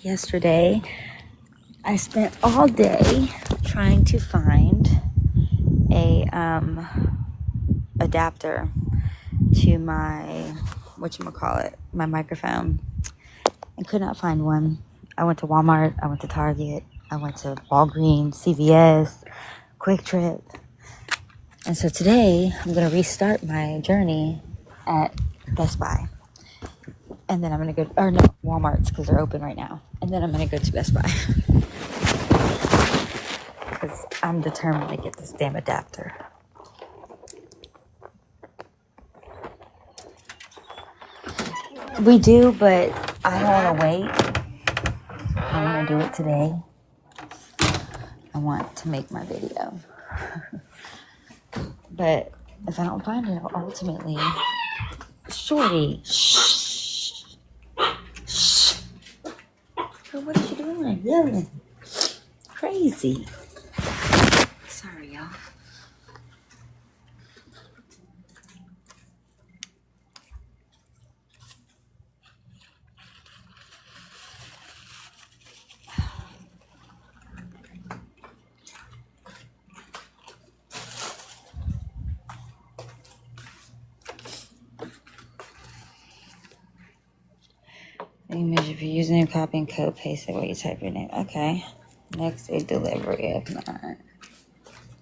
yesterday I spent all day trying to find a adapter to my whatchamacallit, my microphone. I could not find one. I went to Walmart, I went to Target, I went to Walgreens, CVS, Quick Trip. And so today I'm gonna restart my journey at Best Buy. And then I'm gonna go, or no, Walmart's because they're open right now. And then I'm gonna go to Best Buy. Because I'm determined to get this damn adapter. We do, but I don't want to wait. I want to do it today. I want to make my video. But if I don't find it, ultimately, Shorty, shh. Shh. Girl, what are you doing? Yelling. Crazy. Sorry, y'all. Image, if you're using a copy and code, paste it where you type your name. Okay. Next day delivery, if not.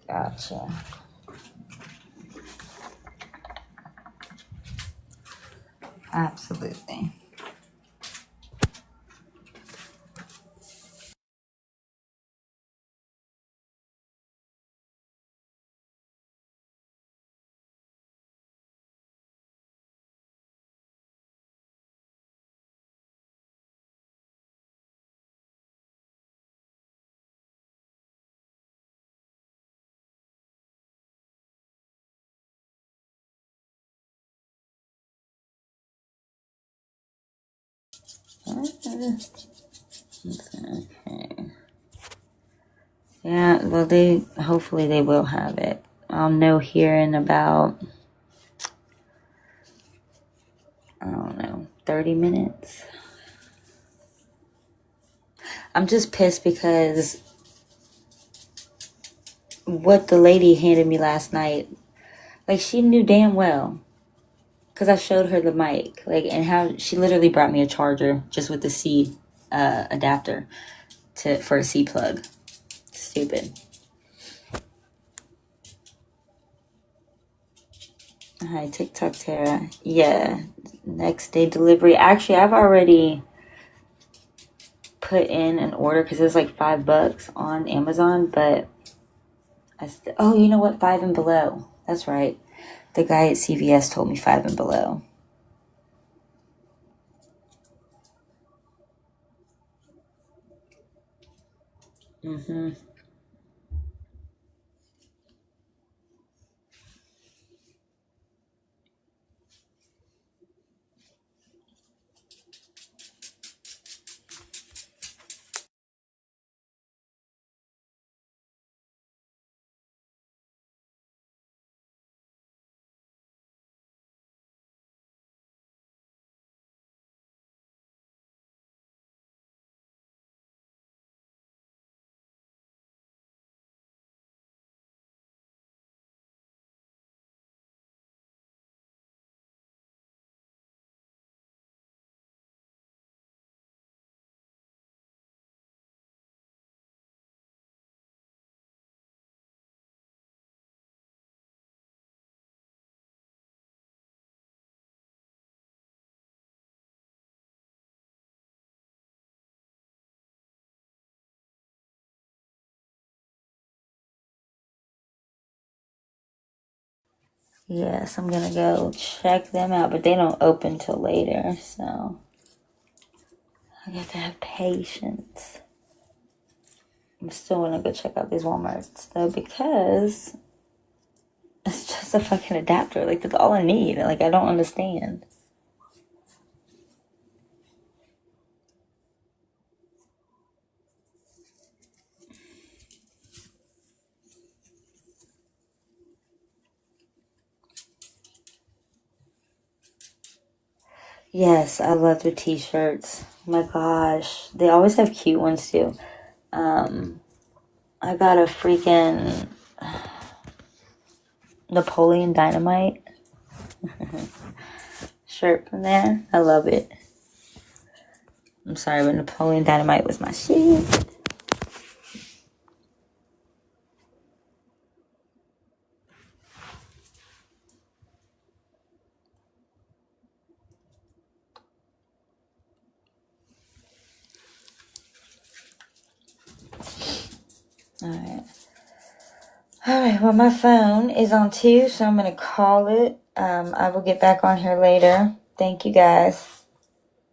Gotcha. Absolutely. Okay. Yeah, well, hopefully they will have it. I'll know here in about, I don't know, 30 minutes. I'm just pissed because what the lady handed me last night, like, she knew damn well. Because I showed her the mic, like, and how she literally brought me a charger just with the C adapter for a C plug. Stupid. Hi, TikTok Tara. Yeah, next day delivery. Actually, I've already put in an order because it's like $5 on Amazon, but oh, you know what? 5 and below. That's right. The guy at CVS told me 5 and below. Mm-hmm. Yes, I'm gonna go check them out, but they don't open till later, so I got to have patience. I'm still gonna go check out these Walmarts though, because it's just a fucking adapter. Like, that's all I need. Like, I don't understand. Yes, I love their t-shirts. Oh my gosh. They always have cute ones too. I got a freaking Napoleon Dynamite shirt from there. I love it. I'm sorry, but Napoleon Dynamite was my shit. Alright. Alright, well, my phone is on 2, so I'm going to call it. I will get back on here later. Thank you, guys.